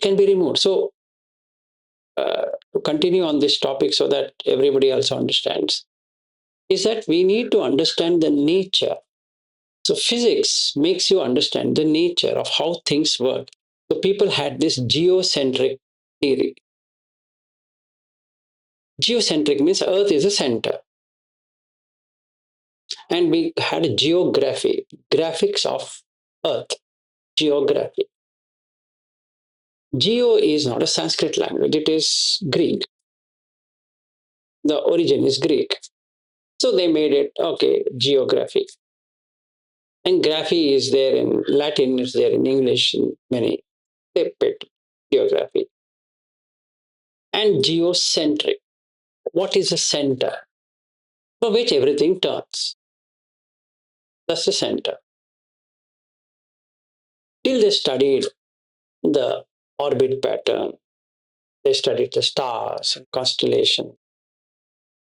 can be removed. So, to continue on this topic so that everybody also understands, is that we need to understand the nature. So, physics makes you understand the nature of how things work. So, people had this geocentric theory. Geocentric means Earth is a center. And we had a geography, graphics of Earth, geography. Geo is not a Sanskrit language, it is Greek. The origin is Greek. So they made it, okay, geography. And graphy is there in Latin, is there in English, in many. They picked geography. And geocentric. What is a center? For which everything turns. That's the center. Till they studied the orbit pattern, they studied the stars, constellation,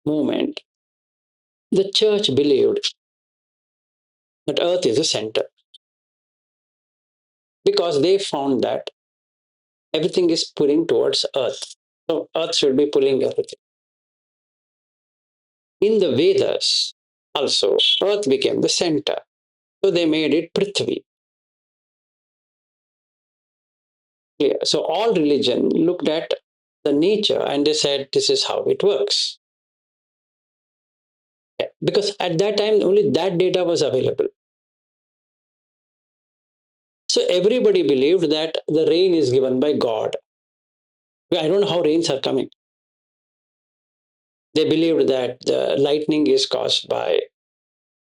movement. The church believed that Earth is the center because they found that everything is pulling towards Earth. So Earth should be pulling everything. In the Vedas, also, Earth became the center. So they made it Prithvi. Yeah. So all religion looked at the nature and they said, this is how it works. Yeah. Because at that time, only that data was available. So everybody believed that the rain is given by God. I don't know how rains are coming. They believed that the lightning is caused by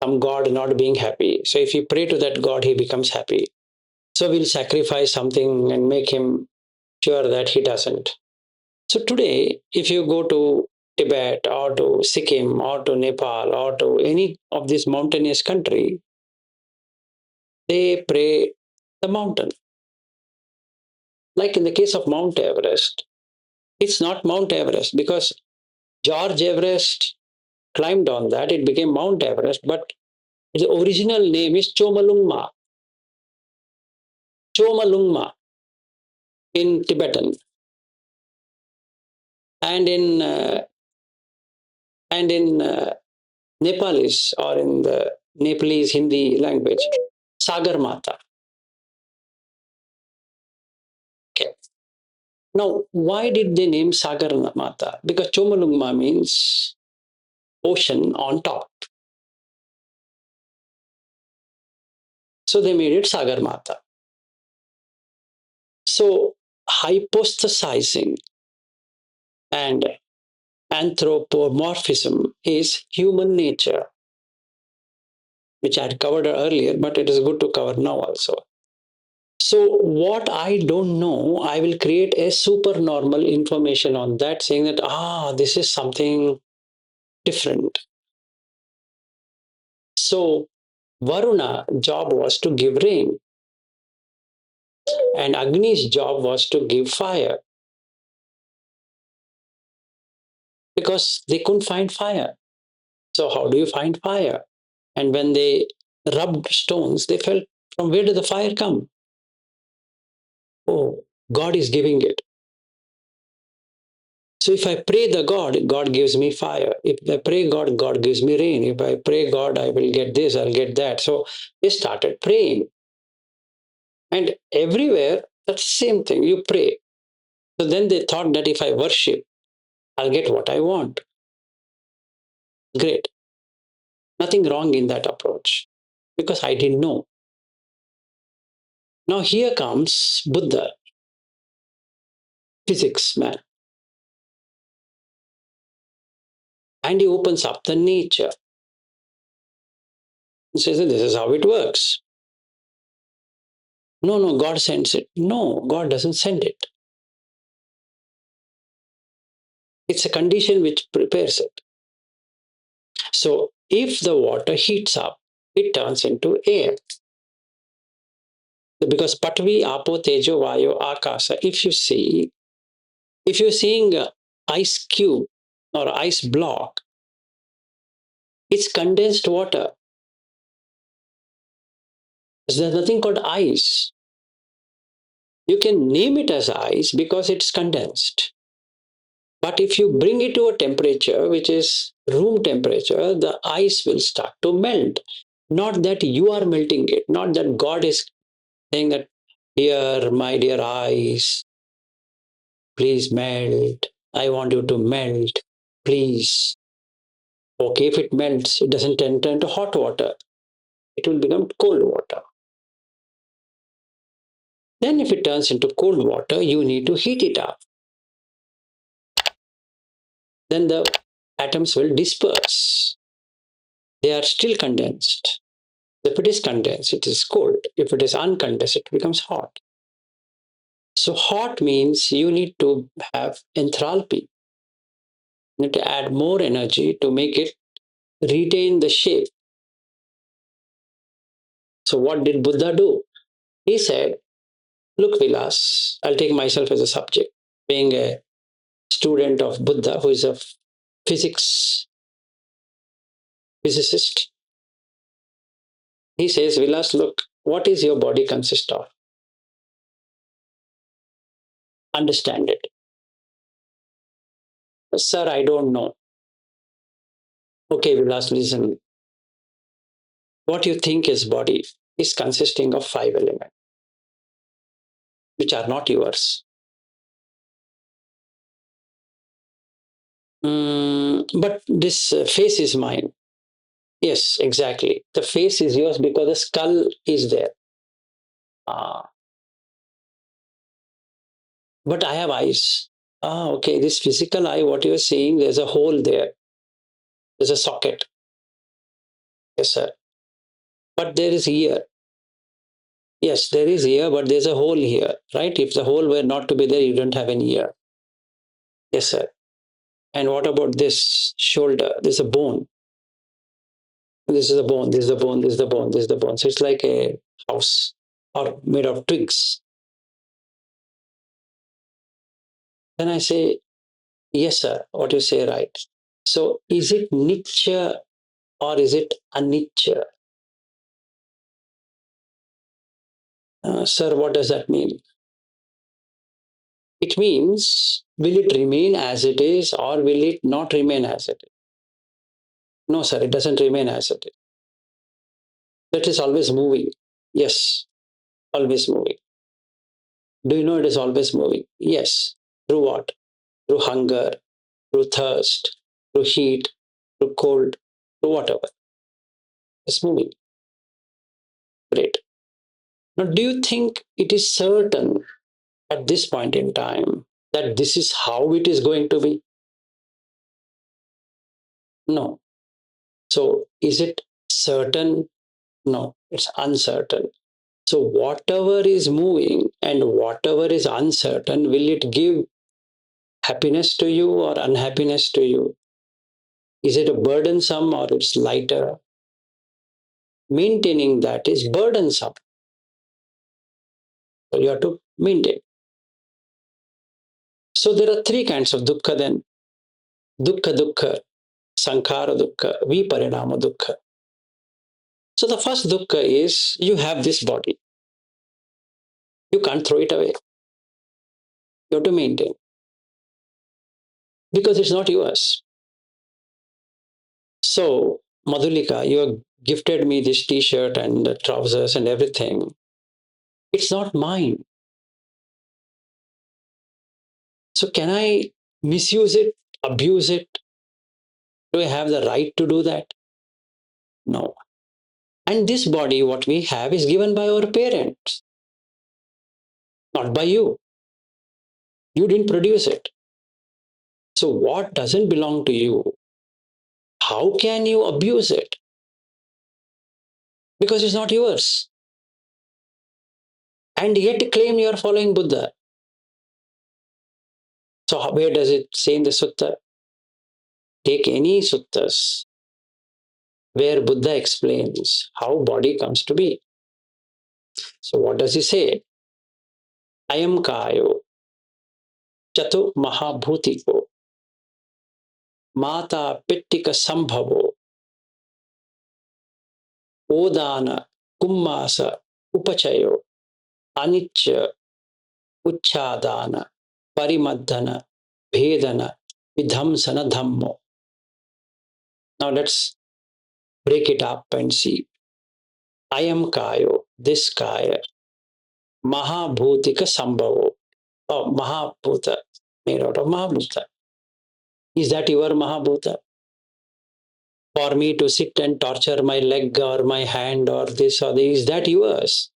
some God not being happy. So if you pray to that God, he becomes happy. So we'll sacrifice something and make him sure that he doesn't. So today, if you go to Tibet or to Sikkim or to Nepal or to any of these mountainous country, they pray the mountain. Like in the case of Mount Everest, it's not Mount Everest because George Everest climbed on that, it became Mount Everest, but the original name is Chomalungma. Chomalungma in Tibetan. And in Nepalese or in the Nepalese Hindi language, Sagar Mata. Okay. Now, why did they name Sagar Mata? Because Chomalungma means ocean on top. So they made it Sagar Mata. So hypostasizing and anthropomorphism is human nature, which I had covered earlier, but it is good to cover now also. So what I don't know, I will create a supernormal information on that, saying that, this is something different. So Varuna job was to give rain and Agni's job was to give fire because they couldn't find fire. So how do you find fire? And when they rubbed stones, they felt, from where did the fire come? Oh, God is giving it. So if I pray the God, God gives me fire. If I pray God, God gives me rain. If I pray God, I will get this, I'll get that. So they started praying. And everywhere, that's the same thing. You pray. So then they thought that if I worship, I'll get what I want. Great. Nothing wrong in that approach because I didn't know. Now here comes Buddha, physics man. And he opens up the nature. He says, this is how it works. No, God sends it. No, God doesn't send it. It's a condition which prepares it. So if the water heats up, it turns into air. Because Patvi, Apo, Tejo, Vayo, Akasa, if you're seeing an ice cube or ice block, it's condensed water. There's nothing called ice. You can name it as ice because it's condensed. But if you bring it to a temperature which is room temperature, the ice will start to melt. Not that you are melting it, not that God is saying that, here, my dear ice, please melt. I want you to melt. Please. Okay, if it melts, it doesn't enter into hot water. It will become cold water. Then, if it turns into cold water, you need to heat it up. Then the atoms will disperse. They are still condensed. If it is condensed, it is cold. If it is uncondensed, it becomes hot. So, hot means you need to have enthalpy. You need to add more energy to make it retain the shape. So, what did Buddha do? He said, look, Vilas, I'll take myself as a subject, being a student of Buddha, who is a physics physicist. He says, Vilas, look, what is your body consist of? Understand it. Sir, I don't know. Okay, Vilas, listen. What you think is body is consisting of 5 elements, which are not yours. But this face is mine. Yes, exactly. The face is yours because the skull is there. Ah, but I have eyes. Ah, okay. This physical eye, what you're seeing, there's a hole there. There's a socket. Yes, sir. But there is ear. Yes, there is ear, but there's a hole here, right? If the hole were not to be there, you don't have any ear. Yes, sir. And what about this shoulder? There's a bone. This is the bone. This is the bone. This is the bone. This is the bone. So it's like a house or made of twigs. Then I say, yes, sir. What you say, right? So is it niche or is it anicca? Sir, what does that mean? It means, will it remain as it is or will it not remain as it is? No, sir, it doesn't remain as it is. That is always moving. Yes, always moving. Do you know it is always moving? Yes. Through what? Through hunger, through thirst, through heat, through cold, through whatever. It's moving. Great. Now, do you think it is certain at this point in time that this is how it is going to be? No. So, is it certain? No, it's uncertain. So, whatever is moving and whatever is uncertain, will it give happiness to you or unhappiness to you? Is it a burdensome or it's lighter? Maintaining that is burdensome. So, you have to maintain. So, there are three kinds of dukkha then: dukkha dukkha, sankhara dukkha, viparinama dukkha. So, the first dukkha is you have this body. You can't throw it away. You have to maintain because it's not yours. So, Madhulika, you have gifted me this t shirt and the trousers and everything. It's not mine. So, can I misuse it, abuse it? Do I have the right to do that? No. And this body, what we have, is given by our parents, not by you. You didn't produce it. So, what doesn't belong to you, how can you abuse it? Because it's not yours. And yet claim you are following Buddha. So, where does it say in the sutta? Take any suttas where Buddha explains how body comes to be. So, what does he say? Ayam kayo chatu mahabhutiko mata pittika sambhavo odana kummasa upachayo anicca Uchadana, Parimadhana, Bhedana, Vidhamsana Dhammo. Now let's break it up and see. Ayam Kayo, this Kaya, Mahabhutika Sambhavo, or Mahabhuta, made out of Mahabhuta. Is that your Mahabhuta? For me to sit and torture my leg or my hand or this or this, is that yours?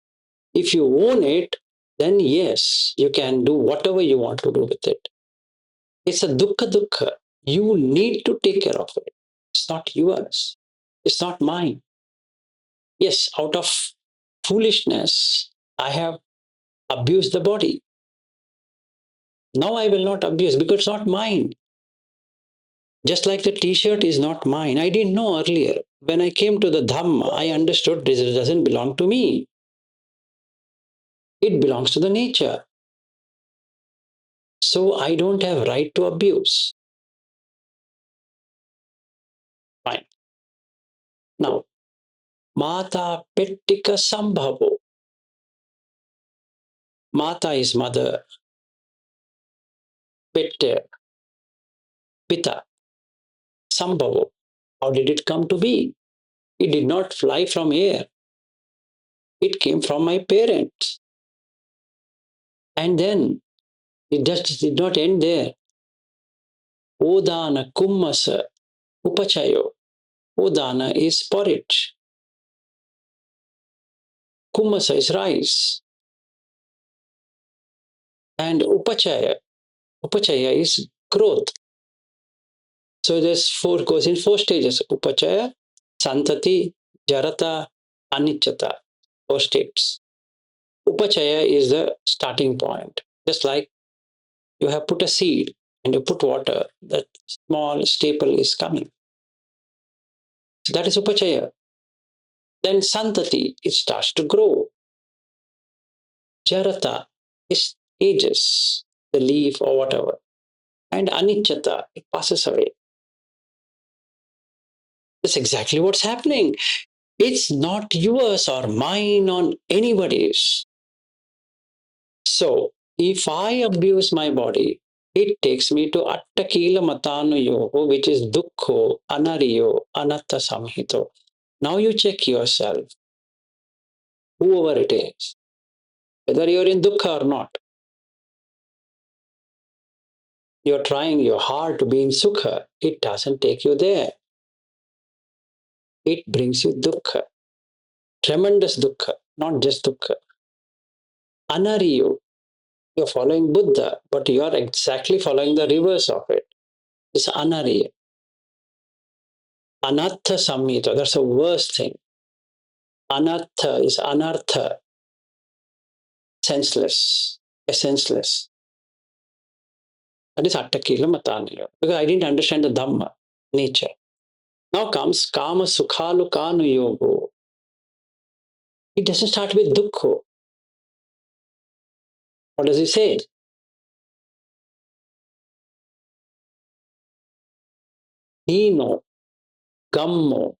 If you own it, then yes, you can do whatever you want to do with it. It's a dukkha. You need to take care of it. It's not yours. It's not mine. Yes, out of foolishness, I have abused the body. Now I will not abuse because it's not mine. Just like the t-shirt is not mine. I didn't know earlier. When I came to the Dhamma, I understood this doesn't belong to me. It belongs to the nature. So I don't have right to abuse. Fine. Now, Mata Pettika Sambhavo. Mata is mother. Pette, Pita. Sambhavo. How did it come to be? It did not fly from air. It came from my parents. And then it just did not end there. Odana Kummasa Upachayo. Odana is porridge. Kummasa is rice. And Upachaya is growth. So there's four, goes in four stages. Upachaya, Santati, Jarata, Anichata. Four states. Upachaya is the starting point. Just like you have put a seed and you put water, that small staple is coming. So that is Upachaya. Then Santati, it starts to grow. Jarata is ages, the leaf or whatever. And Anichata, it passes away. That's exactly what's happening. It's not yours or mine or anybody's. So, if I abuse my body, it takes me to Attakila Matanu Yogo, which is Dukkho, Anariyo, Anatta Samhito. Now you check yourself, whoever it is, whether you're in Dukkha or not. You're trying your hard to be in Sukha, it doesn't take you there. It brings you Dukkha, tremendous Dukkha, not just Dukkha. Anariyo, you're following Buddha, but you're exactly following the reverse of it. It's Anariya. Anatta Samhita, that's the worst thing. Anatta is anartha, senseless, senseless. That is attakila mataniya. Because I didn't understand the Dhamma, nature. Now comes kama sukhalukanu yogo. It doesn't start with dukkho. What does he say? Hino, gammo,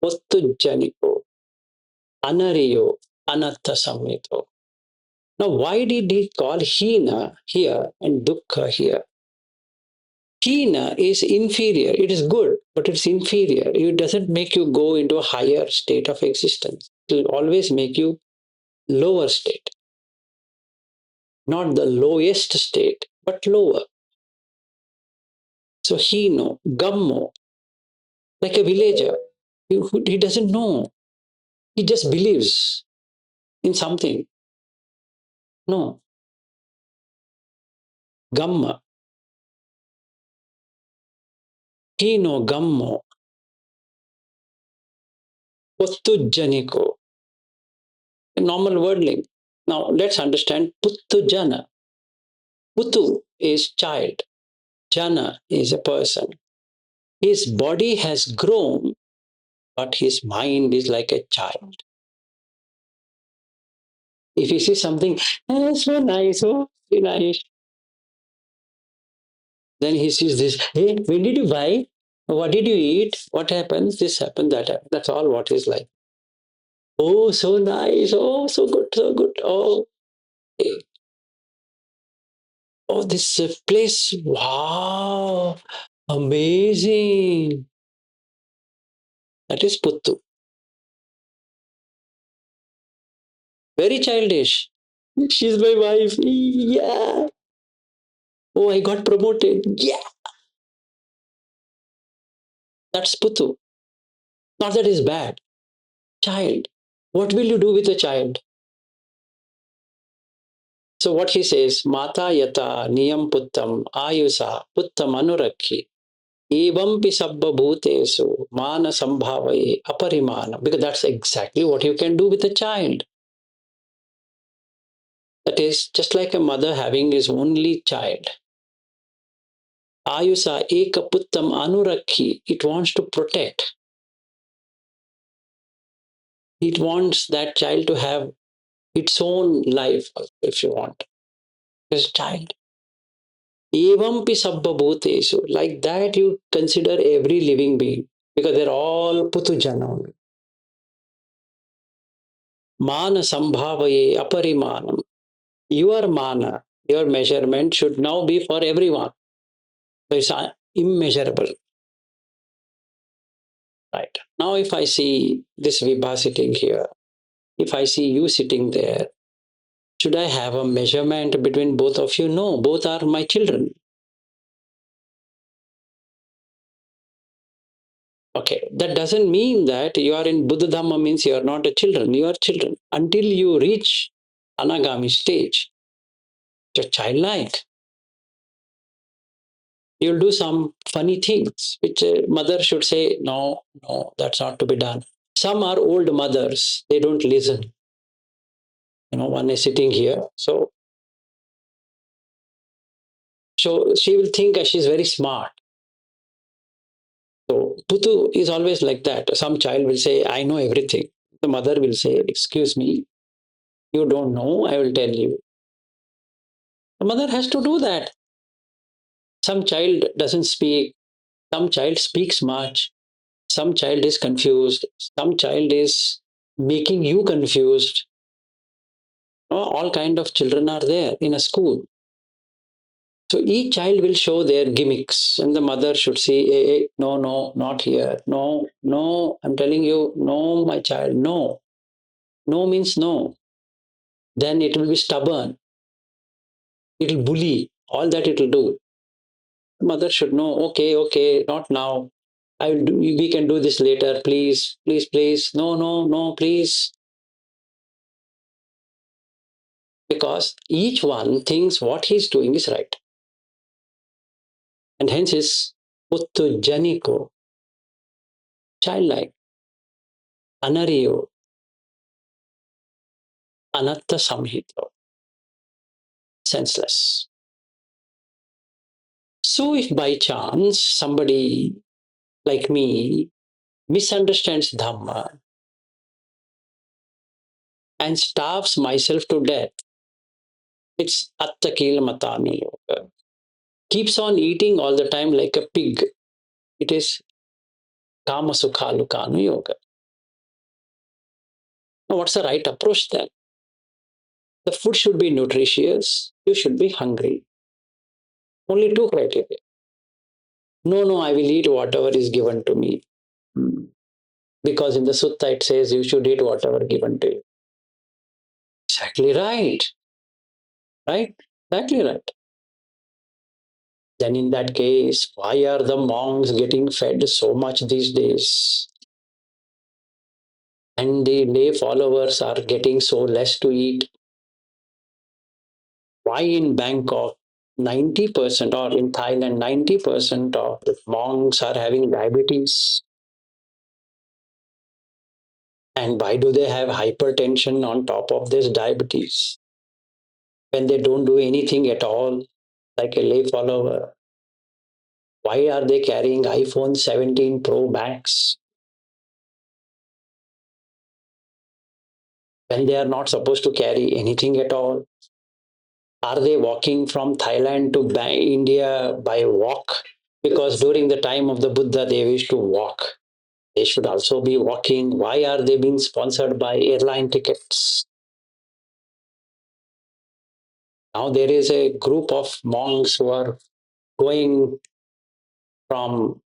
ottujjaniko, anariyo, anatta samhito. Now, why did he call hina here and dukkha here? Hina is inferior. It is good, but it's inferior. It doesn't make you go into a higher state of existence. It will always make you lower state. Not the lowest state, but lower. So hino, gammo, like a villager. He doesn't know. He just believes in something. No. Gamma. Hino, gammo. Pottujjaniko. A normal wordling. Now let's understand puttujana. Puttu is child. Jana is a person. His body has grown, but his mind is like a child. If he sees something, so nice, oh, so nice. Then he sees this, hey, when did you buy? What did you eat? What happens? This happened, that happened. That's all what is like. Oh, so nice. Oh, so good, so good. Oh, hey. Oh, this place, wow, amazing. That is Puttu. Very childish. She's my wife. Yeah. Oh, I got promoted. Yeah. That's Puttu. Not that is bad. Child. What will you do with a child? So what he says, Mata yata niyam puttam ayusa puttam anurakhi. Evampi sabba bhutesu mana sambhavaye aparimana. Because that's exactly what you can do with a child. That is just like a mother having his only child. Ayusa eka puttam anurakhi. It wants to protect. It wants that child to have its own life, if you want. As a child. Evampi sabba bhutesu. Like that, you consider every living being because they're all putujana. Mana sambhavaye aparimanam. Your mana, your measurement should now be for everyone. So it's immeasurable. Right. Now, if I see this Vibha sitting here, if I see you sitting there, should I have a measurement between both of you? No, both are my children. Okay, that doesn't mean that you are in Buddha Dhamma means you are not a children. You are children. Until you reach Anagami stage, you're childlike. You'll do some funny things, which a mother should say, no, no, that's not to be done. Some are old mothers, they don't listen. One is sitting here. So she will think she's very smart. So Putu is always like that. Some child will say, I know everything. The mother will say, excuse me, you don't know, I will tell you. The mother has to do that. Some child doesn't speak. Some child speaks much. Some child is confused. Some child is making you confused. All kind of children are there in a school. So each child will show their gimmicks, and the mother should say, hey, hey, no, no, not here. No, no, I'm telling you, no, my child, no. No means no. Then it will be stubborn. It will bully. All that it will do. The mother should know, okay, okay, not now. I will do, we can do this later, please, please, please. No, no, no, please. Because each one thinks what he's doing is right. And hence is Uttujaniko, childlike, Anariyo, Anatta Samhito, senseless. So if by chance somebody like me misunderstands Dhamma and starves myself to death, it's Attakil Matami Yoga. Keeps on eating all the time like a pig. It is Kama Sukhalukanu Yoga. Now, what's the right approach then? The food should be nutritious. You should be hungry. Only two criteria. No, no, I will eat whatever is given to me. Because in the sutta it says you should eat whatever given to you. Exactly right. Right? Exactly right. Then in that case, why are the monks getting fed so much these days? And the lay followers are getting so less to eat. Why in Bangkok, 90% or in Thailand, 90% of the monks are having diabetes? And why do they have hypertension on top of this diabetes? When they don't do anything at all, like a lay follower. Why are they carrying iPhone 17 Pro Max when they are not supposed to carry anything at all? Are they walking from Thailand to India by walk? Because during the time of the Buddha, they used to walk. They should also be walking. Why are they being sponsored by airline tickets? Now there is a group of monks who are going from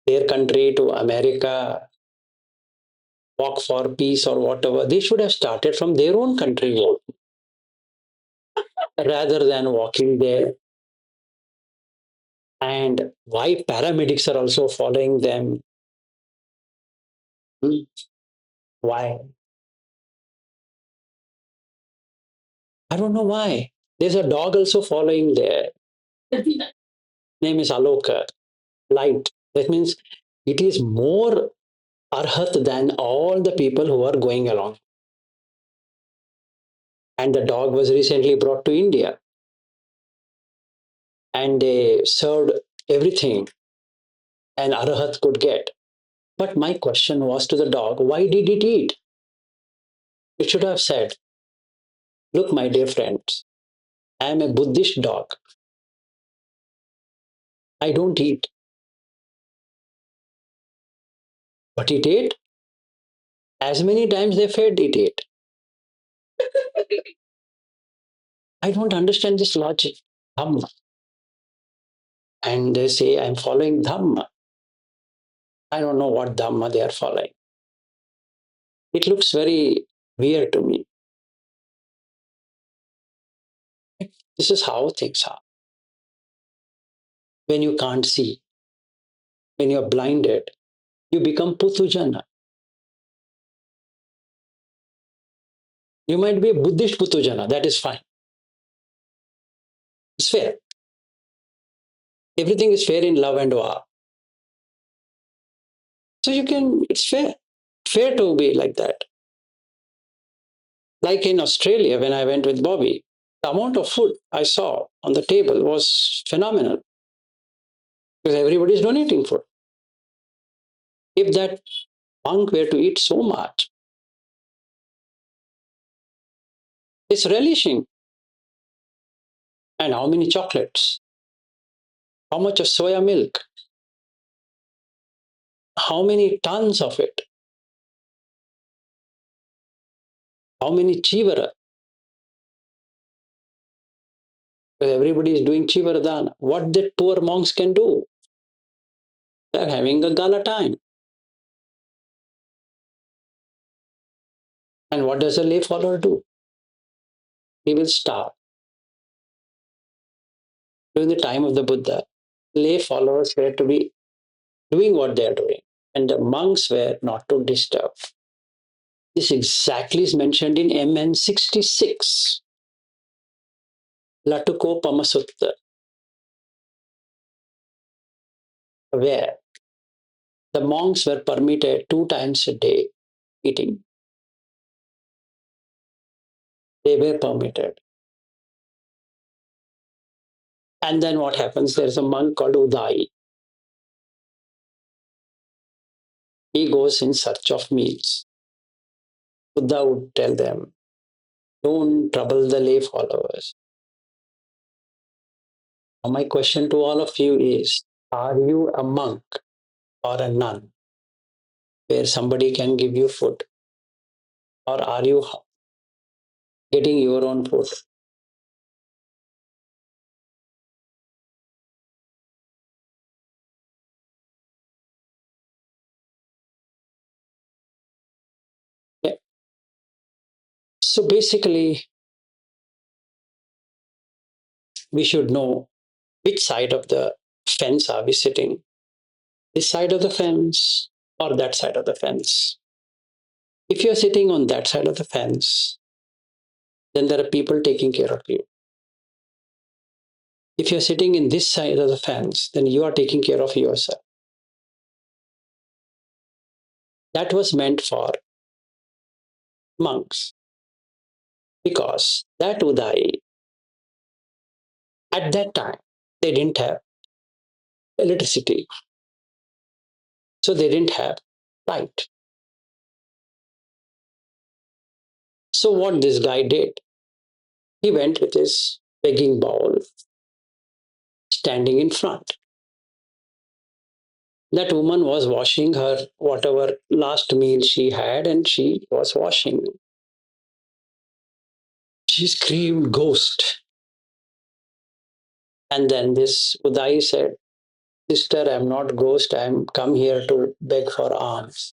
their country to America, walk for peace or whatever. They should have started from their own country rather than walking there. And why paramedics are also following them? Hmm? Why? I don't know why. There's a dog also following there. Name is Aloka, light. That means it is more arhat than all the people who are going along. And the dog was recently brought to India and they served everything an arhat could get. But my question was to the dog, why did it eat? It should have said, look, my dear friends, I am a Buddhist dog. I don't eat. But it ate. As many times they fed, it ate. I don't understand this logic. Dhamma. And they say, I'm following Dhamma. I don't know what Dhamma they are following. It looks very weird to me. This is how things are. When you can't see, when you're blinded, you become Putujana. You might be a Buddhist Putujana, that is fine. It's fair. Everything is fair in love and war. So it's fair. Fair to be like that. Like in Australia, when I went with Bobby, the amount of food I saw on the table was phenomenal because everybody is donating food. If that monk were to eat so much, it's relishing. And how many chocolates? How much of soya milk? How many tons of it? How many chivara? Because everybody is doing chivara dana. What the poor monks can do? They're having a gala time. And what does a lay follower do? He will starve. During the time of the Buddha, lay followers were to be doing what they are doing, and the monks were not to disturb. This exactly is mentioned in MN 66, Latuko Pamasutta, where the monks were permitted 2 times a day eating. They were permitted. And then what happens? There's a monk called Udai. He goes in search of meals. Buddha would tell them, don't trouble the lay followers. Now my question to all of you is, are you a monk or a nun where somebody can give you food? Or are you getting your own food? Yeah. So basically, we should know which side of the fence are we sitting? This side of the fence or that side of the fence? If you're sitting on that side of the fence, then there are people taking care of you. If you're sitting in this side of the fence, then you are taking care of yourself. That was meant for monks because that Udai, at that time, they didn't have electricity. So they didn't have light. So what this guy did, he went with his begging bowl, standing in front. That woman was washing her whatever last meal she had, and she was washing. She screamed, "Ghost!" And then this Uday said, Sister, I'm not ghost, I'm come here to beg for alms.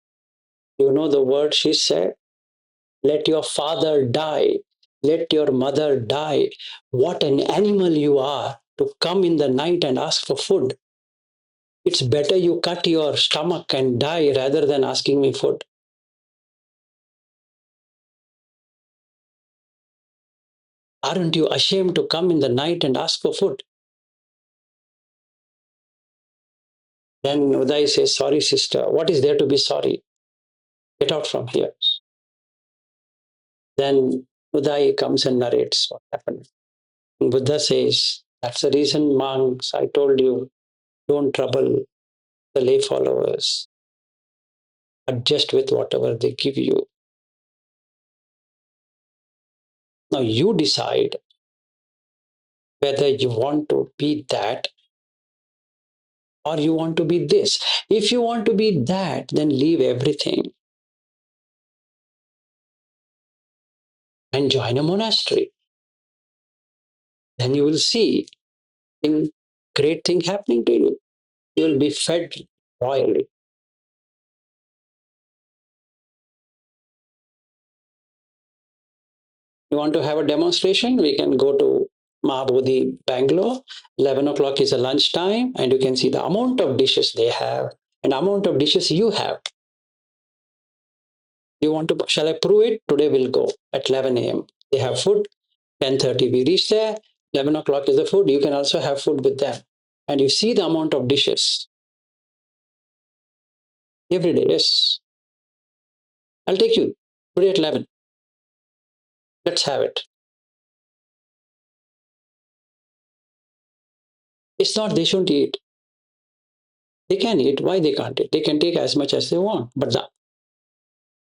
You know the word she said? Let your father die. Let your mother die. What an animal you are to come in the night and ask for food. It's better you cut your stomach and die rather than asking me food. Aren't you ashamed to come in the night and ask for food? Then Uday says, Sorry, sister. What is there to be sorry? Get out from here. Then Uday comes and narrates what happened. And Buddha says, That's the reason, monks, I told you, don't trouble the lay followers. Adjust with whatever they give you. Now you decide whether you want to be that or you want to be this. If you want to be that, then leave everything and join a monastery. Then you will see great thing happening to you. You will be fed royally. You want to have a demonstration? We can go to Mahabodhi, Bangalore. 11 o'clock is a lunchtime, and you can see the amount of dishes they have and amount of dishes you have. You want to, shall I prove it? Today we'll go at 11 a.m. They have food. 10:30 we reach there. 11 o'clock is the food. You can also have food with them. And you see the amount of dishes every day. Yes, I'll take you today at 11. Let's have it. It's not they shouldn't eat. They can eat. Why they can't eat? They can take as much as they want. But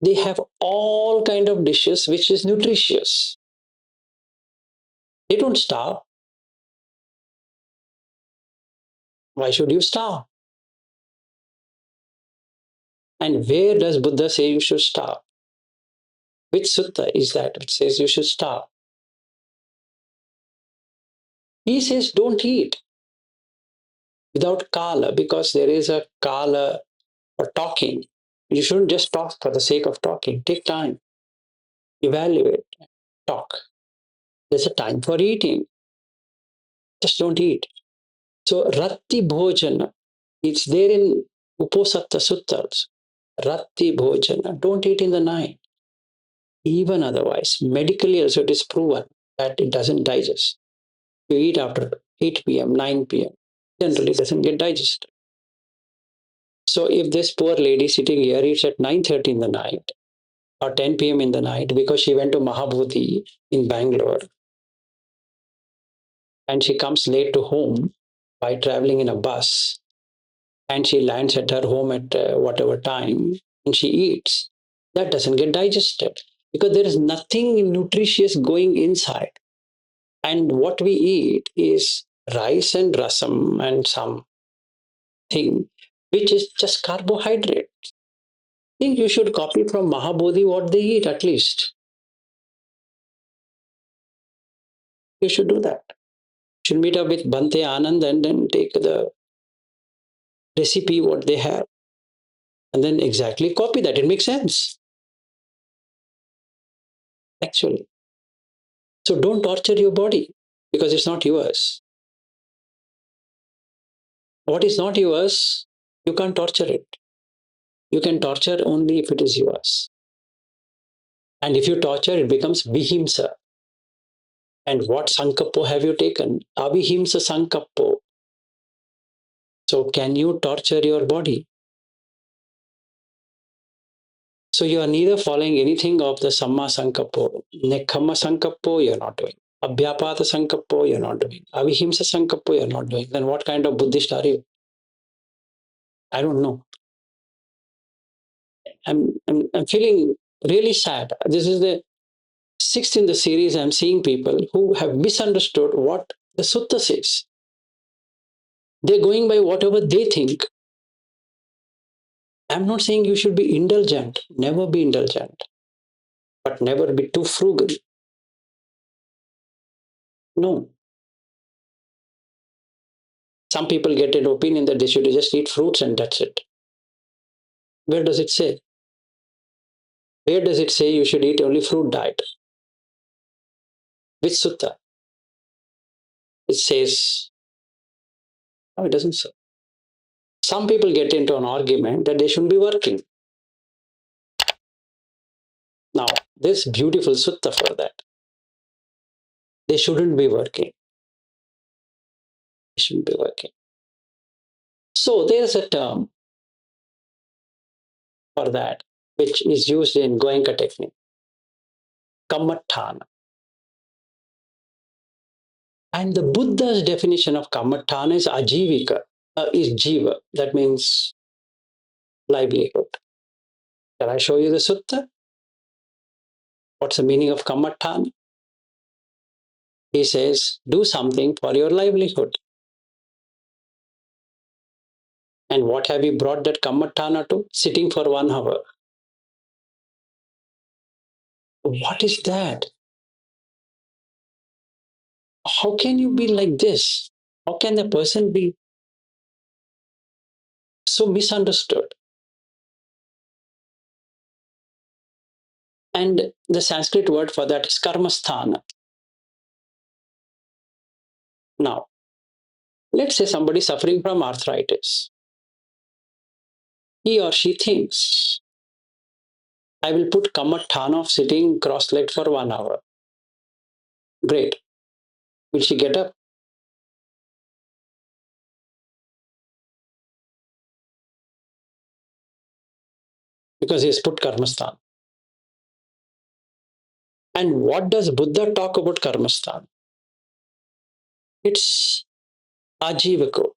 they have all kind of dishes which is nutritious. They don't starve. Why should you starve? And where does Buddha say you should starve? Which sutta is that which says you should starve? He says don't eat without kala because there is a kala for talking. You shouldn't just talk for the sake of talking. Take time, evaluate, talk. There's a time for eating. Just don't eat. So Ratti Bhojana, it's there in Uposatta Suttas. Ratti Bhojana, don't eat in the night. Even otherwise, medically also it is proven that it doesn't digest. You eat after 8 p.m., 9 p.m., generally doesn't get digested. So if this poor lady sitting here eats at 9:30 in the night or 10 p.m. in the night because she went to Mahabodhi in Bangalore and she comes late to home by traveling in a bus and she lands at her home at whatever time and she eats, that doesn't get digested because there is nothing nutritious going inside. And what we eat is rice and rasam and something which is just carbohydrate. I think you should copy from Mahabodhi what they eat at least. You should do that. You should meet up with Bhante Anand and then take the recipe what they have and then exactly copy that. It makes sense, actually. So don't torture your body because it's not yours. What is not yours, you can't torture it. You can torture only if it is yours. And if you torture, it becomes vihimsa. And what sankappo have you taken? Avihimsa sankappo. So can you torture your body? So you are neither following anything of the samma sankappo, nekkhamma sankappo, you're not doing. Abhyapata sankappo, you're not doing. Avihimsa sankappo, you're not doing. Then what kind of Buddhist are you? I don't know. I'm feeling really sad. This is the sixth in the series. I'm seeing people who have misunderstood what the sutta says. They're going by whatever they think. I'm not saying you should be indulgent. Never be indulgent. But never be too frugal. No. Some people get an opinion that they should just eat fruits and that's it. Where does it say? Where does it say you should eat only fruit diet? Which sutta? It says, no, it doesn't say. Some people get into an argument that they shouldn't be working. Now, this beautiful sutta for that. They shouldn't be working. They shouldn't be working. So there's a term for that, which is used in Goenka technique, kammatthana. And the Buddha's definition of kammatthana is ajivika, is jiva. That means livelihood. Shall I show you the sutta? What's the meaning of kammatthana? He says, do something for your livelihood. And what have you brought that kammatthana to? Sitting for 1 hour. What is that? How can you be like this? How can a person be so misunderstood? And the Sanskrit word for that is karmasthana. Now, let's say somebody suffering from arthritis. He or she thinks, I will put kammatthana of sitting cross-legged for 1 hour. Great. Will she get up? Because he has put karmasthana. And what does Buddha talk about karmasthana? It's ajivako.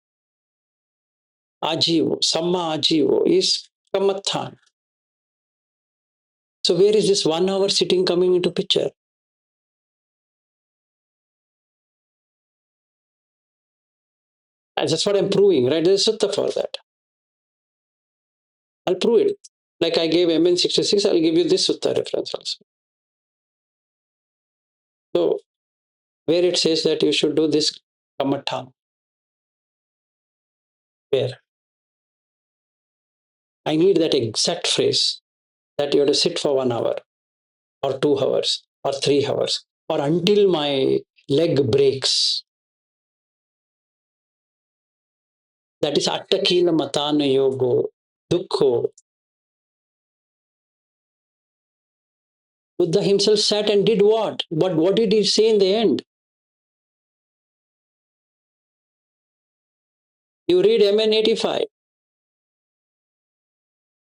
Ajivo, samma ajivo is kammatthana. So where is this 1 hour sitting coming into picture? And that's what I'm proving, right? There's a sutta for that. I'll prove it. Like I gave MN66, I'll give you this sutta reference also. So where it says that you should do this kammatthana, where? I need that exact phrase that you have to sit for 1 hour or 2 hours or 3 hours or until my leg breaks. That is attakila matana yogo, dukkho. Buddha himself sat and did what? But what did he say in the end? You read MN85,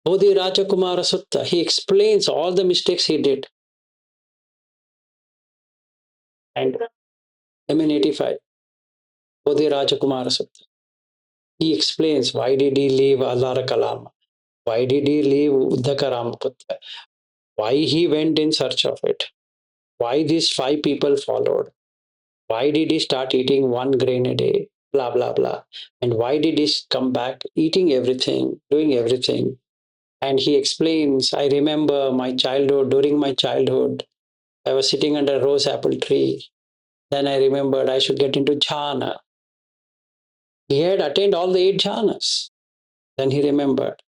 Bodhi Rajakumara Sutta. He explains all the mistakes he did. And MN85, Bodhi Rajakumara Sutta. He explains why did he leave Alara Kalama? Why did he leave Uddhaka Ramaputta? Why he went in search of it? Why these 5 people followed? Why did he start eating 1 grain a day? Blah, blah, blah. And why did he come back eating everything, doing everything? And he explains, I remember my childhood, during my childhood, I was sitting under a rose apple tree. Then I remembered I should get into jhana. He had attained all the 8 jhanas. Then he remembered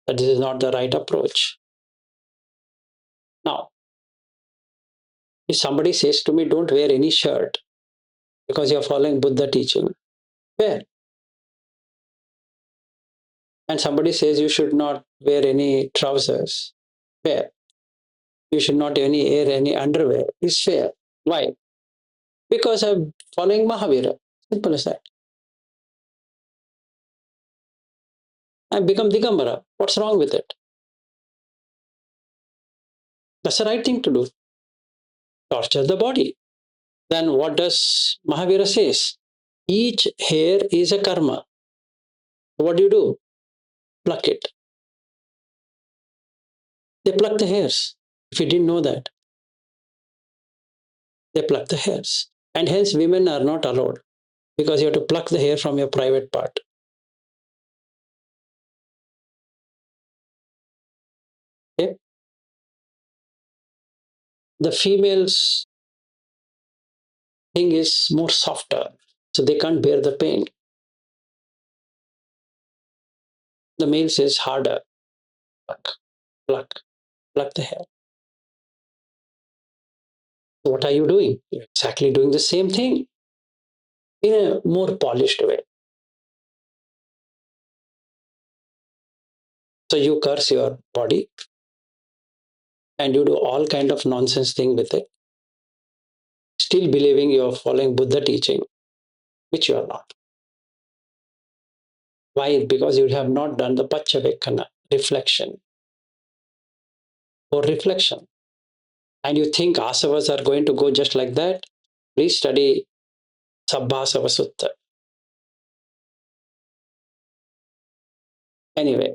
that this is not the right approach. Now, if somebody says to me, don't wear any shirt because you're following Buddha teaching, wear. And somebody says you should not wear any trousers, wear. You should not wear any underwear, is fair. Why? Because I'm following Mahavira. Simple as that. I've become Digambara. What's wrong with it? That's the right thing to do. Torture the body. Then what does Mahavira says? Each hair is a karma. What do? Pluck it. They pluck the hairs. If you didn't know that, they pluck the hairs. And hence women are not allowed because you have to pluck the hair from your private part. Okay? The female's thing is more softer. So they can't bear the pain. The male says harder, pluck, pluck, pluck the hair. What are you doing? You're exactly doing the same thing in a more polished way. So you curse your body and you do all kind of nonsense thing with it, still believing you are following Buddha teaching, which you are not. Why? Because you have not done the Pachavekana, reflection or reflection. And you think asavas are going to go just like that? Please study Sabbhasava Sutta. Anyway,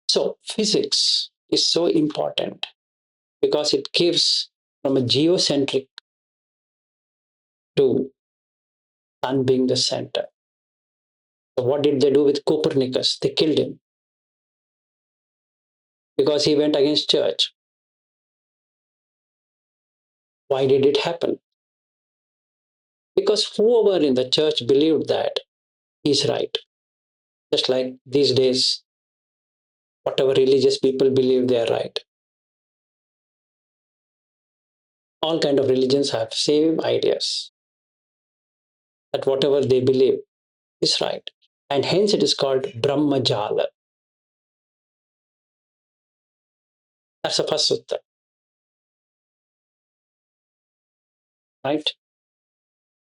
so physics is so important because it gives from a geocentric to sun being the center. So what did they do with Copernicus? They killed him because he went against church. Why did it happen? Because whoever in the church believed that he's right, just like these days, whatever religious people believe they are right. All kind of religions have same ideas that whatever they believe is right. And hence it is called Brahmajala. That's the first sutta, right?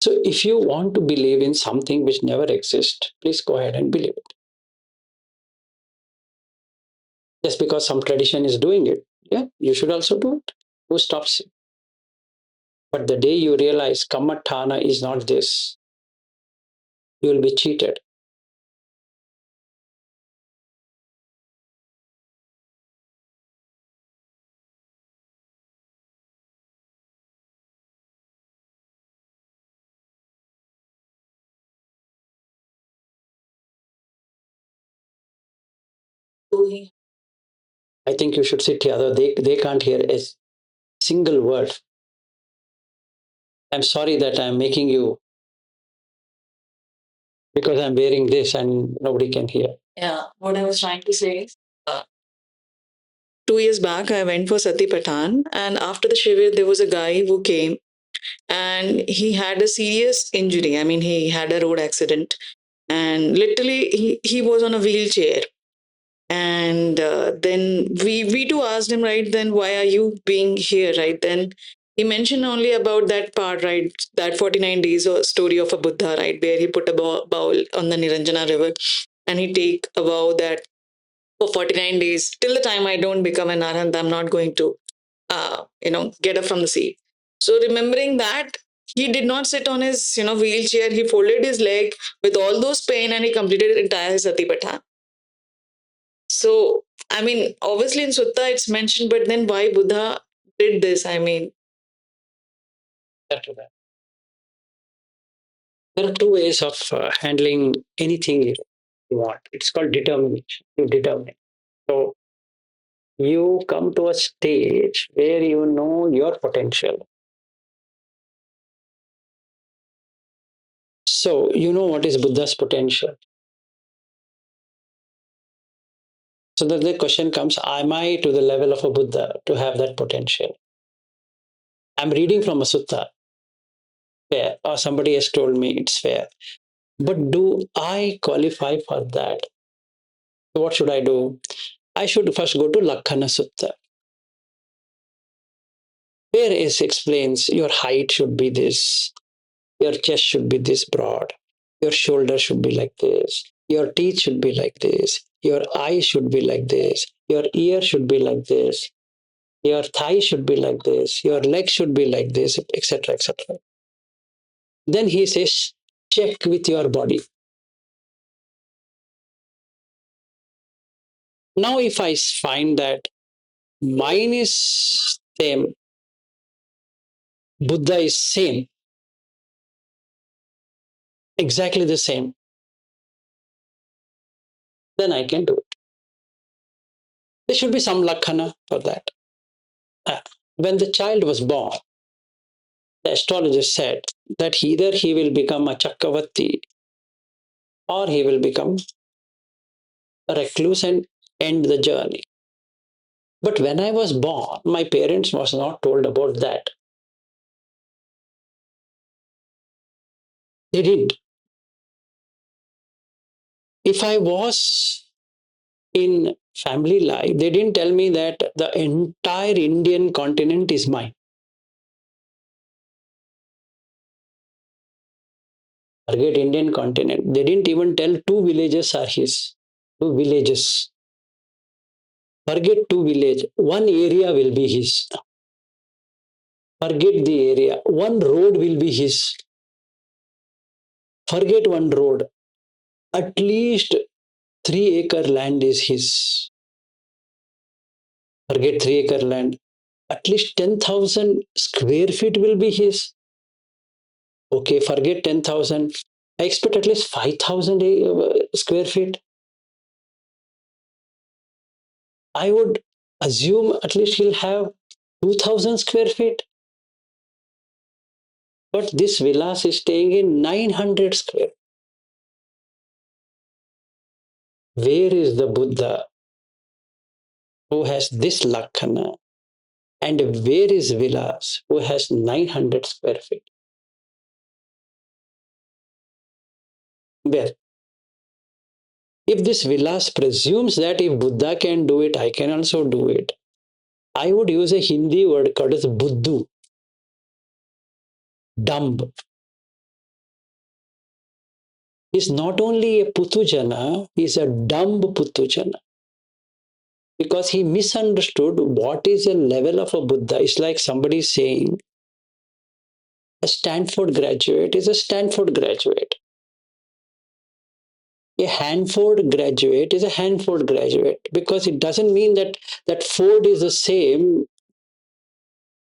So if you want to believe in something which never exists, please go ahead and believe it. Just because some tradition is doing it, yeah, you should also do it. Who stops you? But the day you realize Kamathana is not this, you will be cheated. I think you should sit here. They can't hear a single word. I'm sorry that I'm making you, because I'm wearing this and nobody can hear. Yeah, what I was trying to say is 2 years back, I went for Sati Patan, and after the Shivir, there was a guy who came and he had a serious injury. I mean, he had a road accident and literally he was on a wheelchair. And then we too asked him, right, then why are you being here, right? Then he mentioned only about that part, right, that 49 days or story of a Buddha, right, where he put a bowl on the Niranjana river and he take a vow that for 49 days, till the time I don't become an arahant, I'm not going to, get up from the seat. So remembering that, he did not sit on his, wheelchair. He folded his leg with all those pain and he completed entire Satipatha. So, I mean, obviously in Sutta it's mentioned, but then why Buddha did this? I mean, after that. There are two ways of handling anything you want. It's called determination. You determine. So you come to a stage where you know your potential. So you know what is Buddha's potential. So the question comes, am I to the level of a Buddha to have that potential? I'm reading from a sutta, fair, or somebody has told me it's fair. But do I qualify for that? So what should I do? I should first go to Lakhana Sutta, where it explains your height should be this, your chest should be this broad, your shoulder should be like this, your teeth should be like this, your eye should be like this, your ear should be like this, your thigh should be like this, your leg should be like this, etc., etc. Then he says, check with your body. Now, if I find that mine is same, Buddha is same, exactly the same, then I can do it. There should be some lakhana for that. When the child was born, the astrologer said that either he will become a Chakravarti or he will become a recluse and end the journey. But when I was born, my parents was not told about that. They didn't. If I was in family life, they didn't tell me that the entire Indian continent is mine. Forget Indian continent. They didn't even tell two villages are his. Two villages. Forget two village. One area will be his. Forget the area. One road will be his. Forget one road. At least 3 acre land is his. Forget 3 acre land. At least 10,000 square feet will be his. Okay, forget 10,000. I expect at least 5,000 square feet. I would assume at least he'll have 2,000 square feet. But this Vilas is staying in 900 square. Where is the Buddha who has this Lakhana? And where is Vilas who has 900 square feet? Where? If this Vilas presumes that if Buddha can do it, I can also do it, I would use a Hindi word called as Buddhu, dumb. He's not only a Putujana, he's a dumb Putujana. Because he misunderstood what is a level of a Buddha. It's like somebody saying a Stanford graduate is a Stanford graduate. A Hanford graduate is a Hanford graduate, because it doesn't mean that Ford is the same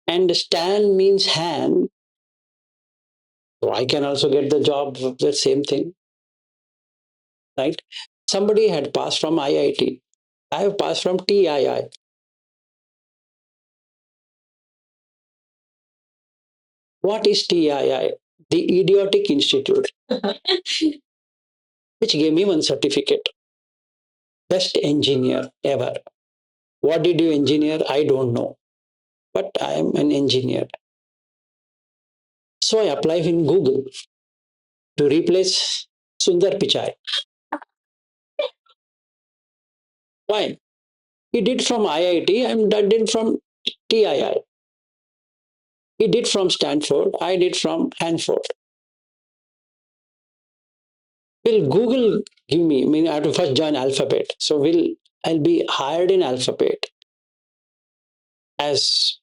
and Stan means Han. So I can also get the job of the same thing, right? Somebody had passed from IIT. I have passed from TII. What is TII? The Idiotic Institute, which gave me one certificate. Best engineer ever. What did you engineer? I don't know. But I am an engineer. So I apply in Google to replace Sundar Pichai. Why? He did from IIT, I did from TII. He did from Stanford, I did from Hanford. Will Google give me? I mean, I have to first join Alphabet. So I'll be hired in Alphabet as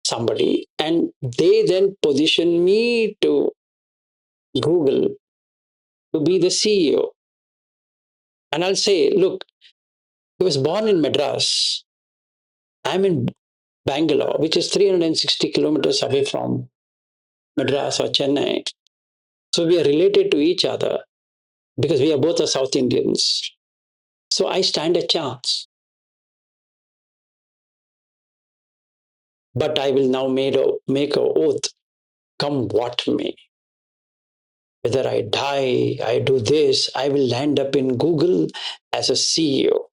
somebody, and they then position me to Google to be the CEO. And I'll say, look, he was born in Madras. I'm in Bangalore, which is 360 kilometers away from Madras or Chennai. So we are related to each other because we are both are South Indians. So I stand a chance. But I will now make a oath, come what may. Whether I die, I do this, I will land up in Google as a CEO.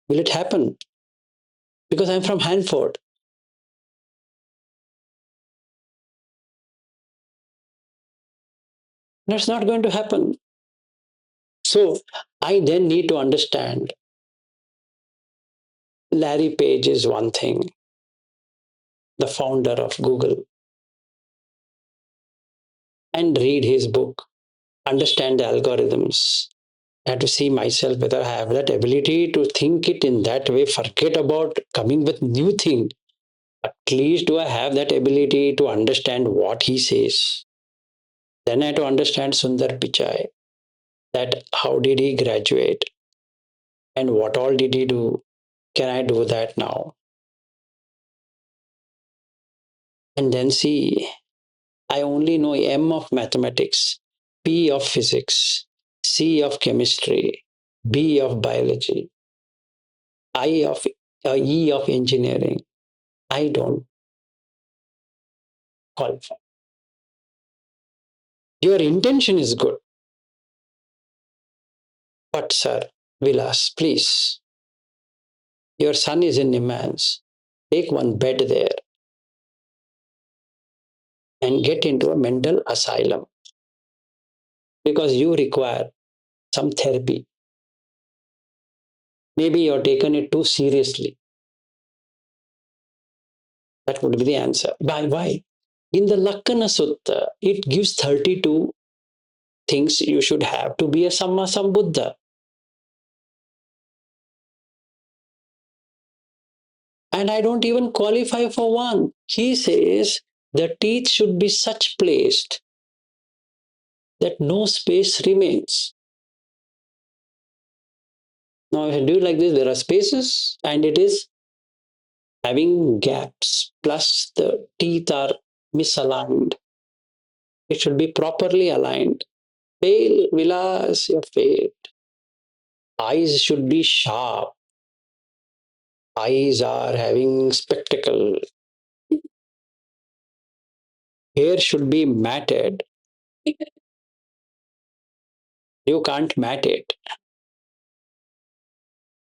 Will it happen? Because I'm from Hanford. That's not going to happen. So I then need to understand Larry Page is one thing, the founder of Google, and read his book, understand the algorithms. I have to see myself whether I have that ability to think it in that way, forget about coming with new thing. At least do I have that ability to understand what he says. Then I have to understand Sundar Pichai, that how did he graduate and what all did he do? Can I do that now? And then see, I only know M of mathematics, P of physics, C of chemistry, B of biology, I of E of engineering. I don't qualify. Your intention is good, but sir, Vilas, please, your son is in Nimans. Take one bed there and get into a mental asylum because you require some therapy. Maybe you're taken it too seriously. That would be the answer. Why? In the Lakkana Sutta, it gives 32 things you should have to be a Samma Sambuddha. And I don't even qualify for one. He says the teeth should be such placed that no space remains. Now, if you do it like this, there are spaces and it is having gaps, plus the teeth are misaligned. It should be properly aligned. Fail, Vilas, you failed. Eyes should be sharp. Eyes are having spectacle. Hair should be matted. You can't mat it.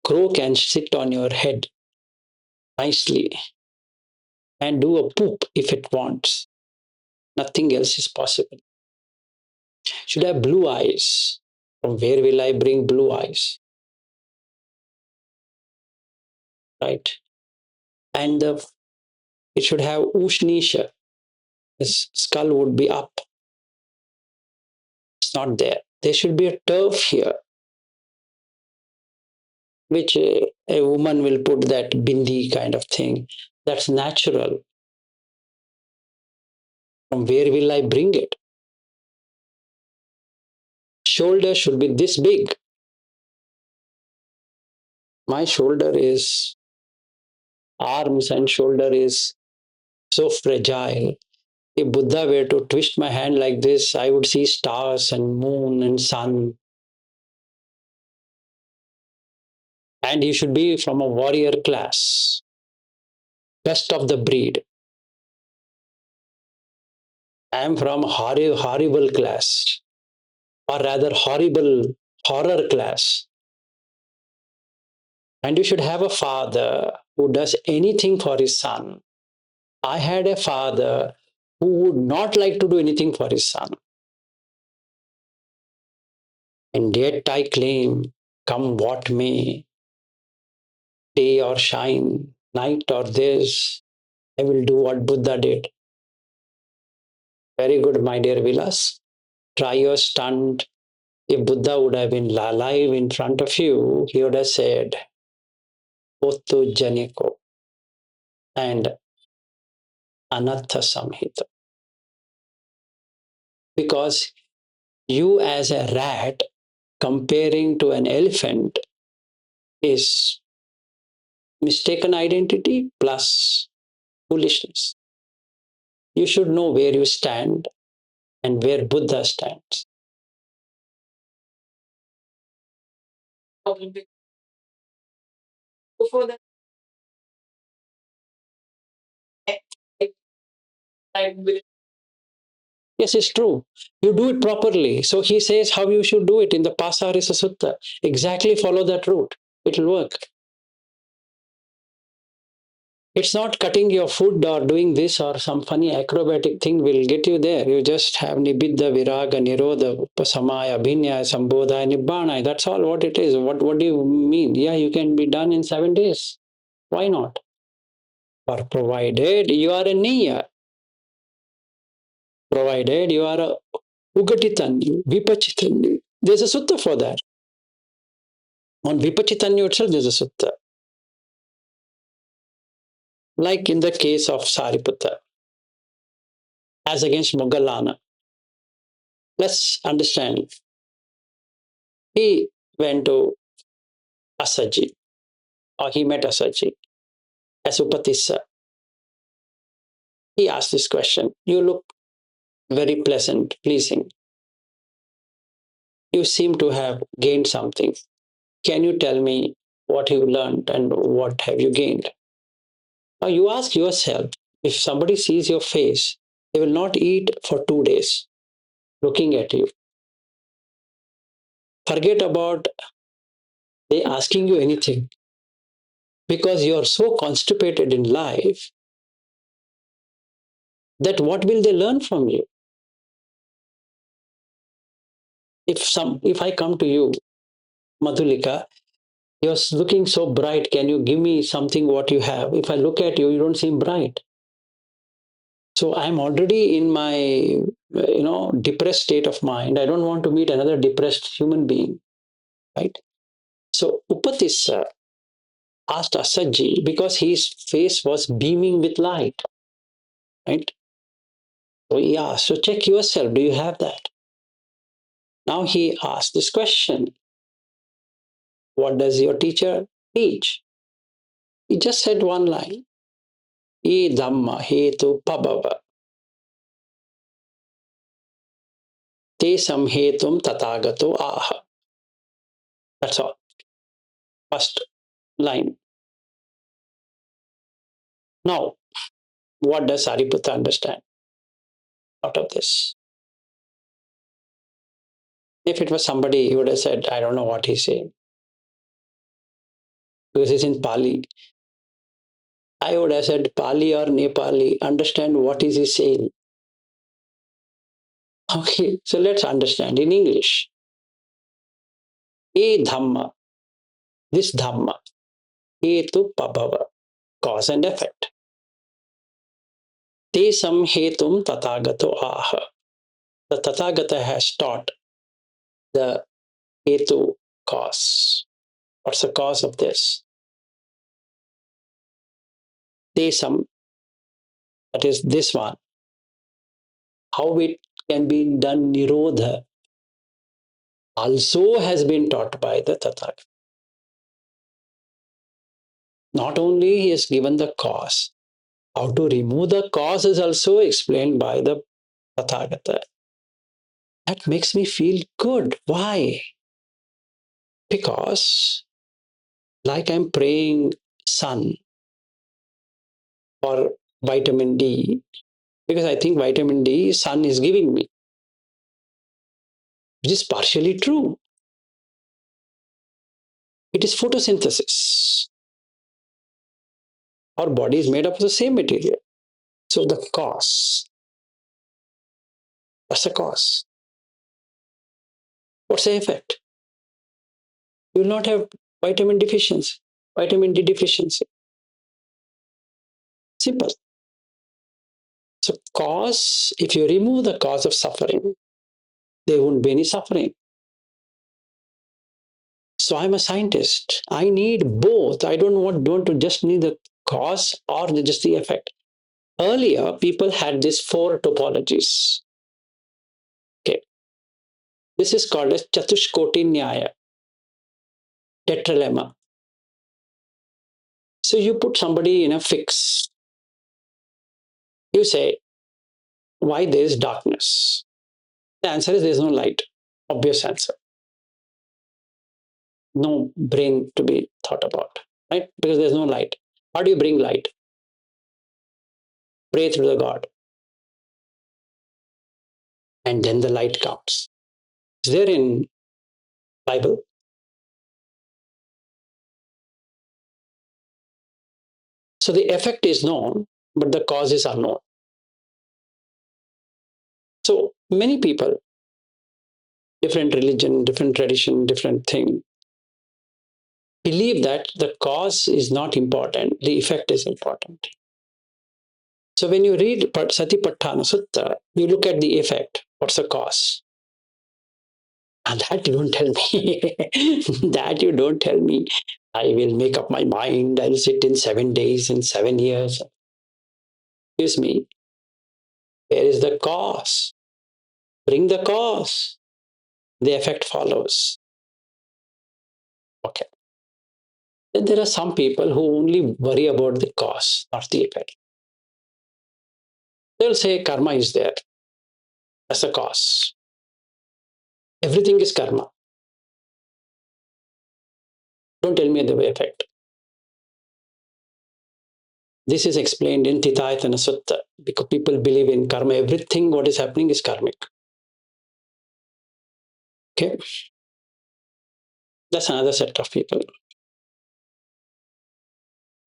Crow can sit on your head nicely and do a poop if it wants. Nothing else is possible. Should have blue eyes. From where will I bring blue eyes? Right? And it should have Ushnisha. His skull would be up. It's not there. There should be a turf here, which a woman will put that bindi kind of thing. That's natural. From where will I bring it? Shoulder should be this big. My shoulder is, arms and shoulder is so fragile. If Buddha were to twist my hand like this, I would see stars and moon and sun. And he should be from a warrior class, best of the breed. I am from horrible class, or rather horrible horror class. And you should have a father who does anything for his son. I had a father who would not like to do anything for his son. And yet I claim, come what may, day or shine, night or this, I will do what Buddha did. Very good, my dear Vilas. Try your stunt. If Buddha would have been alive in front of you, he would have said, Ottu Janiko and Anatta Samhita. Because you as a rat comparing to an elephant is mistaken identity plus foolishness. You should know where you stand and where Buddha stands. Before that, yes, it's true. You do it properly. So he says how you should do it in the Pasarisa Sutta. Exactly follow that route. It will work. It's not cutting your food or doing this or some funny acrobatic thing will get you there. You just have Nibbidha, Viraga, Nirodha, Upasamaya, Abhinyaya, Sambodhaya, Nibbana. That's all what it is. What do you mean? Yeah, you can be done in 7 days. Why not? Or provided you are a Niya. Provided you are a Ugatitanyu, Vipachitanyu. There's a sutta for that. On Vipachitanyu itself, there's a sutta. Like in the case of Sariputta, as against Moggallana. Let's understand. He went to Asaji, or he met Asaji as Upatissa. He asked this question. You look very pleasant, pleasing. You seem to have gained something. Can you tell me what you learned and what have you gained. Now you ask yourself, if somebody sees your face, they will not eat for 2 days looking at you. Forget about they asking you anything because you are so constipated in life that what will they learn from you? If I come to you, Madhulika, you're looking so bright. Can you give me something what you have? If I look at you, you don't seem bright. So I'm already in my depressed state of mind. I don't want to meet another depressed human being, right? So Upatissa asked Asaji because his face was beaming with light, right? So he asked, so check yourself. Do you have that? Now he asked this question: what does your teacher teach? He just said one line: E Dhamma hetu pabhava te samhetum tatagato aha. That's all. First line. Now, what does Sariputta understand out of this? If it was somebody, he would have said, I don't know what he's saying. Because it's in Pali. I would have said, Pali or Nepali, understand what is he saying. Okay, so let's understand in English. E Dhamma, this Dhamma, hetu pabhava, cause and effect. Te samhetum tatagato aha. The Tathagata has taught the hetu cause. What's the cause of this? Te sam, that is this one. How it can be done nirodha also has been taught by the Tathagata. Not only he has given the cause, how to remove the cause is also explained by the Tathagata. That makes me feel good. Why? Because, like I'm praying sun or vitamin D, because I think vitamin D sun is giving me, which is partially true. It is photosynthesis. Our body is made up of the same material. So the cause, what's the cause? What's the effect? You will not have vitamin deficiency, vitamin D deficiency. Simple. So cause, if you remove the cause of suffering, there won't be any suffering. So I'm a scientist. I need both. I don't want to just need the cause or just the effect. Earlier, people had these four topologies. Okay. This is called as Chatushkoti Nyaya, tetralemma. So you put somebody in a fix. You say, why there is darkness? The answer is there's no light. Obvious answer. No brain to be thought about, right? Because there's no light. How do you bring light? Pray through the God. And then the light comes. Is there in Bible? So the effect is known, but the cause is unknown. So many people, different religion, different tradition, different thing, believe that the cause is not important, the effect is important. So when you read Satipatthana Sutta, you look at the effect. What's the cause? And that you don't tell me. That you don't tell me. I will make up my mind. I'll sit in 7 days, in 7 years. Excuse me. Where is the cause? Bring the cause. The effect follows. Okay. Then there are some people who only worry about the cause, not the effect. They'll say karma is there as a cause. Everything is karma. Don't tell me the effect. This is explained in Titayatana Sutta because people believe in karma. Everything what is happening is karmic. Okay, that's another set of people.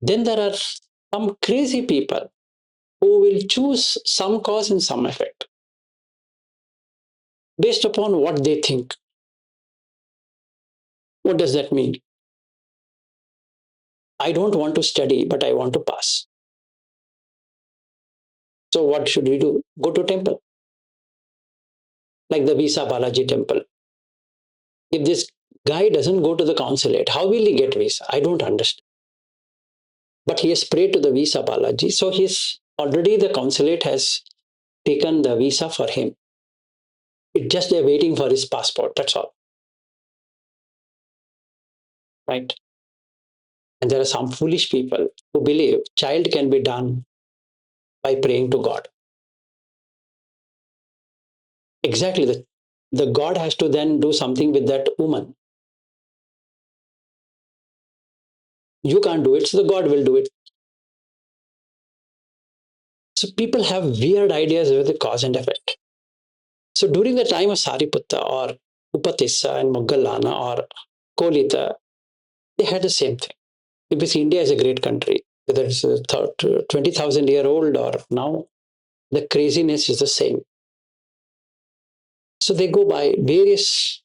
Then there are some crazy people who will choose some cause and some effect based upon what they think. What does that mean? I don't want to study, but I want to pass. So what should we do? Go to temple, like the Visa Balaji temple. If this guy doesn't go to the consulate, how will he get visa? I don't understand. But he has prayed to the Visa Balaji, so he's already the consulate has taken the visa for him. It's just they're waiting for his passport. That's all. Right? And there are some foolish people who believe child can be done by praying to God. Exactly. The God has to then do something with that woman. You can't do it, so the God will do it. So people have weird ideas with the cause and effect. So during the time of Sariputta or Upatissa and Moggallana or Kolita, they had the same thing. Because India is a great country, whether it's 20,000 year old or now, the craziness is the same. So they go by various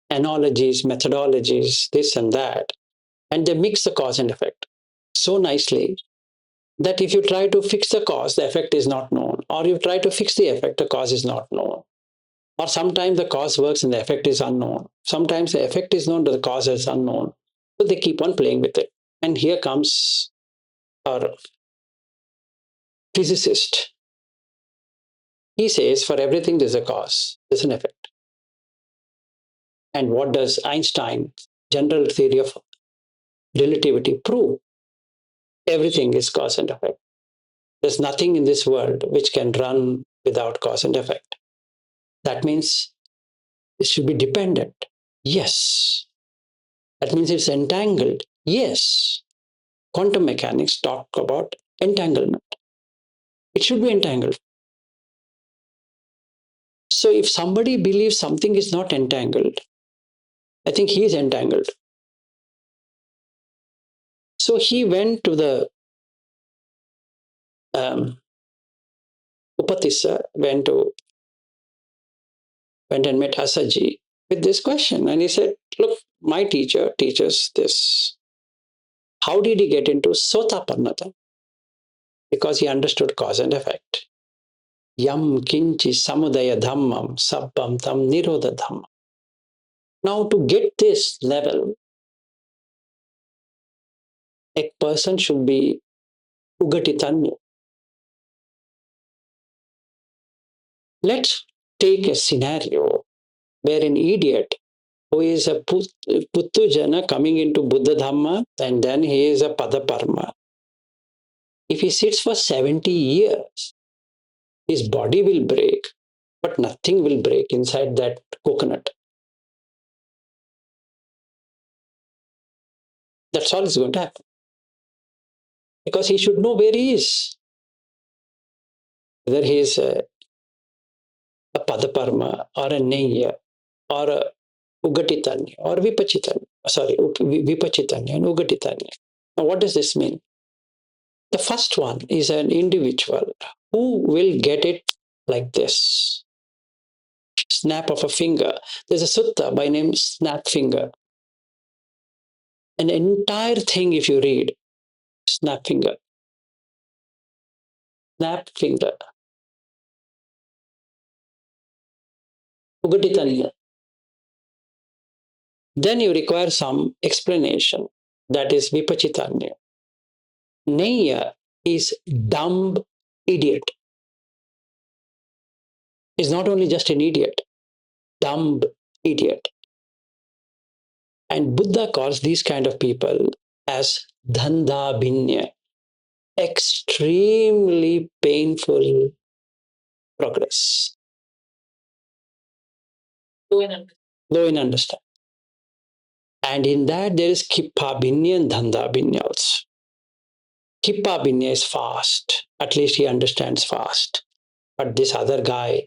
analogies, methodologies, this and that, and they mix the cause and effect so nicely that if you try to fix the cause, the effect is not known. Or you try to fix the effect, the cause is not known. Or sometimes the cause works and the effect is unknown. Sometimes the effect is known, but the cause is unknown. So they keep on playing with it. And here comes our physicist. He says for everything there's a cause, there's an effect. And what does Einstein's general theory of relativity prove? Everything is cause and effect. There's nothing in this world which can run without cause and effect. That means it should be dependent. Yes. That means it's entangled. Yes. Quantum mechanics talk about entanglement. It should be entangled. So if somebody believes something is not entangled, I think he is entangled. So he went to the Upatissa, went and met Asaji with this question. And he said, look, my teacher teaches this. How did he get into Sotapannata? Because he understood cause and effect. Yam kinchi samudaya dhammam sabbam tam nirodha dhammam. Now, to get this level, a person should be ugatitanya. Let's take a scenario where an idiot who is a Puttujana coming into Buddha Dhamma and then he is a Padaparma. If he sits for 70 years, his body will break, but nothing will break inside that coconut. That's all is going to happen. Because he should know where he is. Whether he is a Padaparma or a Neya or a Ugatitanya or Vipachitanya. Sorry, Vipachitanya and Ugatitanya. Now, what does this mean? The first one is an individual who will get it like this. Snap of a finger. There's a sutta by name Snap Finger. An entire thing, if you read, Snap Finger. Snap Finger. Ugatitanya. Then you require some explanation. That is Vipachitanya. Neya is dumb idiot. Is not only just an idiot, dumb idiot. And Buddha calls these kind of people as dhanda bhinya, extremely painful progress. Low in understanding. And in that, there is Kippa Bhinya and Dhanda Bhinya also. Kippa Bhinya is fast. At least he understands fast. But this other guy,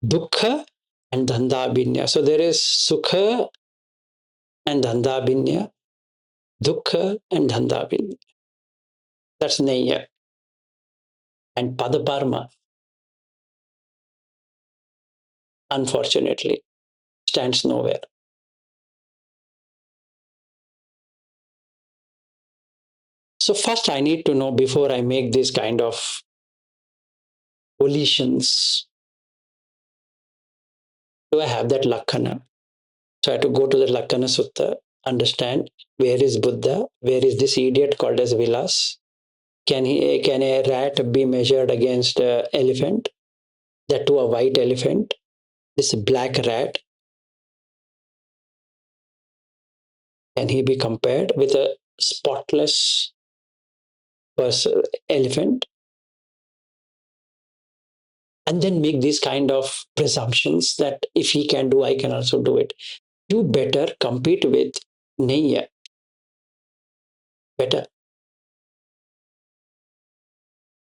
dukkha and Dhanda Bhinya. So there is Sukha and Dhanda Bhinya, dukkha and Dhanda Bhinya. That's Neya. And Padaparma, unfortunately, stands nowhere. So first I need to know before I make this kind of volitions, do I have that Lakkhana? So I have to go to the Lakkhana Sutta, understand where is Buddha, where is this idiot called as Vilas? Can a rat be measured against an elephant? That too a white elephant. This black rat, can he be compared with a spotless person, elephant? And then make these kind of presumptions that if he can do, I can also do it. You better compete with Neya. Better.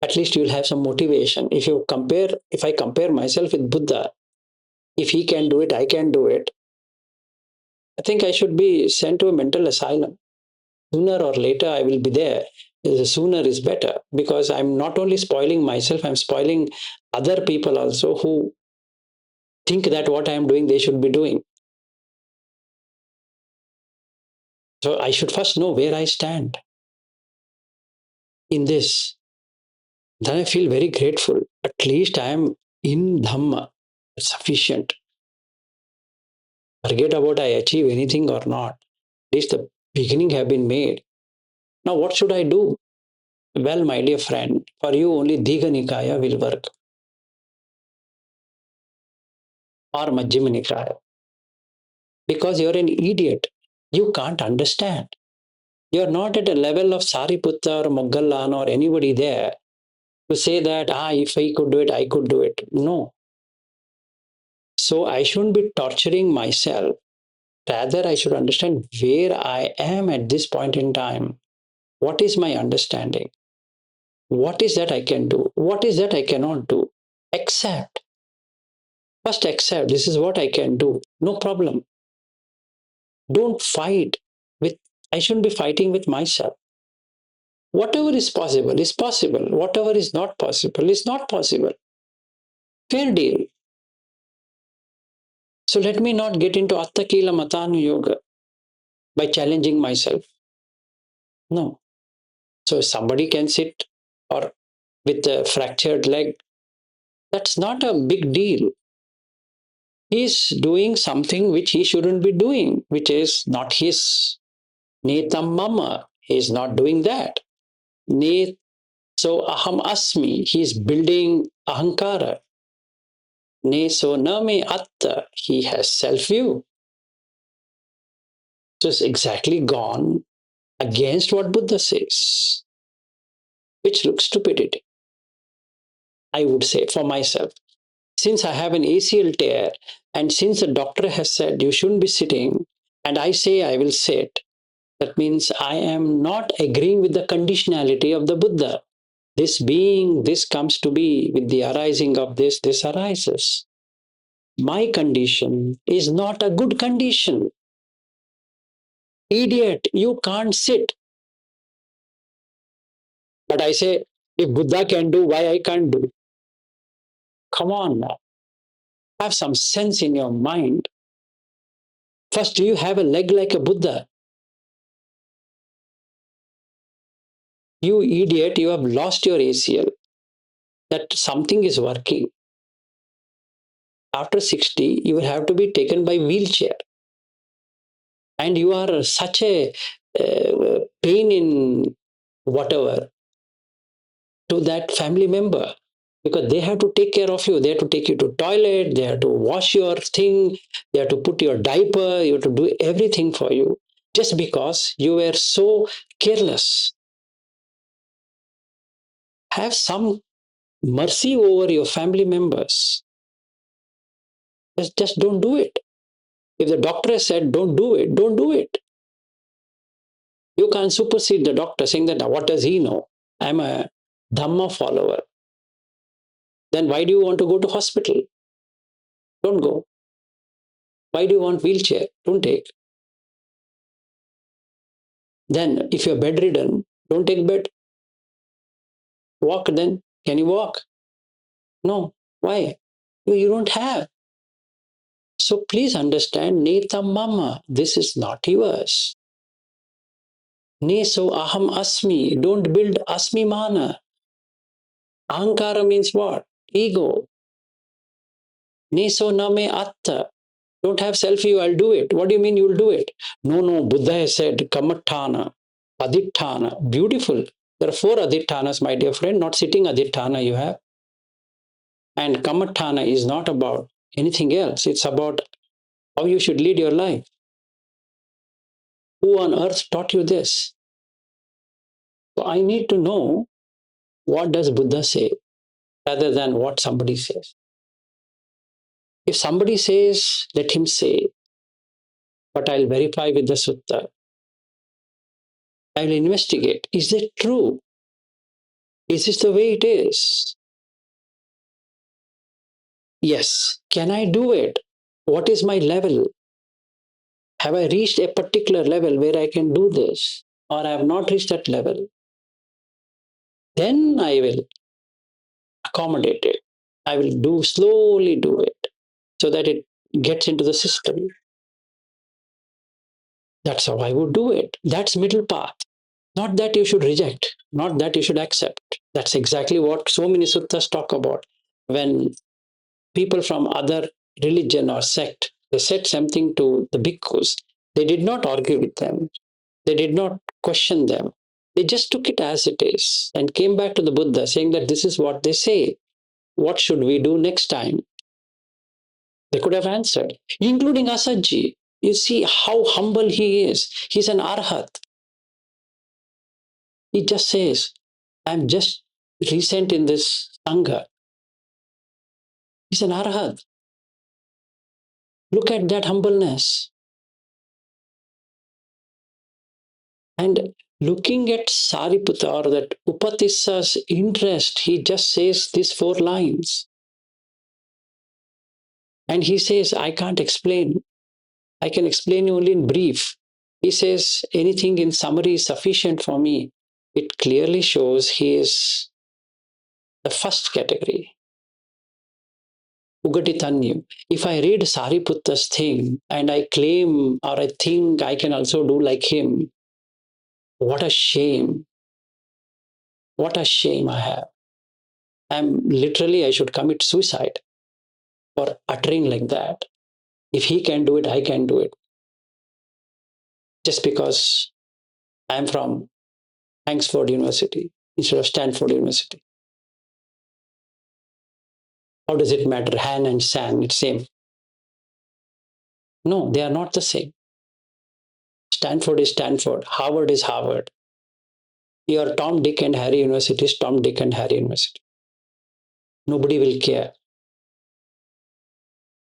At least you'll have some motivation. If I compare myself with Buddha, if he can do it, I can do it. I think I should be sent to a mental asylum. Sooner or later, I will be there. The sooner is better because I'm not only spoiling myself, I'm spoiling other people also who think that what I'm doing, they should be doing. So I should first know where I stand in this. Then I feel very grateful. At least I am in Dhamma. It's sufficient. Forget about I achieve anything or not. At least the beginning have been made. Now what should I do? Well, my dear friend, for you only Diga Nikaya will work or Majjhima Nikaya because you're an idiot. You can't understand. You're not at a level of Sariputta or Moggallana or anybody there to say that, if I could do it, I could do it. No. So I shouldn't be torturing myself. Rather, I should understand where I am at this point in time. What is my understanding? What is that I can do? What is that I cannot do? Accept. First accept this is what I can do. No problem. Don't fight with, I shouldn't be fighting with myself. Whatever is possible is possible. Whatever is not possible is not possible. Fair deal. So let me not get into Attakila Matanu Yoga by challenging myself. No. So somebody can sit or with a fractured leg. That's not a big deal. He's doing something which he shouldn't be doing, which is not his netam mama. He's not doing that. So aham asmi, he's building ahankara. Ne so name atta, he has self-view. So it's exactly gone against what Buddha says, which looks stupidity. I would say for myself. Since I have an ACL tear, and since the doctor has said you shouldn't be sitting, and I say I will sit, that means I am not agreeing with the conditionality of the Buddha. This being, this comes to be, with the arising of this arises. My condition is not a good condition. Idiot, you can't sit. But I say, if Buddha can do, why I can't do? Come on now. Have some sense in your mind. First, do you have a leg like a Buddha? You idiot, you have lost your ACL. That something is working. After 60, you will have to be taken by wheelchair. And you are such a pain in whatever to that family member because they have to take care of you. They have to take you to toilet. They have to wash your thing. They have to put your diaper. You have to do everything for you just because you were so careless. Have some mercy over your family members. Just don't do it. If the doctor has said, don't do it, don't do it. You can't supersede the doctor saying that, what does he know? I'm a Dhamma follower. Then why do you want to go to hospital? Don't go. Why do you want wheelchair? Don't take. Then if you're bedridden, don't take bed. Walk then. Can you walk? No. Why? You don't have. So please understand, Neta Mama, this is not yours. Ne so aham asmi. Don't build asmi mana. Ahankara means what? Ego. Ne so name atta. Don't have self-view, I'll do it. What do you mean you'll do it? No, Buddha has said kamathana, aditthana. Beautiful. There are 4 adithanas, my dear friend, not sitting aditthana you have. And kamathana is not about anything else. It's about how you should lead your life. Who on earth taught you this? So I need to know, what does Buddha say rather than what somebody says. If somebody says, let him say, but I'll verify with the sutta. I'll investigate. Is it true? Is this the way it is? Yes. Can I do it? What is my level? Have I reached a particular level where I can do this? Or I have not reached that level? Then I will accommodate it. I will slowly do it so that it gets into the system. That's how I would do it. That's middle path. Not that you should reject, not that you should accept. That's exactly what so many suttas talk about. When people from other religion or sect, they said something to the bhikkhus, they did not argue with them. They did not question them. They just took it as it is and came back to the Buddha saying that this is what they say. What should we do next time? They could have answered, including Asadji. You see how humble he is. He's an arhat. He just says, I'm just recent in this Sangha. He's an arhat. Look at that humbleness. And looking at Sariputta or that Upatissa's interest, he just says these 4 lines. And he says, I can't explain. I can explain only in brief. He says, anything in summary is sufficient for me. It clearly shows he is the first category. Ugatitanyu. If I read Sariputta's thing and I claim or I think I can also do like him, what a shame. What a shame I have. I should commit suicide for uttering like that. If he can do it, I can do it. Just because I'm from Oxford University instead of Stanford University. How does it matter? Han and San, it's same. No, they are not the same. Stanford is Stanford. Harvard is Harvard. Your Tom, Dick, and Harry University is Tom, Dick, and Harry University. Nobody will care.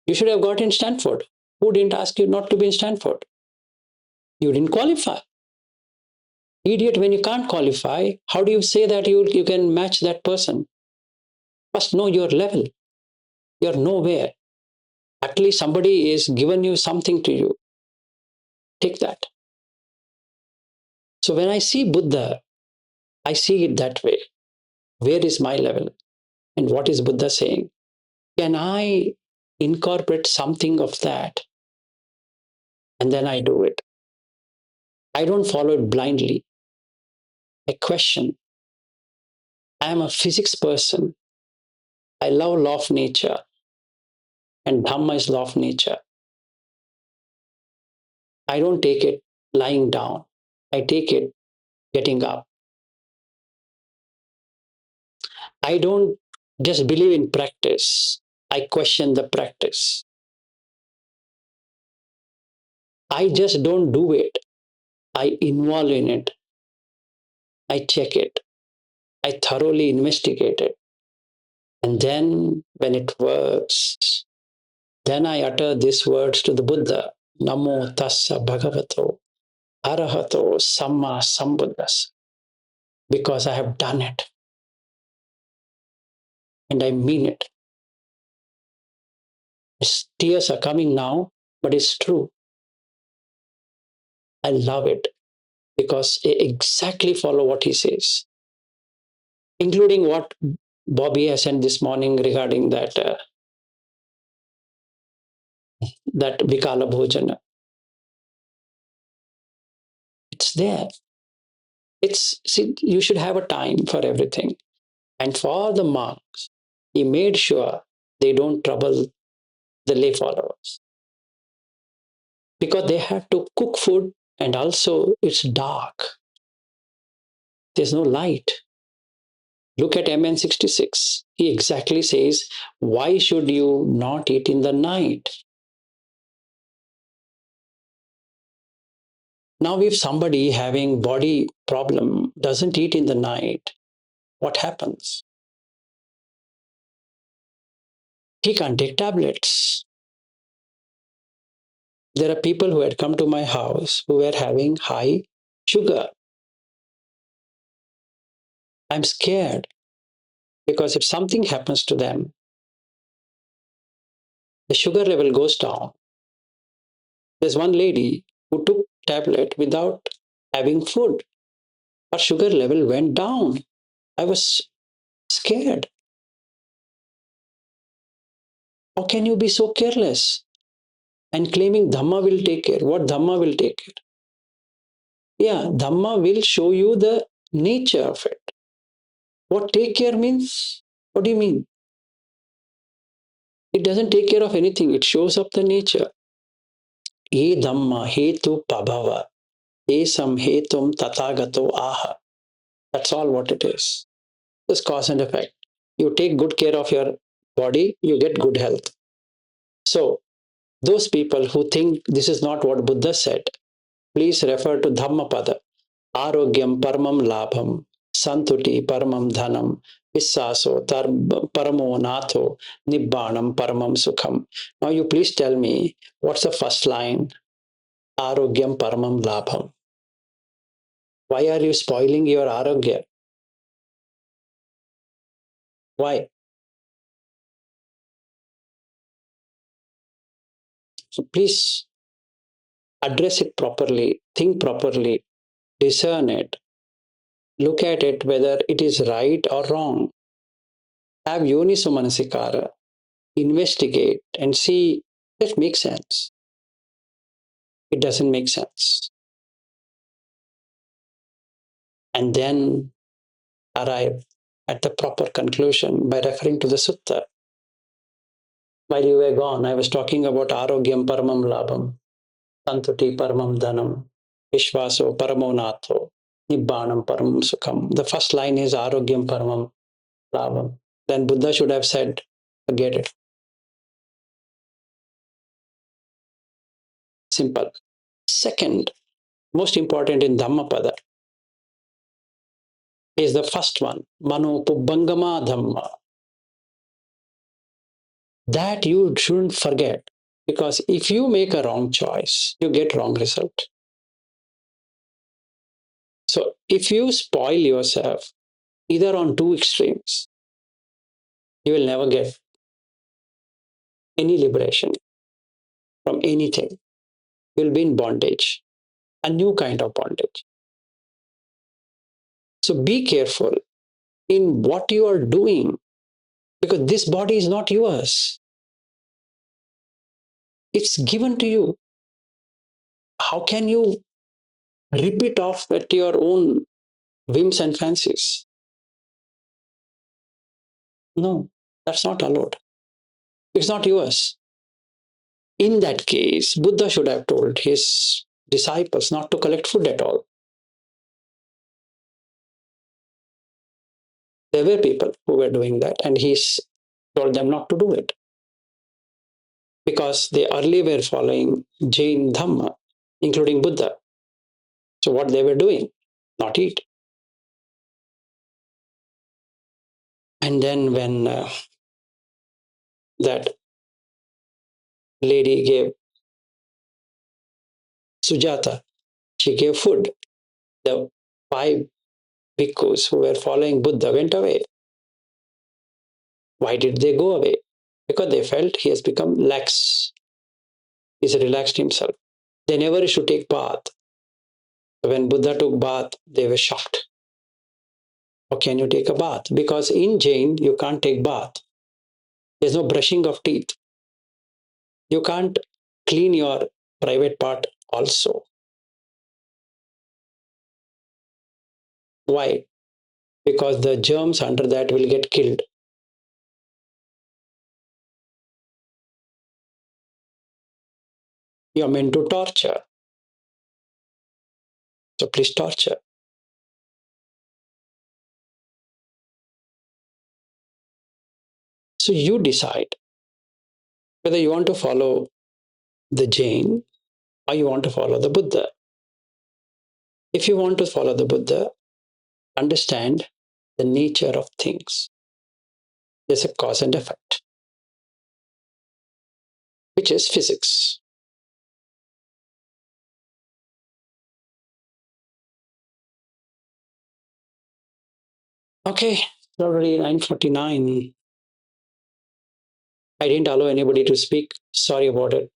You should have got in Stanford. Who didn't ask you not to be in Stanford? You didn't qualify. Idiot, when you can't qualify, how do you say that you can match that person? First know your level. You're nowhere. At least somebody is given you something to you. Take that. So when I see Buddha, I see it that way. Where is my level? And what is Buddha saying? Can I incorporate something of that? And then I do it. I don't follow it blindly. I question. I am a physics person. I love law of nature. And Dharma is law of nature. I don't take it lying down. I take it getting up. I don't just believe in practice. I question the practice. I just don't do it. I involve in it. I check it. I thoroughly investigate it. And then when it works, then I utter these words to the Buddha. Namo tassa bhagavato arahato samma sambuddhassa. Because I have done it and I mean it. Tears are coming now, but it's true. I love it because I exactly follow what he says, including what Bobby has sent this morning regarding that Vikala Bhojana. It's there. See, you should have a time for everything. And for the monks, he made sure they don't trouble the lay followers because they had to cook food and also it's dark. There's no light. Look at MN66. He exactly says, why should you not eat in the night? Now, if somebody having body problem doesn't eat in the night, what happens? He can't take tablets. There are people who had come to my house who were having high sugar. I'm scared because if something happens to them, the sugar level goes down. There's one lady who took tablet without having food. Her sugar level went down. I was scared. How can you be so careless and claiming Dhamma will take care? What Dhamma will take care? Yeah, Dhamma will show you the nature of it. What take care means? What do you mean? It doesn't take care of anything. It shows up the nature. He Dhamma hetu pabhava. Esam hetum tathagato aha. That's all what it is. Just cause and effect. You take good care of your body, you get good health. So, those people who think this is not what Buddha said, please refer to Dhammapada. Arogyam paramam labham, santuti paramam dhanam, vissaso paramo natho, nibbanam paramam sukham. Now you please tell me, what's the first line? Arogyam paramam labham. Why are you spoiling your arogya? Why? So please address it properly, think properly, discern it, look at it whether it is right or wrong. Have yoniso manasikara, investigate and see if it makes sense. It doesn't make sense. And then arrive at the proper conclusion by referring to the sutta. While you were gone, I was talking about arogyam paramam labham, santuti paramam dhanam, vishvaso paramo natho, nibbanam paramam sukham. The first line is arogyam paramam labham. Then Buddha should have said, forget it. Simple. Second, most important in Dhammapada is the first one, Mano Pubbangama Dhamma. That you shouldn't forget. Because if you make a wrong choice, you get wrong result. So if you spoil yourself either on two extremes, you will never get any liberation from anything. You'll be in bondage, a new kind of bondage. So be careful in what you are doing because this body is not yours. It's given to you. How can you rip it off at your own whims and fancies? No, that's not allowed. It's not yours. In that case, Buddha should have told his disciples not to collect food at all. There were people who were doing that, and he told them not to do it because they earlier were following Jain Dhamma, including Buddha. So, what they were doing, not eat. And then, when that lady gave Sujata, she gave food. The 5 bhikkhus who were following Buddha went away. Why did they go away? Because they felt he has become lax. He's relaxed himself. They never used to take bath. When Buddha took bath, they were shocked. How can you take a bath? Because in Jain, you can't take bath. There's no brushing of teeth. You can't clean your private part also. Why? Because the germs under that will get killed. You're meant to torture. So please torture. So you decide whether you want to follow the Jain or you want to follow the Buddha. If you want to follow the Buddha, understand the nature of things. There's a cause and effect, which is physics. Okay, it's already 9:49. I didn't allow anybody to speak. Sorry about it.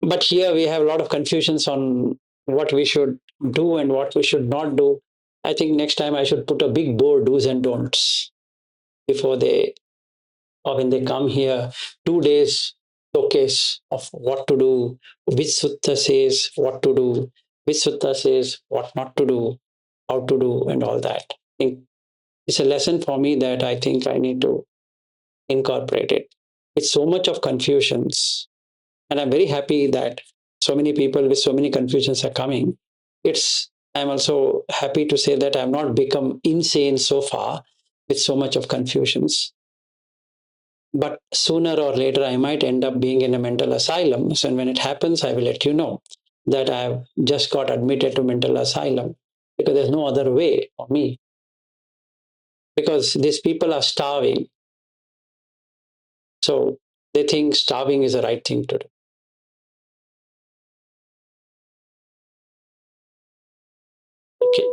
But here we have a lot of confusions on what we should do and what we should not do. I think next time I should put a big board, do's and don'ts, before they, or when they come here, 2 days showcase of what to do, which sutta says what to do, which sutta says what not to do, how to do, and all that. I think it's a lesson for me that I think I need to incorporate it. It's so much of confusions, and I'm very happy that so many people with so many confusions are coming. I'm also happy to say that I've not become insane so far with so much of confusions. But sooner or later, I might end up being in a mental asylum. So when it happens, I will let you know that I've just got admitted to mental asylum, because there's no other way for me. Because these people are starving. So they think starving is the right thing to do. Okay.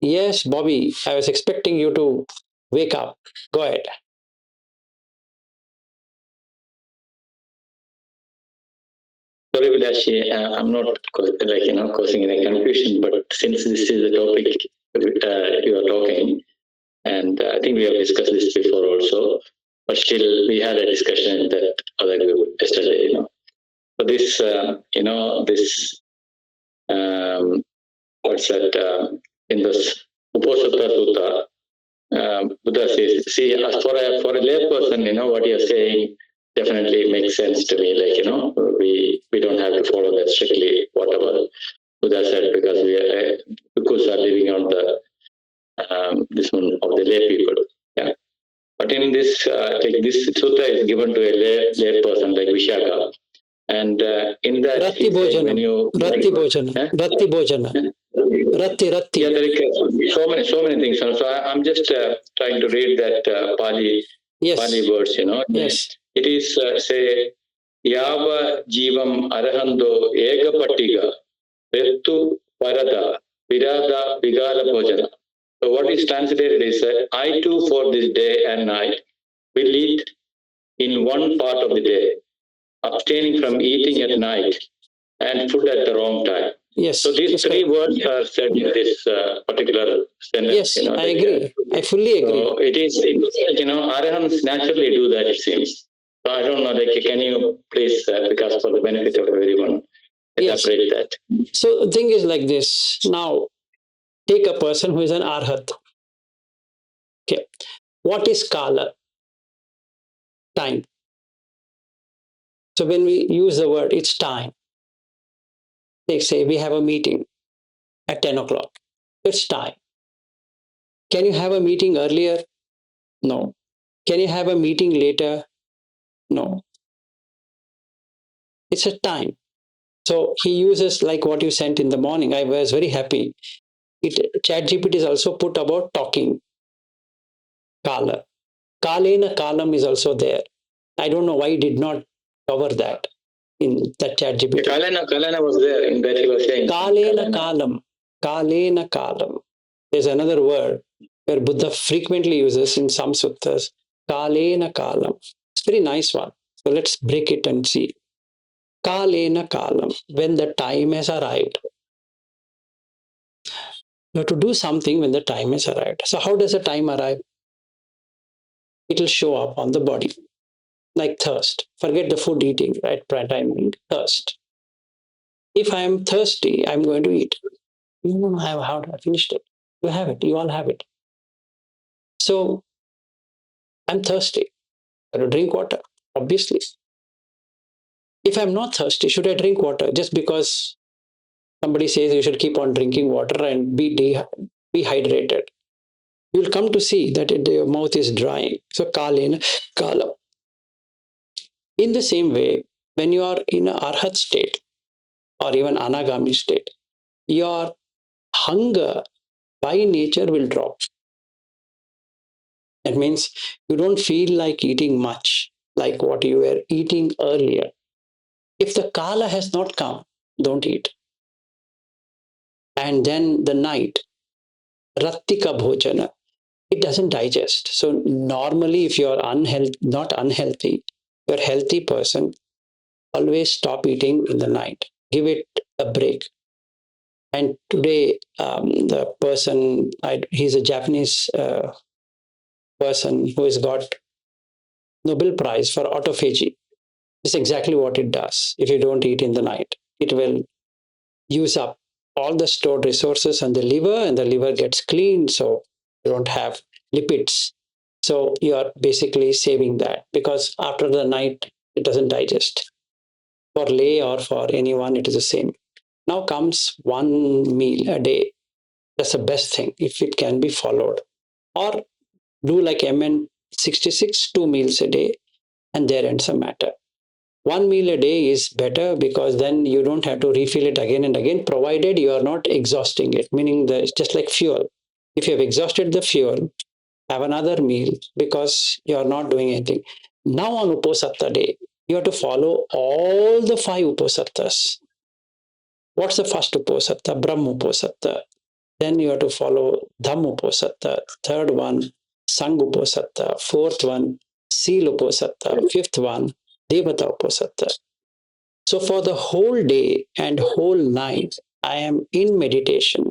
Yes, Bobby, I was expecting you to wake up. Go ahead. Sorry, Vilashi, I'm not causing any confusion, but since this is the topic you are talking, and I think we have discussed this before also, but still we had a discussion in that other group yesterday. So this, this what's that in this Uposatha Sutta, Buddha says, see, as for a lay person, what you're saying definitely makes sense to me. We don't have to follow that strictly, whatever Buddha said, because because are living on the this one of the lay people. Yeah. But in this, this sutta is given to a lay person like Vishaka, and in that Ratti Bhojana. Ratti Bhojana. Ratti Bhojana. Ratti. Yeah, so many things. So I'm just trying to read that Pali words. Yes. It is say Yava Jivam Arahando Ega Patiga Retu Parada Virada Vigala Bhojana. So what is translated is I too for this day and night will eat in one part of the day, abstaining from eating at night and food at the wrong time. Yes. So these three words are said in this particular sentence. Yes, I agree. I fully agree. So it is, Arahants naturally do that, it seems. So I don't know, can you please, because for the benefit of everyone, elaborate that? So the thing is like this. Now, take a person who is an arhat. Okay. What is kala? Time. So when we use the word, it's time. They say we have a meeting at 10 o'clock. It's time. Can you have a meeting earlier? No. Can you have a meeting later? No. It's a time. So he uses like what you sent in the morning. I was very happy. ChatGPT is also put about talking. Kala. Kalena kalam is also there. I don't know why he did not cover that. in that ChatGPT. Kalena was there in that he was saying. Kalena kalam. There's another word where Buddha frequently uses in some suttas. Kalena kalam. It's a very nice one. So let's break it and see. Kalena kalam. When the time has arrived. You have to do something when the time has arrived. So how does the time arrive? It will show up on the body. Like thirst. Forget the food eating, right? Time, thirst. If I am thirsty, I'm going to eat. No, I finished it. You have it. You all have it. So I'm thirsty. I have to drink water, obviously. If I'm not thirsty, should I drink water? Just because somebody says you should keep on drinking water and be hydrated. You'll come to see that your mouth is drying. So kalena kala. In the same way, when you are in an arhat state or even anagami state, your hunger by nature will drop. That means you don't feel like eating much like what you were eating earlier. If the kala has not come, don't eat. And then the night, rattika bhojana, it doesn't digest. So normally, if you're not unhealthy, you're a healthy person, always stop eating in the night. Give it a break. And today, the person, he's a Japanese person who has got Nobel Prize for autophagy. It's exactly what it does. If you don't eat in the night, it will use up all the stored resources on the liver, and the liver gets cleaned, so you don't have lipids. So you are basically saving that, because after the night, it doesn't digest. For lay or for anyone, it is the same. Now comes one meal a day. That's the best thing if it can be followed. Or do like MN 66, 2 meals a day, and there ends the matter. One meal a day is better because then you don't have to refill it again and again, provided you are not exhausting it, meaning that it's just like fuel. If you have exhausted the fuel, have another meal because you are not doing anything. Now on Uposatta day, you have to follow all the 5 Uposattas. What's the first Uposatta? Brahma Uposatta. Then you have to follow Dhamma Uposatta. Third one, Sangha Uposatta. Fourth one, Sila Uposatta. Fifth one, Devata Uposatta. So for the whole day and whole night, I am in meditation,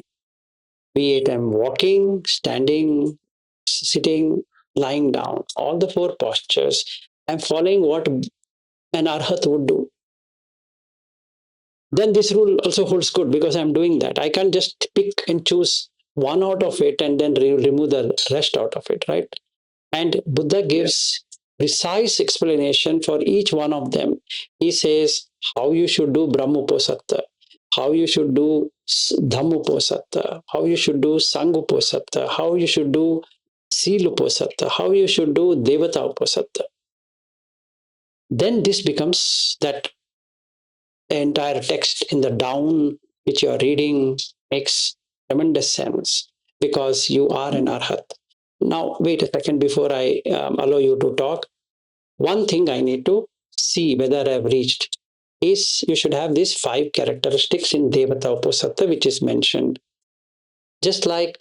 be it I'm walking, standing, sitting, lying down, all the 4 postures. I'm following what an arhat would do. Then this rule also holds good because I'm doing that. I can't just pick and choose one out of it and then remove the rest out of it, right? And Buddha gives precise explanation for each one of them. He says how you should do Brahmoposatta, how you should do Dhammoposatta, how you should do Sangoposatta, how you should do Siluposatta, how you should do Devata Uposatta. Then this becomes that entire text in the down which you are reading makes tremendous sense because you are an arhat. Now, wait a second before I allow you to talk. One thing I need to see whether I've reached is you should have these 5 characteristics in Devata Uposatta, which is mentioned. Just like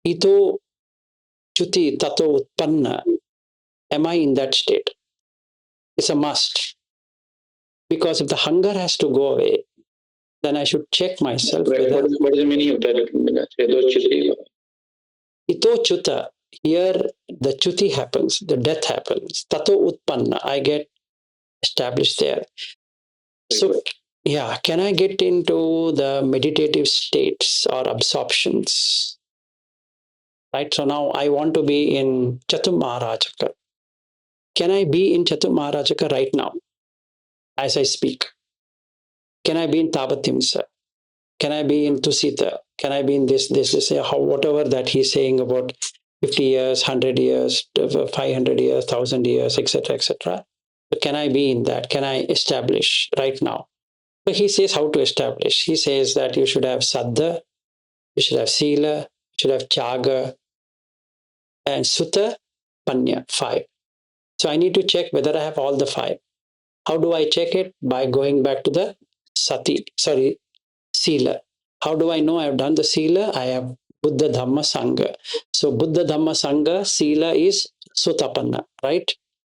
Ito Chuti Tato Utpanna, am I in that state? It's a must. Because if the hunger has to go away, then I should check myself. What is the meaning of that? Ito chuta, here the chuti happens, the death happens. Tato utpanna, I get established there. So, yeah, can I get into the meditative states or absorptions? Right, so now I want to be in Chatum Maharajaka. Can I be in Chatum Maharajaka right now as I speak? Can I be in Tabatimsa? Can I be in Tusita? Can I be in this, whatever that he's saying about 50 years, 100 years, 500 years, 1,000 years, etc., etc. Can I be in that? Can I establish right now? So he says how to establish. He says that you should have Saddha, you should have Sila, you should have Chaga, and Sutta, Panya, 5. So I need to check whether I have all the 5. How do I check it? By going back to the Sila. How do I know I have done the Sila? I have Buddha Dhamma Sangha. So Buddha Dhamma Sangha, Sila is Sotapanna, right?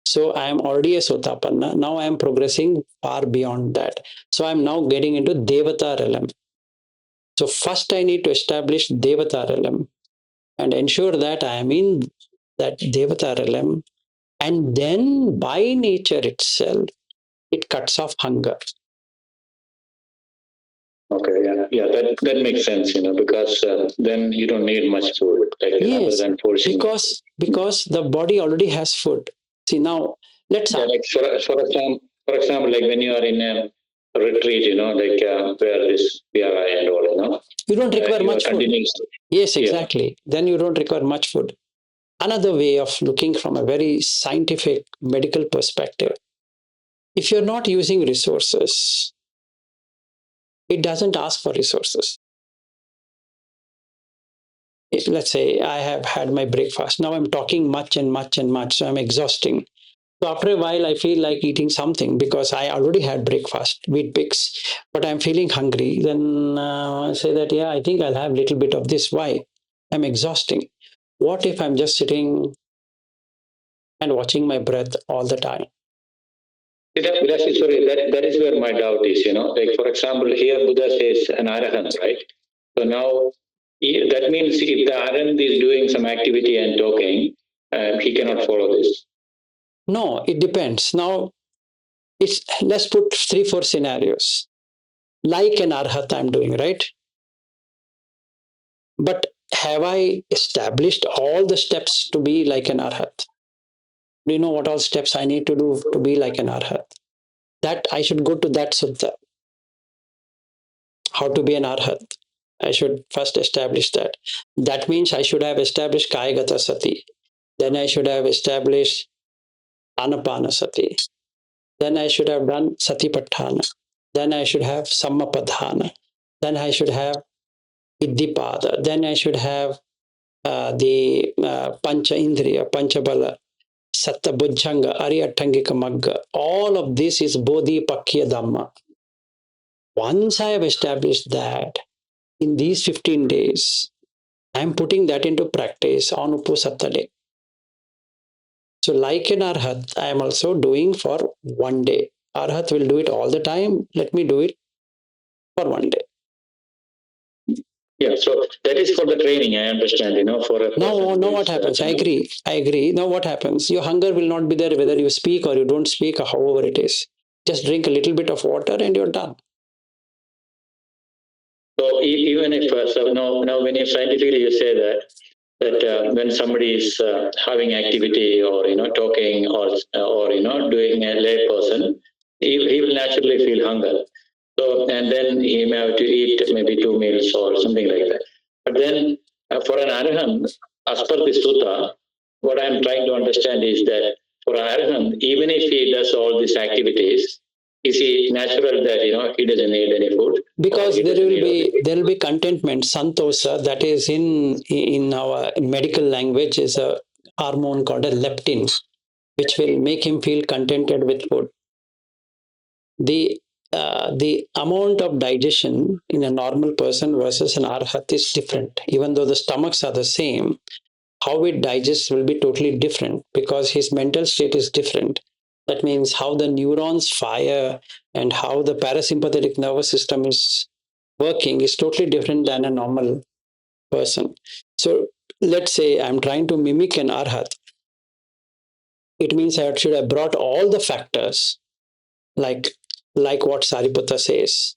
So I am already a Sotapanna. Now I am progressing far beyond that. So I am now getting into Devata realm. So first I need to establish Devata realm and ensure that I am in that Devata realm. And then by nature itself, it cuts off hunger. Okay, yeah, that makes sense, because then you don't need much food, other than forcing. Because the body already has food. See now, let's like for example, like when you are in a retreat, where this PRI and all, you don't require much food. Yes, exactly. Yeah. Then you don't require much food. Another way of looking from a very scientific medical perspective, if you're not using resources, it doesn't ask for resources. If, let's say I have had my breakfast, now I'm talking much and much and much, so I'm exhausting. So after a while, I feel like eating something because I already had breakfast, wheat bix, but I'm feeling hungry. Then I say that, yeah, I think I'll have a little bit of this. Why? I'm exhausting. What if I'm just sitting and watching my breath all the time? Sorry, that is where my doubt is, Like, for example, here Buddha says an arahant, right? So now, that means if the arahant is doing some activity and talking, he cannot follow this. No, it depends. Now, let's put 3-4 scenarios. Like an arhat I'm doing, right? But have I established all the steps to be like an arhat? Do you know what all steps I need to do to be like an arhat? That I should go to that sutta. How to be an arhat? I should first establish that. That means I should have established kayagata sati. Then I should have established anapana sati. Then I should have done satipatthana. Then I should have sammapadhana. Then I should have iddhipada. Then I should have the pancha indriya, pancha bala, satta bujjanga, ariyattangika magga. All of this is bodhi pakya dhamma. Once I have established that, in these 15 days, I'm putting that into practice on Uposatta day. So like an arhat, I am also doing for one day. Arhat will do it all the time. Let me do it for one day. Yeah, so that is for the training, I understand, for a now what happens? I agree. Now what happens? Your hunger will not be there whether you speak or you don't speak, or however it is. Just drink a little bit of water and you're done. So even if, now when you scientifically you say that when somebody is having activity or, talking or doing a lay person, he will naturally feel hunger. So, and then he may have to eat maybe 2 meals or something like that. But then for an arahant, as per the sutta, what I'm trying to understand is that for an arahant, even if he does all these activities, is it natural that he doesn't need any food? Because there will be contentment, santosa, that is in our medical language is a hormone called a leptin, which will make him feel contented with food. The amount of digestion in a normal person versus an arhat is different. Even though the stomachs are the same, how it digests will be totally different because his mental state is different. That means how the neurons fire and how the parasympathetic nervous system is working is totally different than a normal person. So let's say I'm trying to mimic an arhat. It means I should have brought all the factors like what Sariputta says.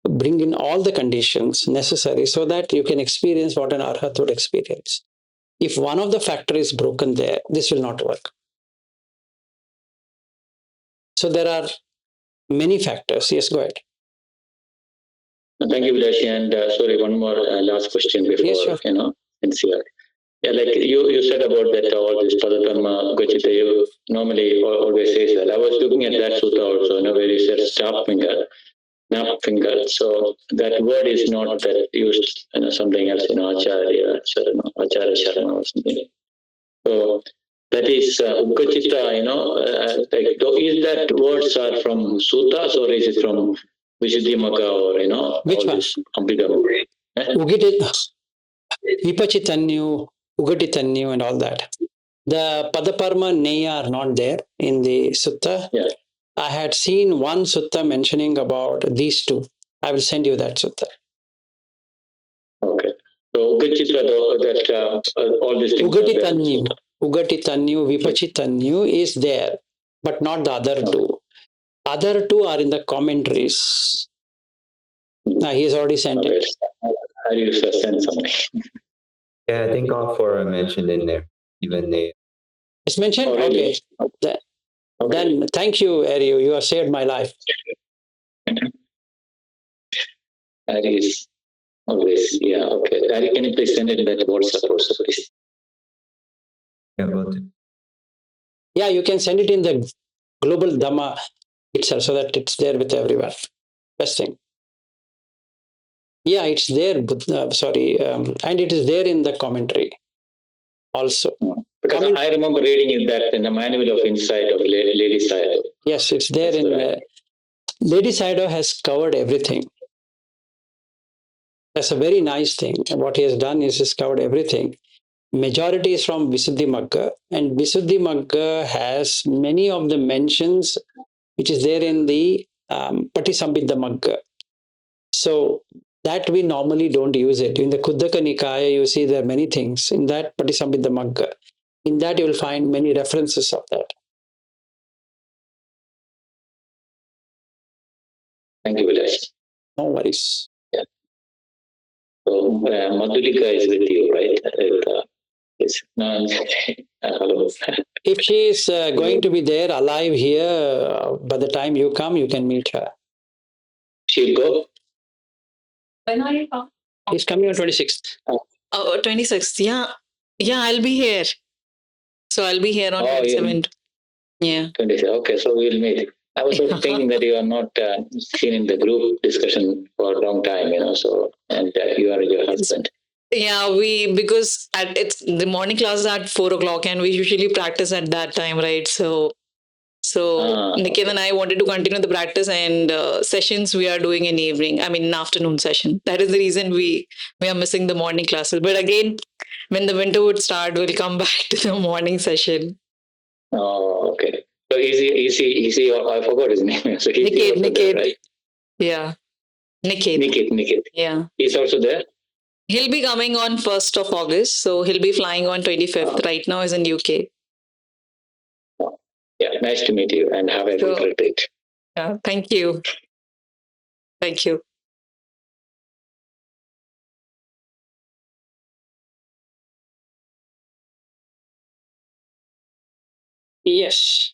Bring in all the conditions necessary so that you can experience what an arhat would experience. If one of the factor is broken there, this will not work. So there are many factors. Yes, go ahead. Thank you, Vilashi. And sorry, one more last question before, yes, sure. NCR. Yeah, like you said about that all this Padadharma Gachita, you normally always says that. I was looking at that sutta also, where you said snap finger. So that word is not that used, something else, Acharya Sharma or something. So that is Ukkachita, is that words are from suttas or is it from Visuddhimagga or Which one? Abhidhamma? Vipachitanyu, Ugatitanyu, and all that. The Padaparma Neya are not there in the sutta. Yeah. I had seen one sutta mentioning about these two. I will send you that sutta. Okay. So Ugachita, that all these things Ugatitanyu, Vipachitanyu is there, but not the other two. Other two are in the commentaries. He has already sent it. I used to send something. Yeah, I think all four are mentioned in there. Even they. It's mentioned? Oh, really? Okay. Then thank you, Ariu. You have saved my life. Ari is always, yeah, okay. Ari, can you please send it in that WhatsApp also, please? Yeah, both. Yeah, you can send it in the global Dhamma itself so that it's there with everyone. Best thing. Yeah, it's there. And it is there in the commentary also. Because I remember reading that in the manual of insight of Lady Sayadaw. Yes, it's there in Lady Sayadaw has covered everything. That's a very nice thing. What he has done is he's covered everything. Majority is from Visuddhimagga, and Visuddhimagga has many of the mentions which is there in the Patisambhidhamagga. So that we normally don't use it. In the Khuddaka Nikaya, you see there are many things. In that Patisambhidhamagga, in that you will find many references of that. Thank you, Vilash. No worries. Yeah. So Madhulika is with you, right? Yes. No, hello. If she is going to be there alive here, by the time you come, you can meet her. She'll go? When are you coming? He's coming on 26th. Oh, 26th. Yeah. Yeah, I'll be here. So I'll be here on 27th. Yeah. 26th. Okay, so we'll meet. I was thinking that you are not seen in the group discussion for a long time, and you are your husband. Yeah, because it's the morning class at 4:00 and we usually practice at that time, right? So Nikhil and I wanted to continue the practice and sessions we are doing in evening. I mean, afternoon session. That is the reason we are missing the morning classes. But again, when the winter would start, we'll come back to the morning session. Oh, okay. So easy. I forgot his name. So Nikhil, right? Yeah. Nikhil. Yeah. He's also there? He'll be coming on 1st of August. So he'll be flying on 25th. Right now he's in UK. Yeah, nice to meet you and have a good retreat. Yeah, thank you. Thank you. Yes.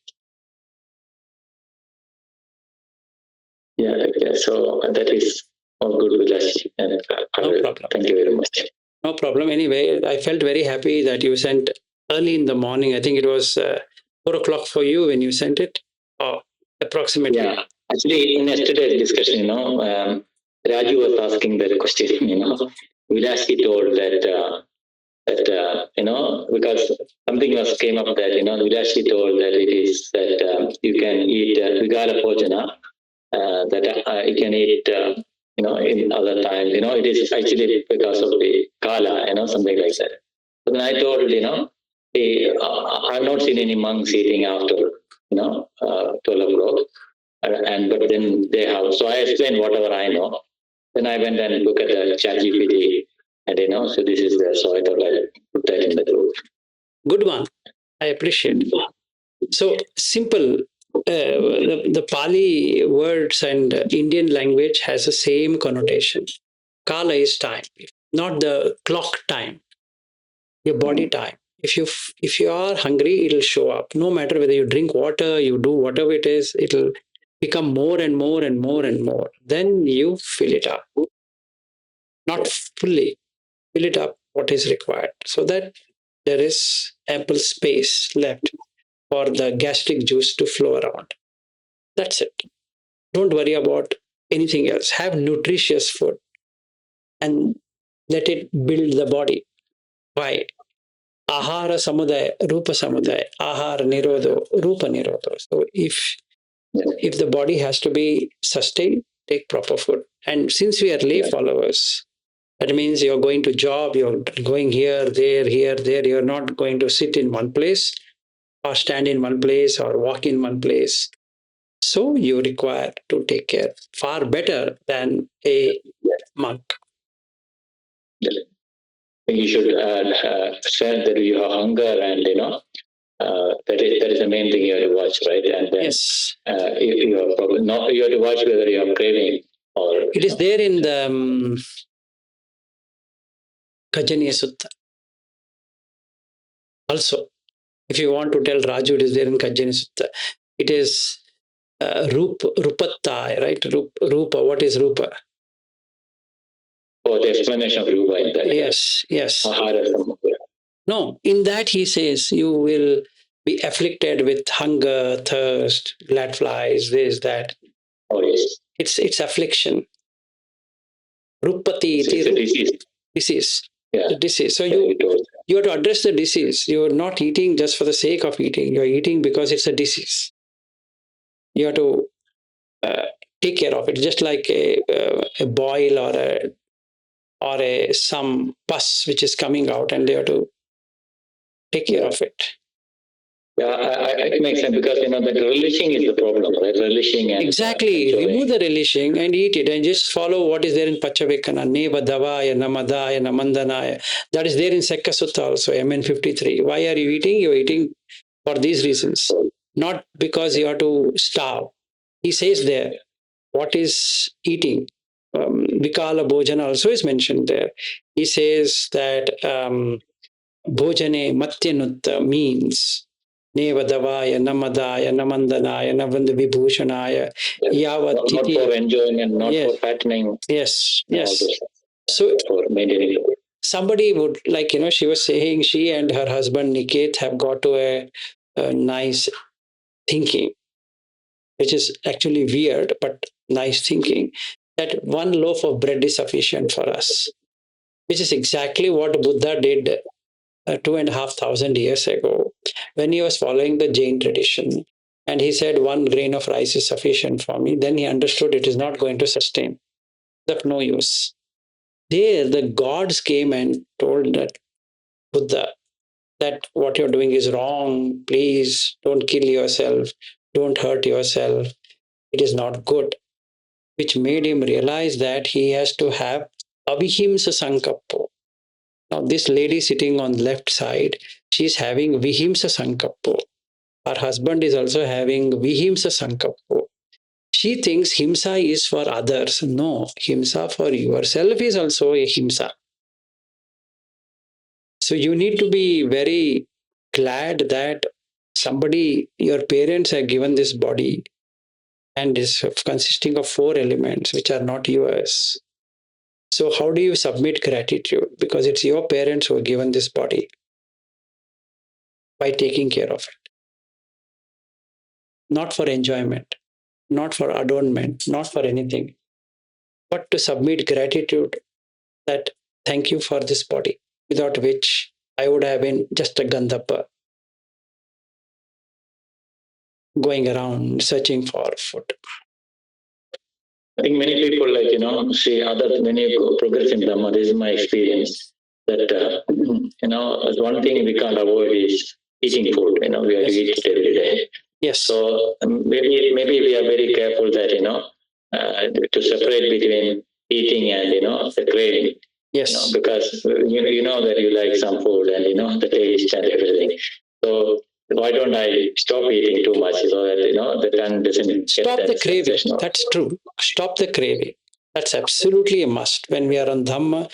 Yeah, so that is all good with us. And No problem. Thank you very much. No problem. Anyway, I felt very happy that you sent early in the morning. I think it was 4:00 for you when you sent it, or approximately. Yeah, actually, in yesterday's discussion, Raju was asking that question. Vilashi told that because something came up that Vilashi told that it is that you can eat Vigala Bhojana, that you can eat. In other times, it is actually because of the kala, something like that. So then I told, I've not seen any monks eating after, 12 o'clock. But then they have, so I explained whatever I know. Then I went and looked at the ChatGPT, and so this is there. So I thought I'd put that in the group. Good one. I appreciate it. So simple. The Pali words and Indian language has the same connotation. Kala is time, not the clock time, your body time. If you are hungry, it'll show up. No matter whether you drink water, you do whatever it is, it'll become more and more and more and more. Then you fill it up. Not fully. Fill it up what is required so that there is ample space left for the gastric juice to flow around. That's it. Don't worry about anything else. Have nutritious food and let it build the body. Why? ahara samudaya, rupa samudaya, ahara nirodho, rupa nirodho. So if the body has to be sustained, take proper food. And since we are lay followers, that means you're going to job, you're going here, there. You're not going to sit in one place or stand in one place or walk in one place. So you require to take care far better than a monk. You should understand that you have hunger, and that is the main thing you have to watch, right? And then Yes. if you have problem, no, you have to watch whether you are craving or. It is there in the Kajaniya Sutta. Also, if you want to tell Raju, it is there in Kajaniya Sutta. It is Rupatta, right? Rupa. What is Rupa? Oh, the explanation of Rupa in that. Yes, yes. Ahara. No, in that he says you will be afflicted with hunger, thirst, glad flies, this, that. Oh, yes. It's affliction. Rupati. It's a disease. Disease. Yeah. The disease. So you have to address the disease. You are not eating just for the sake of eating. You are eating because it's a disease. You have to take care of it, just like a boil or some pus which is coming out, and they have to take care of it. Yeah, it makes sense because that relishing is the problem, right? Relishing and exactly. Remove the relishing and eat it, and just follow what is there in Pachavekana, Neva Davaya, Namadaya, Namandanaya. That is there in Sekka Sutta also, MN 53. Why are you eating? You're eating for these reasons, not because you have to starve. He says there, what is eating? Vikala Bhojana also is mentioned there. He says that Bhojane Matyanutta means Neva Davaya, Namadaya, Namandanaya, Navanda Vibhushanaya, Yavat. Not for enjoying and not for fattening. Yes, yes. So for maintaining. Somebody would, like, she was saying she and her husband Niket have got to a nice thinking, which is actually weird, but nice thinking, that one loaf of bread is sufficient for us, which is exactly what Buddha did 2,500 years ago when he was following the Jain tradition. And he said, one grain of rice is sufficient for me. Then he understood it is not going to sustain. Of no use. There, the gods came and told that Buddha that what you're doing is wrong. Please don't kill yourself. Don't hurt yourself. It is not good. Which made him realize that he has to have avihimsa sankappo. Now, this lady sitting on the left side, she's having vihimsa sankappo. Her husband is also having vihimsa sankappo. She thinks himsa is for others. No, himsa for yourself is also a himsa. So you need to be very glad that somebody, your parents have given this body and is consisting of 4 elements which are not yours. So how do you submit gratitude? Because it's your parents who have given this body. By taking care of it. Not for enjoyment, not for adornment, not for anything, but to submit gratitude that thank you for this body, without which I would have been just a Gandhapa going around searching for food. I think many people, see when you progress in Dharma, this is my experience, that, one thing we can't avoid is eating food. We have to eat it every day. Yes. So maybe we are very careful that, to separate between eating and, the craving. Yes. Because you know that you like some food and, the taste and everything. So why don't I stop eating too much so that, the tongue doesn't stop the craving. That's true. Stop the craving. That's absolutely a must. When we are on Dhamma,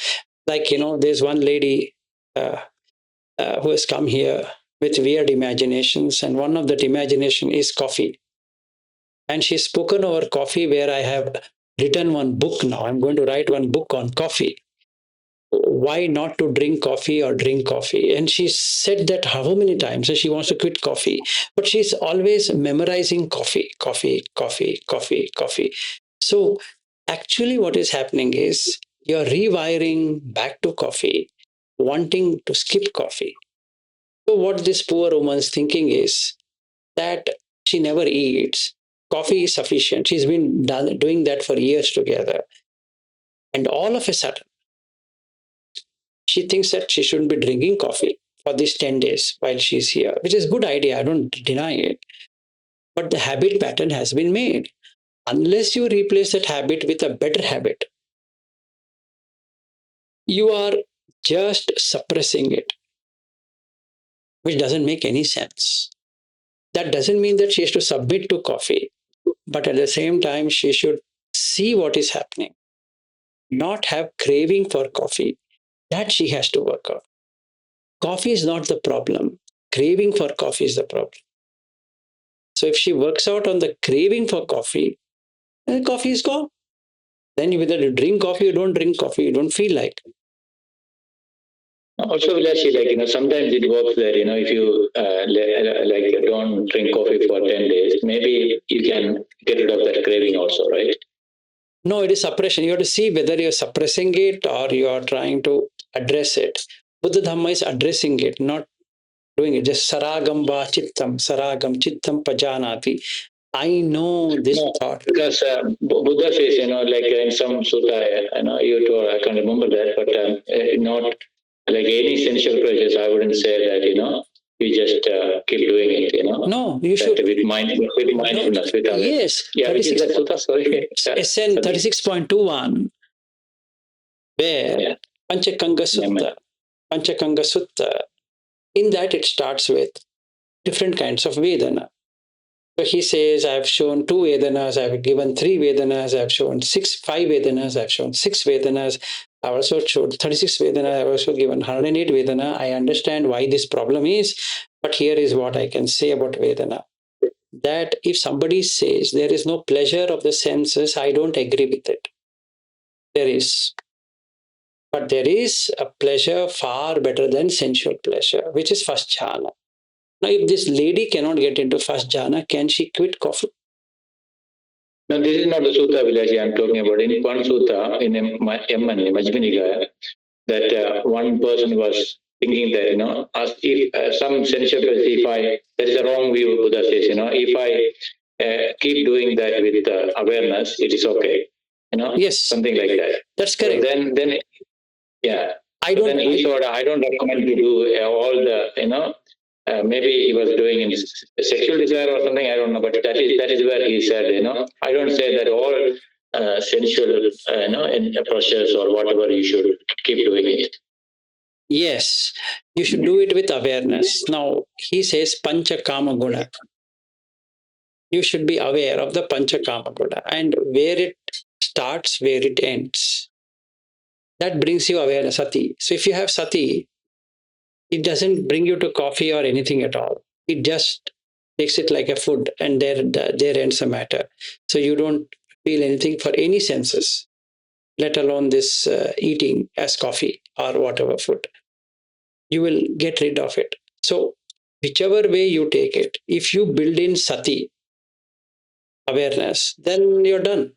like, there's one lady who has come here with weird imaginations, and one of that imagination is coffee. And she's spoken over coffee, where I have written one book now. I'm going to write one book on coffee. Why not to drink coffee or drink coffee? And she said that how many times? So she wants to quit coffee, but she's always memorizing coffee. So actually what is happening is you're rewiring back to coffee, wanting to skip coffee. So what this poor woman's thinking is that she never eats. Coffee is sufficient. She's been doing that for years together. And all of a sudden, she thinks that she shouldn't be drinking coffee for these 10 days while she's here, which is a good idea. I don't deny it. But the habit pattern has been made. Unless you replace that habit with a better habit, you are just suppressing it, which doesn't make any sense. That doesn't mean that she has to submit to coffee, but at the same time, she should see what is happening, not have craving for coffee. That she has to work out. Coffee is not the problem. Craving for coffee is the problem. So if she works out on the craving for coffee, then coffee is gone. Then whether you drink coffee or don't drink coffee, you don't feel like. Also, Vilashi, sometimes it works that, if you don't drink coffee for 10 days, maybe you can get rid of that craving also, right? No, it is suppression. You have to see whether you're suppressing it or you are trying to address it. Buddha Dhamma is addressing it, not doing it. Just saragam va chittam, saragam chittam pajanati. I know this thought. Because Buddha says, in some sutta, you told, I can't remember that, but not like any sensual pleasures, I wouldn't say that, you just keep doing it, No, you should. With mindfulness, with awareness. Yes. Yeah, which is that sutta, sorry. SN 36.21, where Panchakanga Sutta, Panchakanga Sutta, in that it starts with different kinds of Vedana. So he says, I've shown 2 Vedanas, I've given 3 Vedanas, I've shown 5 Vedanas, I've shown 6 Vedanas, I've also showed 36 Vedanas, I've also given 108 Vedana. I understand why this problem is, but here is what I can say about Vedana. That if somebody says there is no pleasure of the senses, I don't agree with it. There is. But there is a pleasure far better than sensual pleasure, which is first jhana. Now, if this lady cannot get into first jhana, can she quit coffee? No, this is not the sutta, Vilashi, I'm talking about. In one sutta, in Majjhima Nikaya, that one person was thinking that, if some sensual pleasure, that is a wrong view, Buddha says, if I keep doing that with awareness, it is okay. Yes. Something like that. That's correct. So then, yeah. I don't recommend to do all the, maybe he was doing in sexual desire or something, I don't know, but that is where he said, I don't say that all sensual, approaches or whatever, you should keep doing it. Yes, you should do it with awareness. Now, he says pancha kama guna. You should be aware of the pancha kama guna and where it starts, where it ends. That brings you awareness, sati. So if you have sati, it doesn't bring you to coffee or anything at all. It just takes it like a food and there ends the matter. So you don't feel anything for any senses, let alone this eating as coffee or whatever food. You will get rid of it. So whichever way you take it, if you build in sati, awareness, then you're done.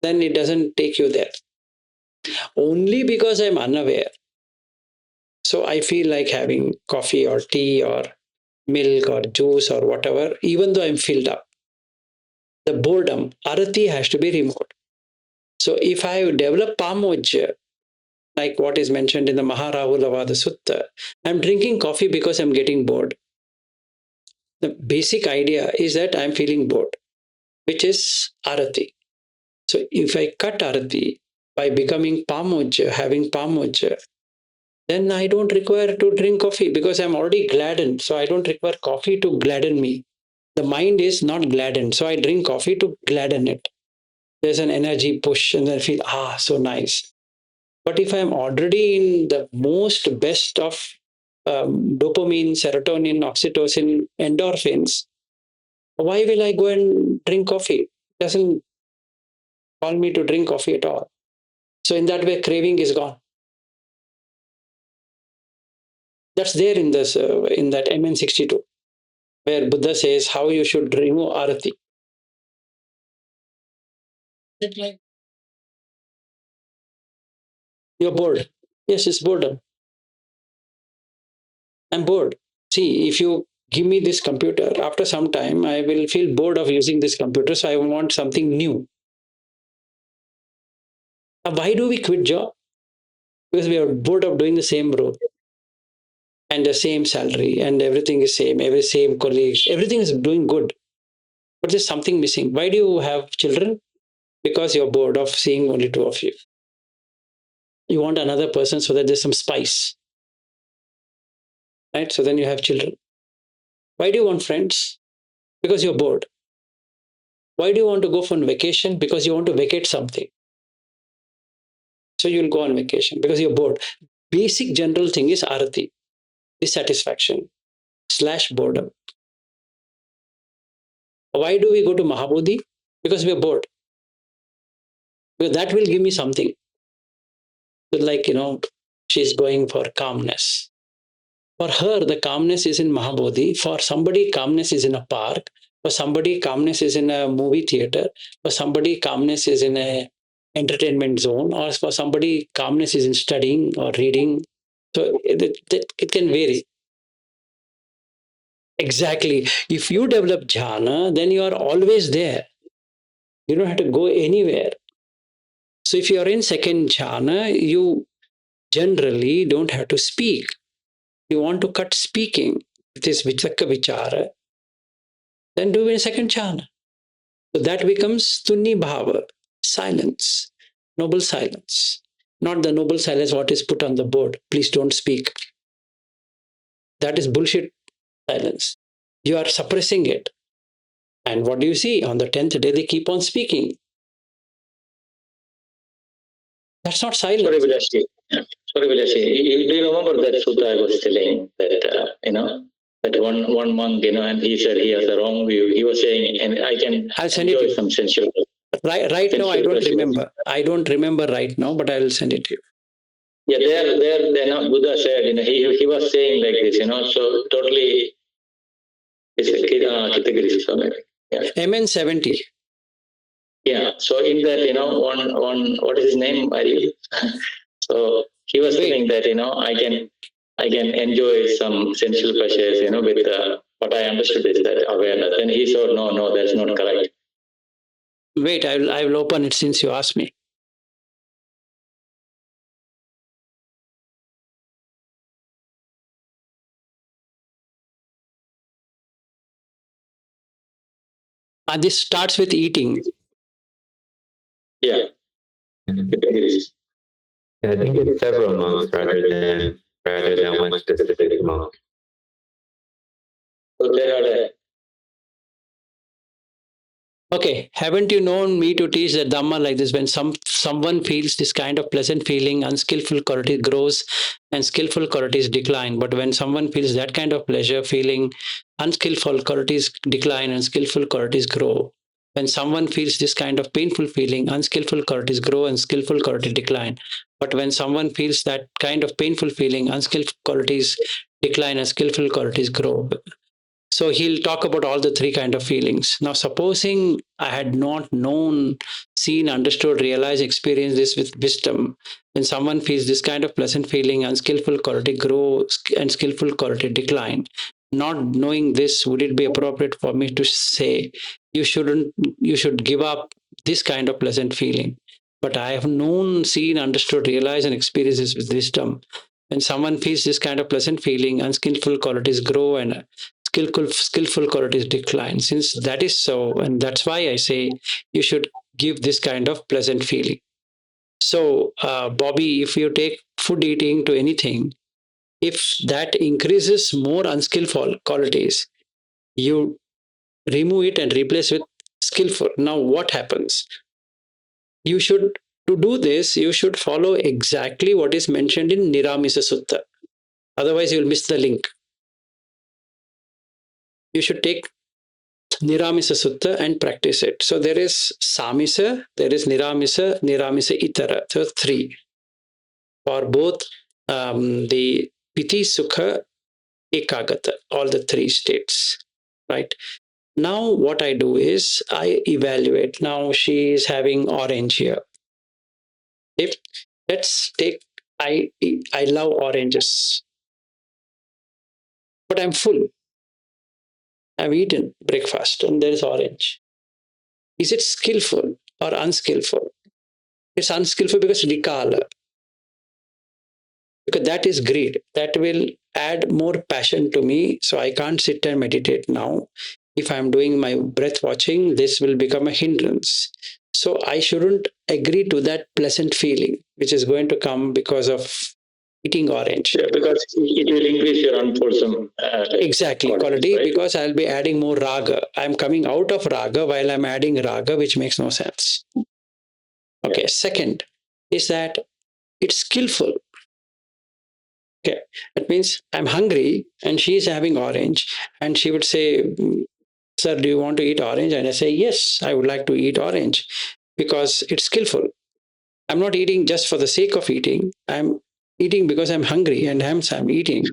Then it doesn't take you there. Only because I'm unaware. So I feel like having coffee or tea or milk or juice or whatever, even though I'm filled up. The boredom, arati has to be removed. So if I develop pamojya, like what is mentioned in the Maharahulavada Sutta, I'm drinking coffee because I'm getting bored. The basic idea is that I'm feeling bored, which is arati. So if I cut arati by becoming pamojya, having pamojya, then I don't require to drink coffee because I'm already gladdened. So I don't require coffee to gladden me. The mind is not gladdened. So I drink coffee to gladden it. There's an energy push and I feel, so nice. But if I'm already in the most best of dopamine, serotonin, oxytocin, endorphins, why will I go and drink coffee? It doesn't call me to drink coffee at all. So in that way, craving is gone. That's there in this in that MN62, where Buddha says how you should remove arati. You're bored. Yes, it's boredom. I'm bored. See, if you give me this computer, after some time, I will feel bored of using this computer. So I want something new. Why do we quit job? Because we are bored of doing the same role and the same salary and everything is same, every same colleagues, everything is doing good. But there's something missing. Why do you have children? Because you're bored of seeing only two of you. You want another person so that there's some spice. Right? So then you have children. Why do you want friends? Because you're bored. Why do you want to go for vacation? Because you want to vacate something. So you'll go on vacation because you're bored. Basic general thing is arati, dissatisfaction / boredom. Why do we go to Mahabodhi? Because we're bored. Because that will give me something. Like, she's going for calmness. For her, the calmness is in Mahabodhi. For somebody, calmness is in a park. For somebody, calmness is in a movie theater. For somebody, calmness is in a entertainment zone. Or for somebody, calmness is in studying or reading. So it can vary. Exactly. If you develop jhana, then you are always there. You don't have to go anywhere. So if you are in second jhana, you generally don't have to speak. You want to cut speaking. It is vichakka vichara. Then do in second jhana. So that becomes tunni bhava, silence, noble silence. Not the noble silence what is put on the board. Please don't speak. That is bullshit silence. You are suppressing it. And what do you see? On the 10th day, they keep on speaking. That's not silence. Sorry, Vilashi. Sorry, Vilashi. Do you remember that sutta I was telling that, that one monk, and he said he has a wrong view. He was saying, and I can I'll send it to you. some sensual. Right now, I don't remember. I don't remember right now, but I will send it to you. Yeah, there, Buddha said, he was saying like this, so totally, it's Kitagiri Swami. Yeah. MN 70. Yeah, so in that, one, what is his name? So he was saying that, I can enjoy some sensual pleasures, with what I understood is that awareness. And he said, no, that's not correct. Wait, I will open it since you asked me. This starts with eating. Yeah. I think it's several monks rather than one specific monk. So they had a Okay, haven't you known me to teach the Dhamma like this? When someone feels this kind of pleasant feeling, unskillful quality grows and skillful qualities decline. But when someone feels that kind of pleasure feeling, unskillful qualities decline and skillful qualities grow. When someone feels this kind of painful feeling, unskillful qualities grow and skillful qualities decline. But when someone feels that kind of painful feeling, unskillful qualities decline and skillful qualities grow. So he'll talk about all the three kind of feelings. Now, supposing I had not known, seen, understood, realized, experienced this with wisdom, when someone feels this kind of pleasant feeling, unskillful quality grow and skillful quality decline. Not knowing this, would it be appropriate for me to say you should give up this kind of pleasant feeling? But I have known, seen, understood, realized, and experienced this with wisdom. When someone feels this kind of pleasant feeling, unskillful qualities grow and skillful qualities decline. Since that is so, and that's why I say you should give this kind of pleasant feeling. So, Bobby, if you take food eating to anything, if that increases more unskillful qualities, you remove it and replace with skillful. Now, what happens? You should, to do this, you should follow exactly what is mentioned in Niramisa Sutta. Otherwise, you'll miss the link. You should take Niramisa Sutta and practice it. So there is Samisa, there is Niramisa, Niramisa Itara. So three. For both the Piti, Sukha, Ekagata, all the three states. Right. Now what I do is I evaluate. Now she is having orange here. If let's take I love oranges. but I'm full. I've eaten breakfast and there is orange. Is it skillful or unskillful? It's unskillful because vikala, because that is greed. That will add more passion to me. So I can't sit and meditate now. If I'm doing my breath watching, this will become a hindrance. So I shouldn't agree to that pleasant feeling, which is going to come because of eating orange. Yeah, because it will increase your unwholesome exactly quality, right? Because I'll be adding more raga. I'm coming out of raga while I'm adding raga, which makes no sense. Okay, yeah. Second is that it's skillful. Okay, that means I'm hungry and she's having orange, and she would say, "Sir, do you want to eat orange?" And I say, "Yes, I would like to eat orange," because it's skillful. I'm not eating just for the sake of eating. I'm eating because I'm hungry, and hence I'm eating.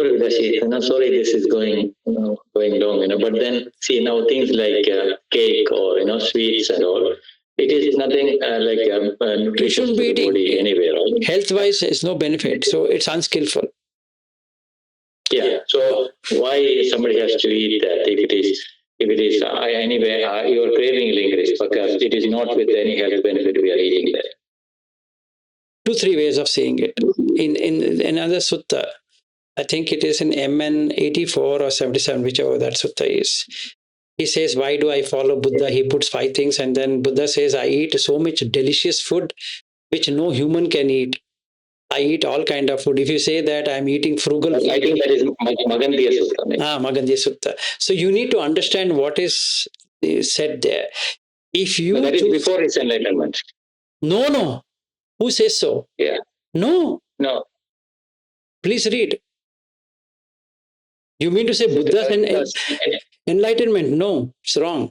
Sorry, sorry, this is going going long, but then see now things like cake or sweets and all. It is nothing like nutritious to the body anyway, right? Health-wise, it's no benefit, so it's unskillful. Yeah. So why somebody has to eat that if it is anyway your craving will increase because it is not with any health benefit we are eating that. 2-3 ways of seeing it. In another sutta, I think it is in MN 84 or 77, whichever that sutta is. He says, "Why do I follow Buddha?" He puts 5 things, and then Buddha says, "I eat so much delicious food which no human can eat. I eat all kind of food." If you say that I'm eating frugal food, I think that is Magandhya Sutta. Magandhya Sutta. So you need to understand what is said there. If you that is before his enlightenment. No. Who says so? Yeah. No. Please read. You mean to say Buddha's enlightenment? No, it's wrong.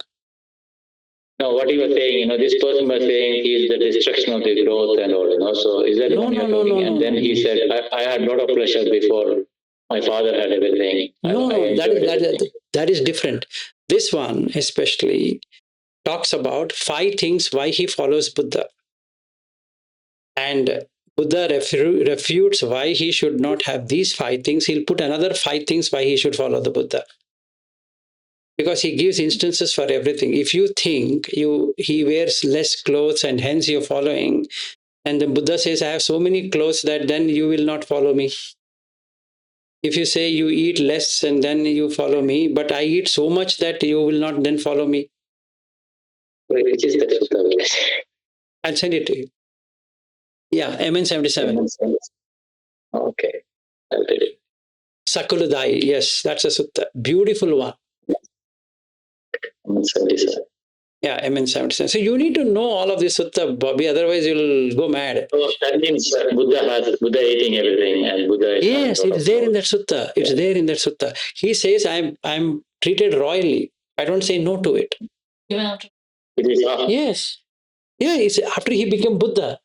No, what he was saying, this person was saying he is the destruction of the growth and all, so is that no, and then he said, I had a lot of pleasure before my father had everything. No, that is different. This one especially talks about 5 things why he follows Buddha. And Buddha refutes why he should not have these 5 things. He'll put another 5 things why he should follow the Buddha. Because he gives instances for everything. If you think he wears less clothes and hence you're following, and the Buddha says, "I have so many clothes that then you will not follow me." If you say you eat less and then you follow me, but I eat so much that you will not then follow me. Wait, which is that? I'll send it to you. Yeah, MN 77. Okay. I'll tell you. Sakuladai, yes, that's a sutta. Beautiful one. MN 77. Yeah, MN 77. So you need to know all of this sutta, Bobby, otherwise you'll go mad. So that means Buddha eating everything and Buddha is... Yes, it's there in that sutta. It's there in that sutta. He says, I'm treated royally. I don't say no to it. It is Yes. Yeah, it's after he became Buddha.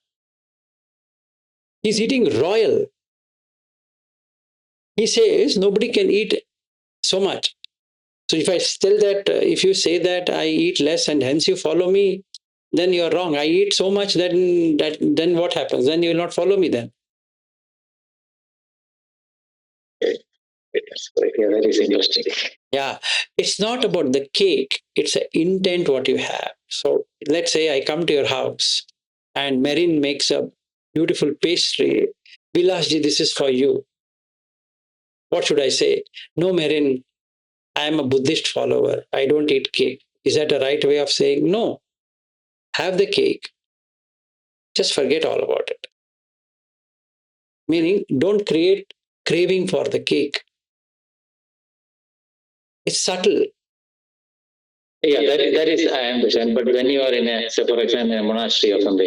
He's eating royal. He says nobody can eat so much. So if I tell that, if you say that I eat less and hence you follow me, then you're wrong. I eat so much then what happens? Then you will not follow me then. Yeah, that is interesting. Yeah, it's not about the cake. It's an intent what you have. So let's say I come to your house and Marin makes a beautiful pastry. Vilasji, this is for you. What should I say? No, Marin, I am a Buddhist follower. I don't eat cake. Is that a right way of saying no? Have the cake. Just forget all about it. Meaning, don't create craving for the cake. It's subtle. Yeah, that is, I understand. But when you are in say for example, in a monastery or something,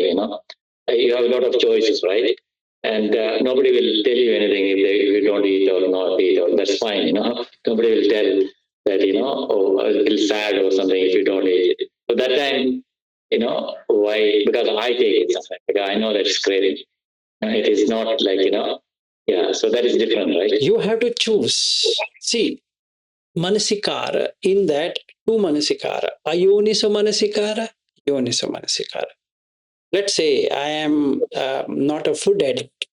you have a lot of choices, right? And nobody will tell you anything if you don't eat or not eat, or that's fine, Nobody will tell that, oh, I feel sad or something if you don't eat. So that time, why? Because I take it sometimes. Because I know that it's craving. It is not like, yeah, so that is different, right? You have to choose. See, manasikara, in that 2 manasikara, ayoniso manasikara, yoniso manasikara. Let's say I am not a food addict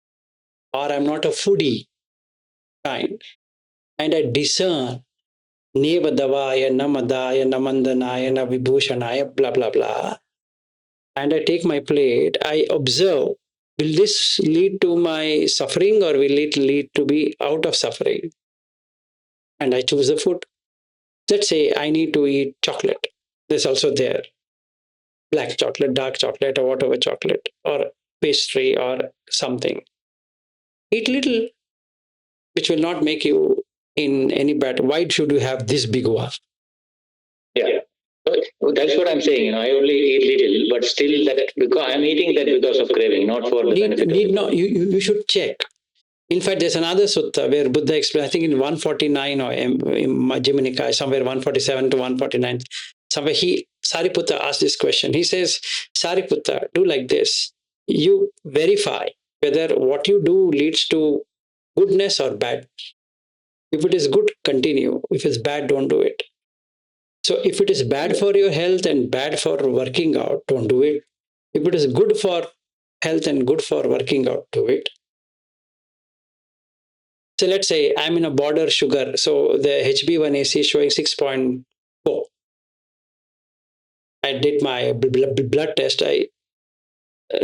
or I'm not a foodie kind. and I discern Nevadavaya, Namadaya, Namandanaya, Navibhushanaya, blah, blah, blah. And I take my plate, I observe, will this lead to my suffering or will it lead to be out of suffering? And I choose the food. Let's say I need to eat chocolate. There's also there black chocolate, dark chocolate, or whatever chocolate, or pastry, or something. Eat little, which will not make you in any bad. Why should you have this big one? Yeah. So that's what I'm saying. I only eat little, but still that because I'm eating that because of craving, not for the benefit. Need not. You should check. In fact, there's another sutta where Buddha explains, I think in 149 or in Majjhima Nikaya, somewhere 147 to 149, somewhere Sariputta asked this question. He says, Sariputta, do like this. You verify whether what you do leads to goodness or bad. If it is good, continue. If it's bad, don't do it. So if it is bad for your health and bad for working out, don't do it. If it is good for health and good for working out, do it. So let's say I'm in a border sugar. So the HB1AC is showing 6.4. I did my blood test, I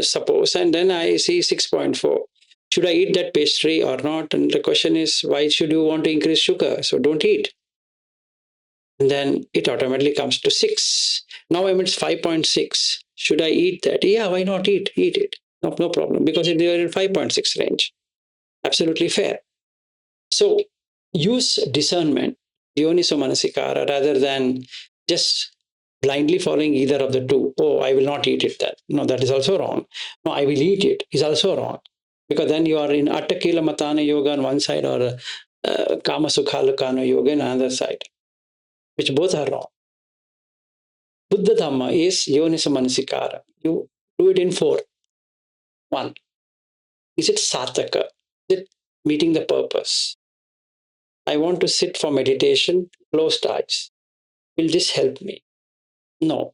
suppose, and then I see 6.4. Should I eat that pastry or not? And the question is, why should you want to increase sugar? So don't eat. And then it automatically comes to 6. Now I'm at 5.6. Should I eat that? Yeah, why not eat? Eat it. No problem. Because they are in 5.6 range. Absolutely fair. So use discernment, yoniso manasikara, rather than just blindly following either of the two. Oh, I will not eat it then. No, that is also wrong. No, I will eat it is also wrong. Because then you are in attakila matana yoga on one side or kama sukhalakana yoga on another side, which both are wrong. Buddha Dhamma is yoniso manasikara. You do it in 4. 1. Is it sataka? Is it meeting the purpose? I want to sit for meditation, closed eyes. Will this help me? No.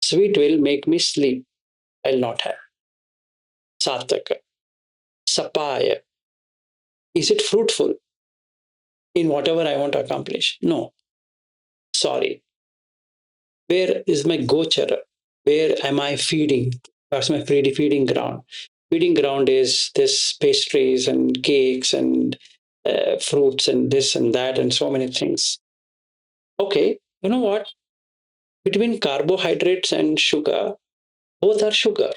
Sweet will make me sleep. I'll not have. Sarthaka. Sapaya. Is it fruitful in whatever I want to accomplish? No. Sorry. Where is my gochara? Where am I feeding? That's my feeding ground. Feeding ground is this pastries and cakes and fruits and this and that and so many things. Okay, you know what? Between carbohydrates and sugar, both are sugar.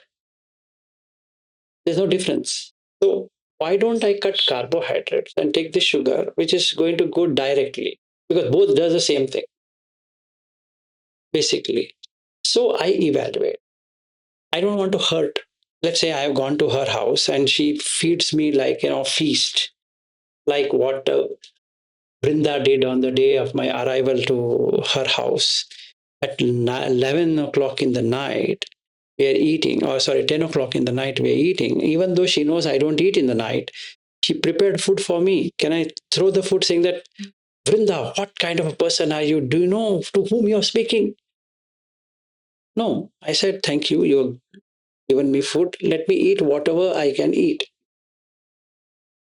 There's no difference. So why don't I cut carbohydrates and take the sugar, which is going to go directly? Because both does the same thing, basically. So I evaluate. I don't want to hurt. Let's say I have gone to her house and she feeds me like, feast, like what Brinda did on the day of my arrival to her house. At 11 o'clock in the night, we are eating, or sorry, 10 o'clock in the night, we are eating. Even though she knows I don't eat in the night, she prepared food for me. Can I throw the food saying that, Vrinda, what kind of a person are you? Do you know to whom you're speaking? No. I said, thank you. You've given me food. Let me eat whatever I can eat.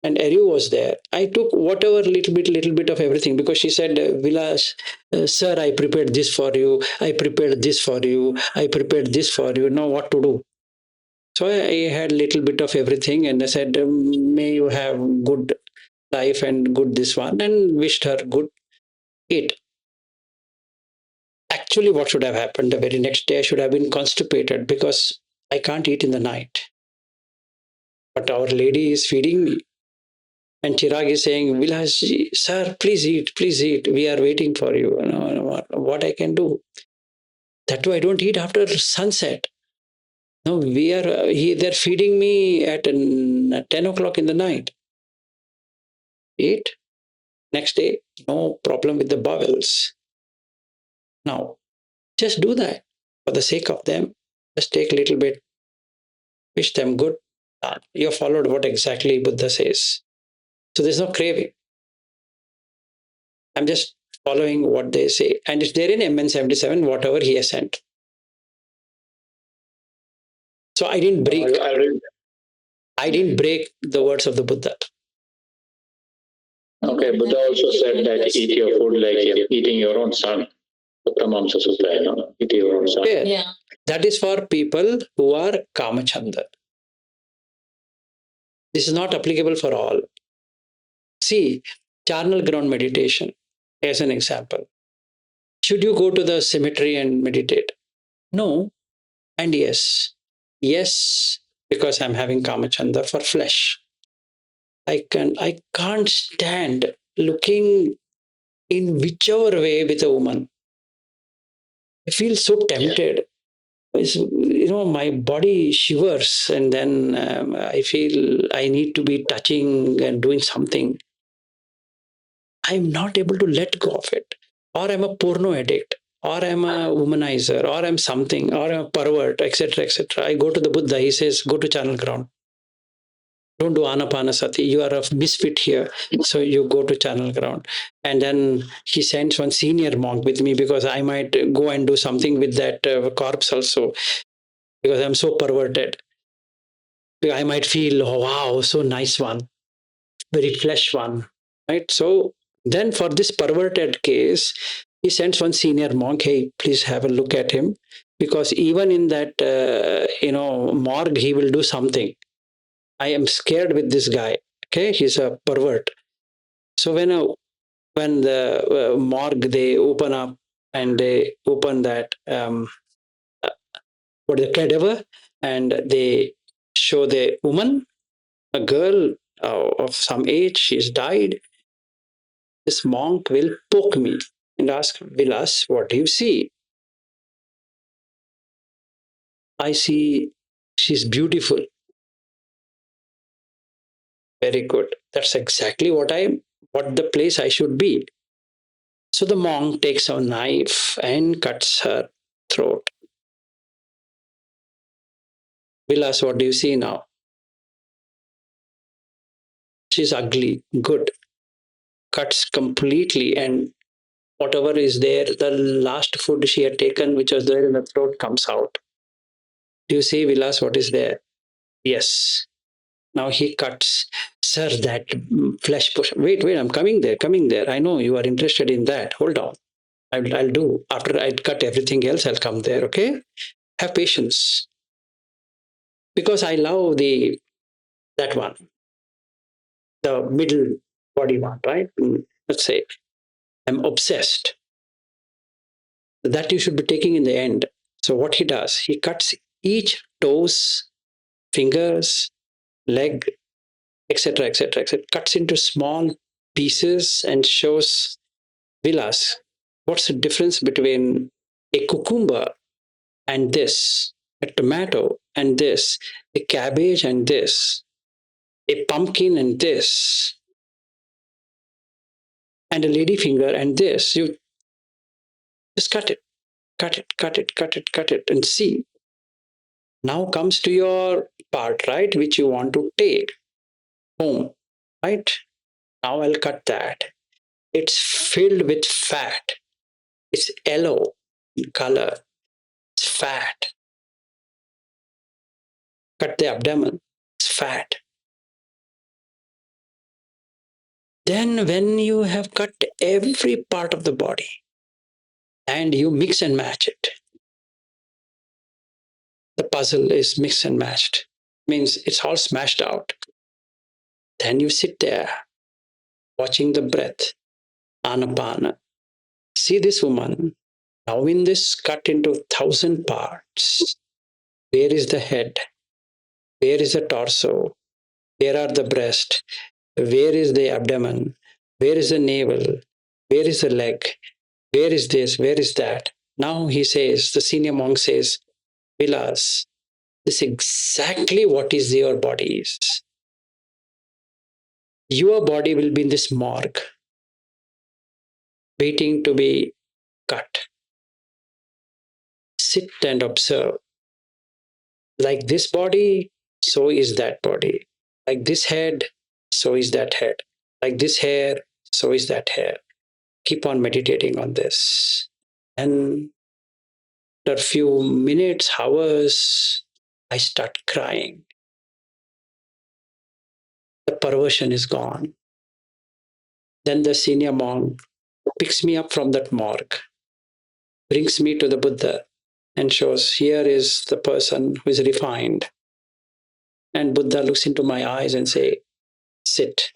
And Eru was there. I took whatever little bit of everything because she said, Vilas, sir, I prepared this for you. I prepared this for you. I prepared this for you. Now what to do? So I had a little bit of everything and I said, may you have good life and good this one, and wished her good eat. Actually, what should have happened the very next day, I should have been constipated because I can't eat in the night. But Our Lady is feeding me. And Chirag is saying, Vilas, sir, please eat, please eat. We are waiting for you. What I can do? That too, I don't eat after sunset. No, they're feeding me at 10 o'clock in the night. Eat. Next day, no problem with the bowels. Now, just do that for the sake of them. Just take a little bit, wish them good. You have followed what exactly Buddha says. So there's no craving. I'm just following what they say. And it's there in MN77, whatever he has sent. So I didn't break the words of the Buddha. Okay, Buddha also said that eat your food like eating your own son. Uttamamsa Sutta, eat your own son. Yeah. That is for people who are Kamachanda. This is not applicable for all. See, charnel ground meditation as an example. Should you go to the cemetery and meditate? No, and yes. Yes, because I'm having Kamachanda for flesh. I can't stand looking in whichever way with a woman. I feel so tempted. My body shivers, and then I feel I need to be touching and doing something. I'm not able to let go of it. Or I'm a porno addict, or I'm a womanizer, or I'm something, or I'm a pervert, etc., etc. I go to the Buddha, he says, go to channel ground. Don't do anapanasati. You are a misfit here. So you go to channel ground. And then he sends one senior monk with me because I might go and do something with that corpse also because I'm so perverted. I might feel, oh, wow, so nice one, very flesh one, right? So then for this perverted case, he sends one senior monk, hey, please have a look at him because even in that, morgue, he will do something. I am scared with this guy. Okay, he's a pervert. So when the morgue they open up and they open that what the cadaver and they show the woman, a girl of some age, she's died. This monk will poke me and ask, Vilas, what do you see? I see she's beautiful. Very good. That's exactly what the place I should be. So the monk takes a knife and cuts her throat. Vilas, what do you see now? She's ugly. Good. Cuts completely, and whatever is there, the last food she had taken, which was there in the throat, comes out. Do you see, Vilas, what is there? Yes. Now he cuts. Sir, that flesh push. Wait, I'm coming there. I know you are interested in that. Hold on. I'll do. After I cut everything else, I'll come there, okay? Have patience. Because I love that one, the middle body one, right? Let's say I'm obsessed. That you should be taking in the end. So what he does, he cuts each toes, fingers, leg, etc., etc., etc., cuts into small pieces and shows Vilas what's the difference between a cucumber and this, a tomato and this, a cabbage and this, a pumpkin and this, and a ladyfinger and this. You just cut it, cut it, cut it, cut it, cut it, and see. Now comes to your part, right, which you want to take home, right? Now I'll cut that. It's filled with fat. It's yellow in color. It's fat. Cut the abdomen. It's fat. Then, when you have cut every part of the body and you mix and match it, the puzzle is mixed and matched, means it's all smashed out. Then you sit there watching the breath, anapana. See this woman, now in this cut into 1,000 parts. Where is the head? Where is the torso? Where are the breast? Where is the abdomen? Where is the navel? Where is the leg? Where is this? Where is that? Now he says, the senior monk says, Vilas, this is exactly what is your body is. Your body will be in this morgue, waiting to be cut. Sit and observe. Like this body, so is that body. Like this head, so is that head. Like this hair, so is that hair. Keep on meditating on this. And after a few minutes, hours, I start crying. The perversion is gone. Then the senior monk picks me up from that morgue, brings me to the Buddha, and shows, here is the person who is refined. And Buddha looks into my eyes and say, sit.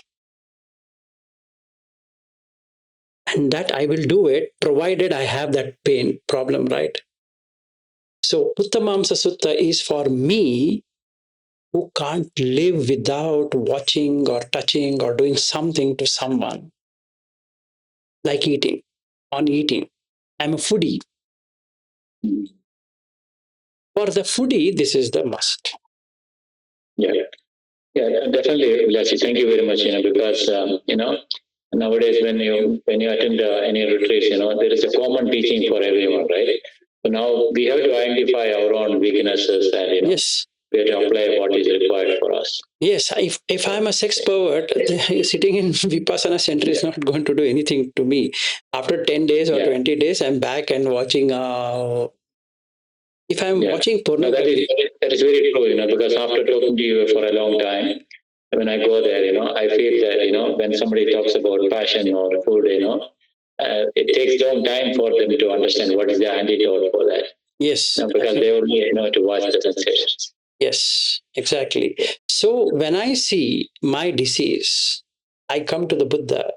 And that I will do it, provided I have that pain problem, right? So Uttamamsa Sutta is for me who can't live without watching or touching or doing something to someone, like eating, on eating. I'm a foodie. For the foodie, this is the must. Yeah, definitely, Vilashi. Thank you very much. Because nowadays when you attend any retreats, there is a common teaching for everyone, right? So now we have to identify our own weaknesses and Yes. we have to apply what is required for us. Yes, if I'm a sex pervert, sitting in Vipassana center is not going to do anything to me. After 10 days or 20 days, I'm back and watching. If I'm watching pornography. No, that is very true, because after talking to you for a long time, when I go there, I feel that, when somebody talks about passion or food, it takes a long time for them to understand what is the antidote for that. Yes. Because they only know to watch the sensations. Yes, exactly. So when I see my disease, I come to the Buddha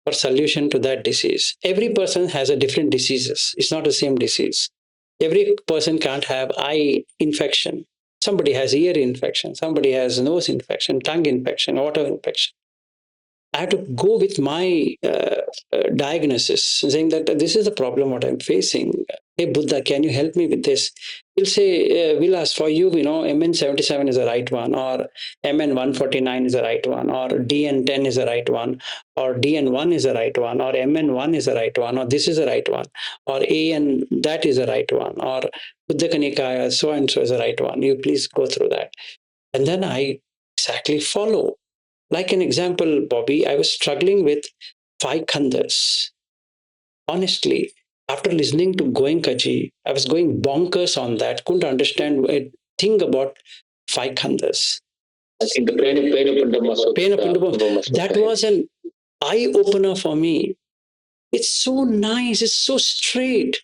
for solution to that disease. Every person has a different diseases. It's not the same disease. Every person can't have eye infection. Somebody has ear infection. Somebody has nose infection, tongue infection, water infection. I have to go with my diagnosis, saying that this is the problem what I'm facing. Hey, Buddha, can you help me with this? He'll say, Vilas, for you, MN77 is the right one, or MN149 is the right one, or DN10 is the right one, or DN1 is the right one, or MN1 is the right one, or this is the right one, or AN that is the right one, or Buddha Kanikaya so and so is the right one. You please go through that. And then I exactly follow. Like an example, Bobby, I was struggling with five khandhas. Honestly, after listening to Goenkaji, I was going bonkers on that. Couldn't understand a thing about five khandhas. I think the that was an eye opener for me. It's so nice. It's so straight.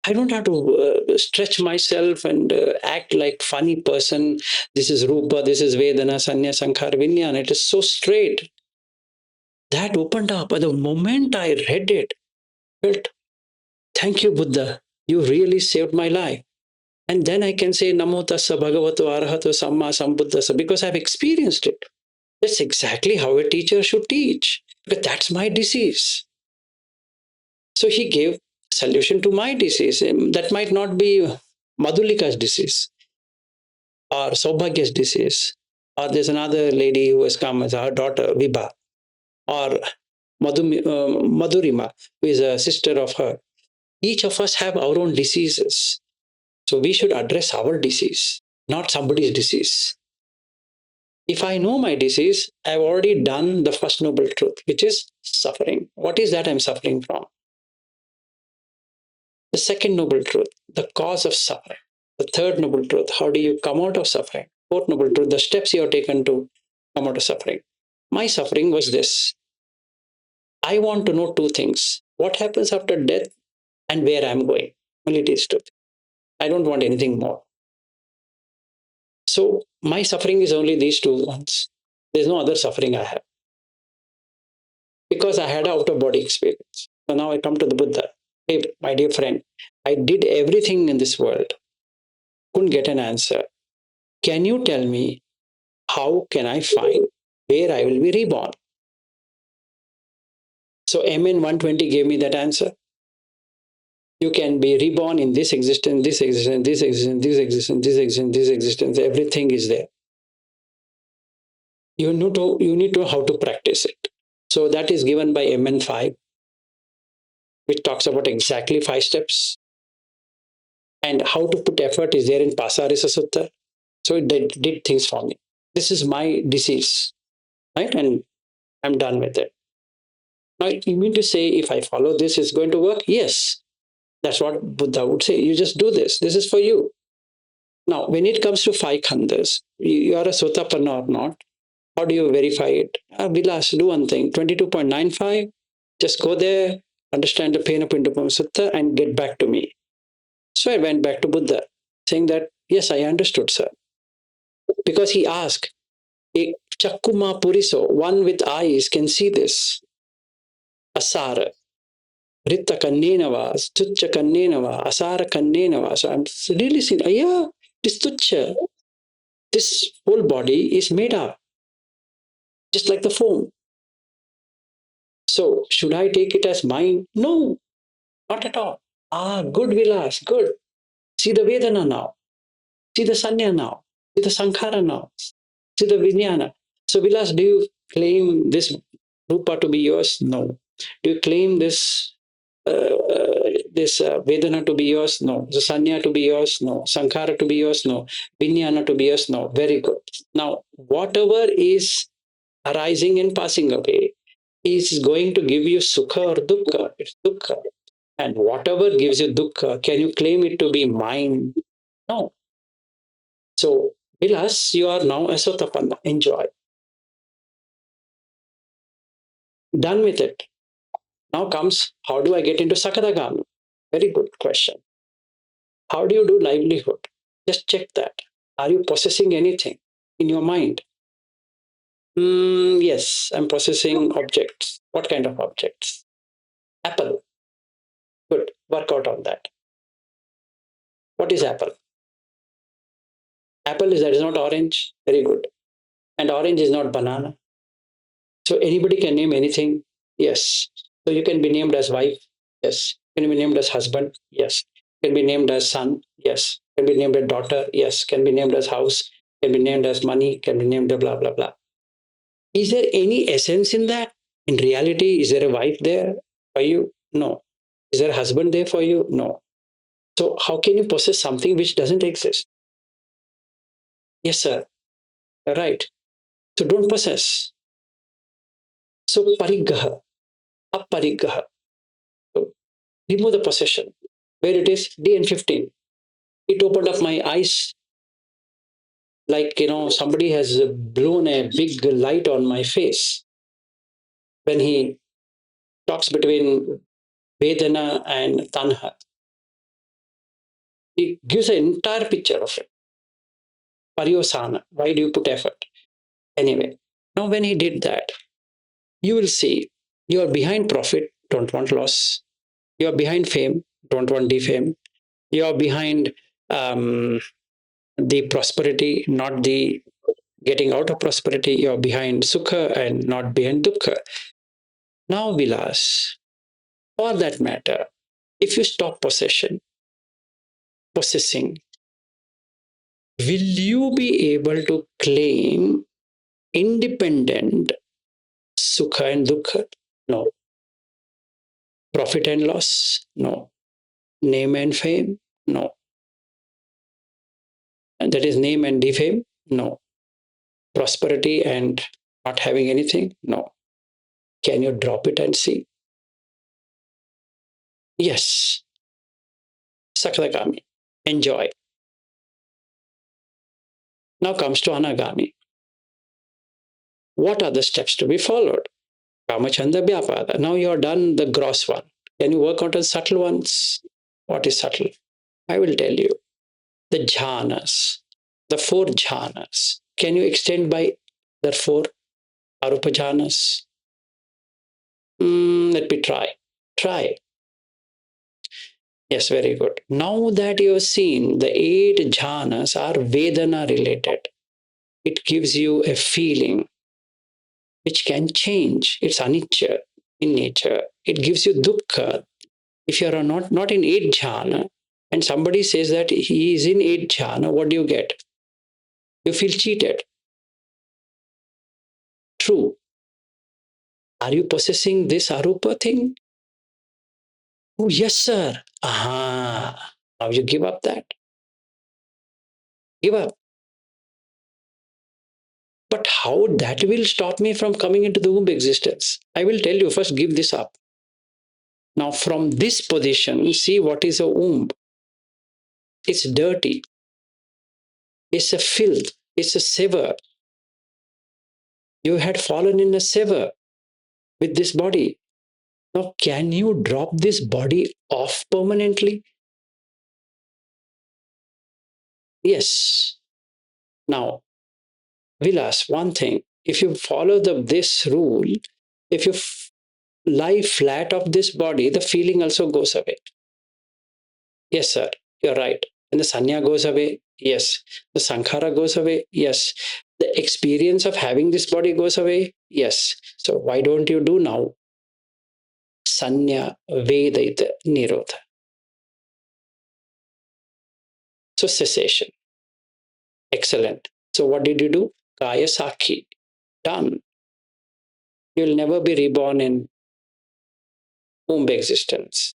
I don't have to stretch myself and act like funny person. This is Rupa, this is Vedana, Sanya, Sankhara, Vinyana. It is so straight. That opened up. But the moment I read it, I felt, thank you, Buddha. You really saved my life. And then I can say, Namo tassa bhagavato arahato samma sambuddhassa, because I've experienced it. That's exactly how a teacher should teach, because that's my disease. So he gave solution to my disease. That might not be Madhulika's disease or Saubhagya's disease, or there's another lady who has come as her daughter, Vibha, or Madhurima, who is a sister of her. Each of us have our own diseases. So we should address our disease, not somebody's disease. If I know my disease, I've already done the first noble truth, which is suffering. What is that I'm suffering from? The second noble truth, the cause of suffering. The third noble truth, how do you come out of suffering? Fourth noble truth, the steps you have taken to come out of suffering. My suffering was this. I want to know two things. What happens after death and where I'm going. Only these two. I don't want anything more. So my suffering is only these two ones. There's no other suffering I have. Because I had an out-of-body experience. So now I come to the Buddha. Hey, my dear friend, I did everything in this world. Couldn't get an answer. Can you tell me how can I find where I will be reborn? So MN 120 gave me that answer. You can be reborn in this existence, this existence, this existence, this existence, this existence, this existence. Everything is there. You need to know how to practice it. So that is given by MN5, which talks about exactly 5 steps. And how to put effort is there in Pasarisa Sutta. So it did things for me. This is my disease, right? And I'm done with it. Now, you mean to say if I follow this, it's going to work? Yes. That's what Buddha would say. You just do this. This is for you. Now, when it comes to 5 khandhas, you are a Sotapanna or not, How do you verify it? Vilas, do one thing, 22.95, just go there, understand the pain of Pindapam Sutta and get back to me. So I went back to Buddha, saying that, yes, I understood, sir. Because he asked, Chakkuma Puriso, one with eyes can see this. Asara, Ritta Kannenava, Tucha Kannenava, Asara Kannenava. So I'm really saying, yeah, this Tucha, this whole body is made up, just like the foam. So should I take it as mine? No, not at all. Good Vilas, good. See the Vedana now. See the Sanya now. See the Sankhara now. See the Vijnana. So Vilas, do you claim this Rupa to be yours? No. Do you claim this Vedana to be yours? No. The Sanya to be yours? No. Sankhara to be yours? No. Vijnana to be yours? No. Very good. Now, whatever is arising and passing away is going to give you sukha or dukkha. It's dukkha. And whatever gives you dukkha, can you claim it to be mine? No. So, Vilas, you are now a Sotapanna. Enjoy. Done with it. Now comes, how do I get into Sakadagami? Very good question. How do you do livelihood? Just check that. Are you possessing anything in your mind? Yes, I'm possessing objects. What kind of objects? Apple. Good. Work out on that. What is apple? Apple is that is not orange. Very good. And orange is not banana. So anybody can name anything. Yes. So you can be named as wife. Yes. Can be named as husband. Yes. Can be named as son. Yes. Can be named as daughter. Yes. Can be named as house. Can be named as money. Can be named as blah blah blah. Is there any essence in that? In reality, is there a wife there for you? No. Is there a husband there for you? No. So how can you possess something which doesn't exist? Yes, sir. Right. So don't possess. So parigaha, aparigaha. So remove the possession. Where it is, DN15. It opened up my eyes like, somebody has blown a big light on my face. When he talks between Vedana and Tanha, he gives an entire picture of it. Paryosana. Why do you put effort? Anyway, now when he did that, you will see you are behind profit, don't want loss. You are behind fame, don't want defame. You are behind the prosperity, not the getting out of prosperity. You are behind sukha and not behind dukkha. Now, Vilas, for that matter, if you stop possessing, will you be able to claim independent sukha and dukkha? No. Profit and loss? No. Name and fame? No. And that is name and defame? No. Prosperity and not having anything? No. Can you drop it and see? Yes. Sakadagami. Enjoy. Now comes to Anagami. What are the steps to be followed? Kamachanda Vyapada. Now you are done the gross one. Can you work out the subtle ones? What is subtle? I will tell you. The jhanas, the 4 jhanas. Can you extend by the 4 arupa jhanas? Let me try. Try. Yes, very good. Now that you have seen the 8 jhanas are Vedana related, it gives you a feeling which can change. It's anicca in nature. It gives you dukkha. If you are not in 8 jhana and somebody says that he is in 8 jhana, what do you get? You feel cheated. True. Are you possessing this arupa thing? Oh, yes, sir. Aha. Now you give up that. Give up. But how that will stop me from coming into the womb existence? I will tell you first, give this up. Now, from this position, see what is a womb. It's dirty. It's a filth. It's a sewer. You had fallen in a sewer with this body. Now, can you drop this body off permanently? Yes. Now, Vilas, one thing, if you follow this rule, if you lie flat of this body, the feeling also goes away. Yes, sir, you're right. And the sanya goes away. Yes. The sankhara goes away. Yes. The experience of having this body goes away. Yes. So why don't you do now? Sanya Vedaita Nirodha. So cessation. Excellent. So what did you do? Kaya Sakhi. Done. You'll never be reborn in womb existence.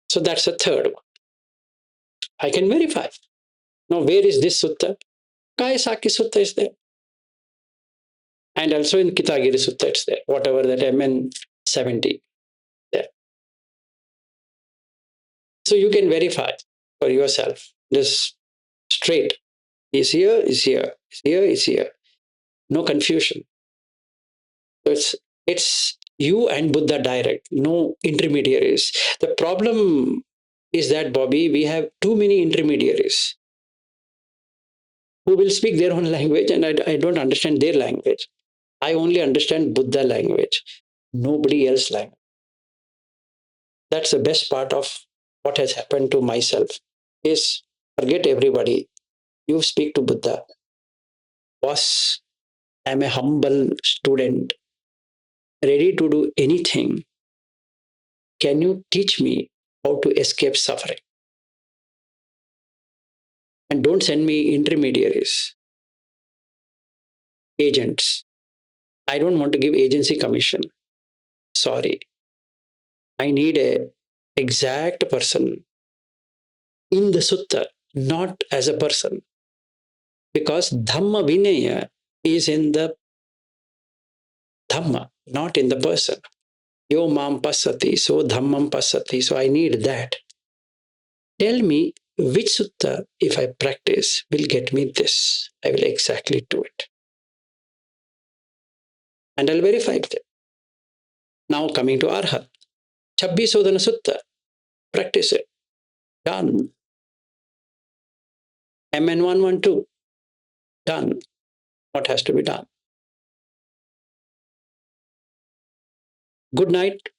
So that's the third one. I can verify. Now, where is this sutta? Kaya Sakhi Sutta is there. And also in Kitagiri Sutta, it's there. Whatever that MN 70 there. So you can verify for yourself. This straight is here, is here, is here, is here. No confusion. So it's you and Buddha direct, no intermediaries. The problem is that, Bobby, we have too many intermediaries who will speak their own language, and I don't understand their language. I only understand Buddha language, nobody else language. That's the best part of what has happened to myself is forget everybody. You speak to Buddha. Boss, I'm a humble student, ready to do anything. Can you teach me how to escape suffering? And don't send me intermediaries, agents. I don't want to give agency commission. Sorry. I need a exact person in the sutta, not as a person. Because Dhamma Vinaya is in the Dhamma, not in the person. Yo mam passati, so Dhammam passati. So I need that. Tell me which sutta, if I practice, will get me this. I will exactly do it. And I'll verify it. Now coming to Arhat. Chabbisodhana Sutta. Practice it. Done. MN 112. Done. What has to be done? Good night,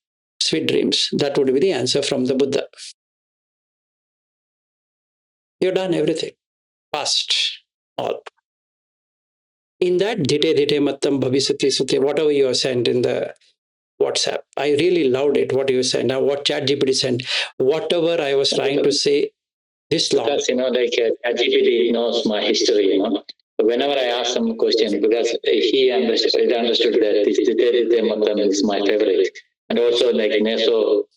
sweet dreams. That would be the answer from the Buddha. You've done everything. Past. All. In that Dhite Mattam Bhavisati Sute, whatever you have sent in the WhatsApp, I really loved it, what you sent. Now, what ChatGPT sent, whatever I was trying to say this long. Because, ChatGPT knows my history, Whenever I ask some question, because he understood that this Matam is my favorite. And also like Neso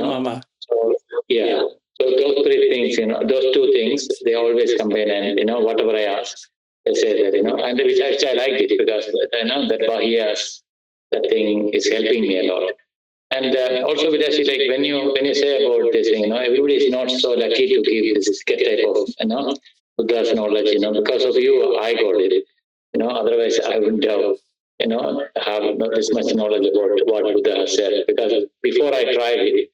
Mama. So, yeah. So those three things, those two things, they always combine and, whatever I ask, they say that, and which I liked it because, that Bahiyas, that thing is helping me a lot. And also, Vidashi, like when you say about this thing, everybody is not so lucky to give this type of, Buddha's knowledge, because of you, I got it. Otherwise I wouldn't have this much knowledge about what Buddha has said. Because before I tried it,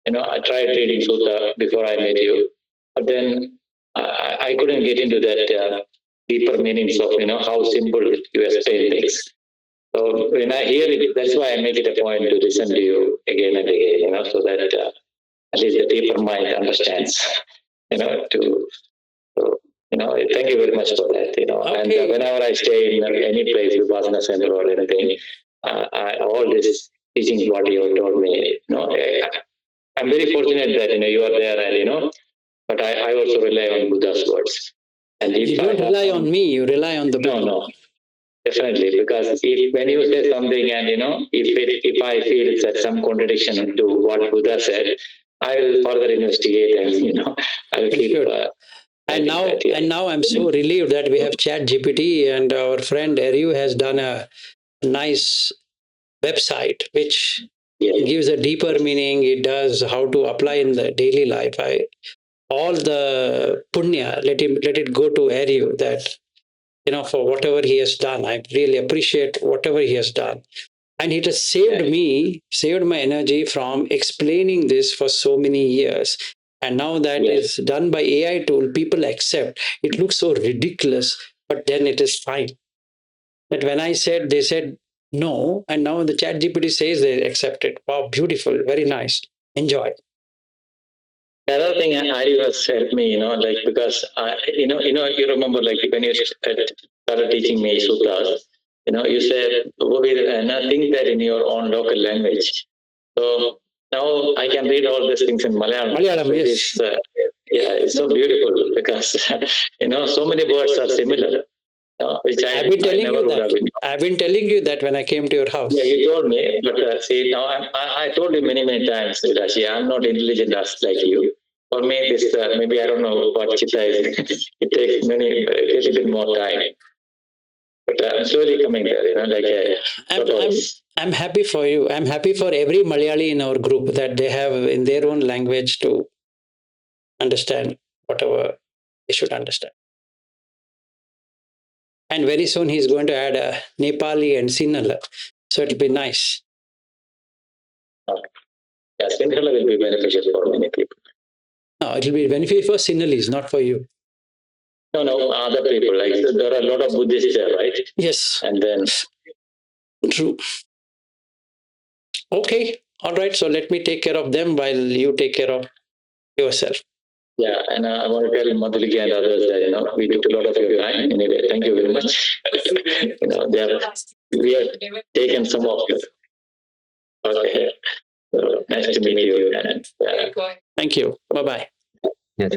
I tried reading Sutta before I met you, but then I couldn't get into that deeper meanings of, how simple you explain things. So when I hear it, that's why I make it a point to listen to you again and again, so that at least the deeper mind understands, thank you very much for that, Okay. And whenever I stay in any place, Vipassana center or anything, all this teaching what you have told me, I'm very fortunate that, you are there and, but I also rely on Buddha's words. And You don't rely on me, you rely on the Buddha. No. Definitely, because when you say something and if I feel that some contradiction to what Buddha said, I will further investigate and I will keep. And now I'm so relieved that we have ChatGPT and our friend Eriu has done a nice website which gives a deeper meaning. It does how to apply in the daily life. all the punya, let it go to Aryu, that, for whatever he has done. I really appreciate whatever he has done. And it has saved my energy from explaining this for so many years. And now that is done by AI tool, people accept. It looks so ridiculous, but then it is fine. That when I said, they said no, and now the chat GPT says they accept it. Wow, beautiful, very nice. Enjoy. The other thing Ari was helped me, like, because you remember, like, when you started teaching me sutras, you said, think that in your own local language. So now I can read all these things in Malayalam. Malayalam, yes. It's so beautiful because so many words are similar. Which I've been telling you that. I've been telling you that when I came to your house. Yeah, you told me, but see, now I told you many times, Rashi, I'm not intelligent as like you. For me, this maybe I don't know what chitta is. It takes a little bit more time. But I'm slowly coming there, I'm happy for you. I'm happy for every Malayali in our group that they have in their own language to understand whatever they should understand. And very soon he's going to add a Nepali and Sinhala. So it'll be nice. Okay. Yeah, Sinhala will be beneficial for many people. No, it'll be beneficial for Sinhalese, not for you. No, other people. Like, there are a lot of Buddhists there, right? Yes. And then. True. Okay. All right. So let me take care of them while you take care of yourself. Yeah, and I want to tell Madhuliki and others that, we took a lot of your time. Anyway, thank you very much. We have taken some of you. Okay. So, nice to meet you. And, thank you. Bye-bye. Yes.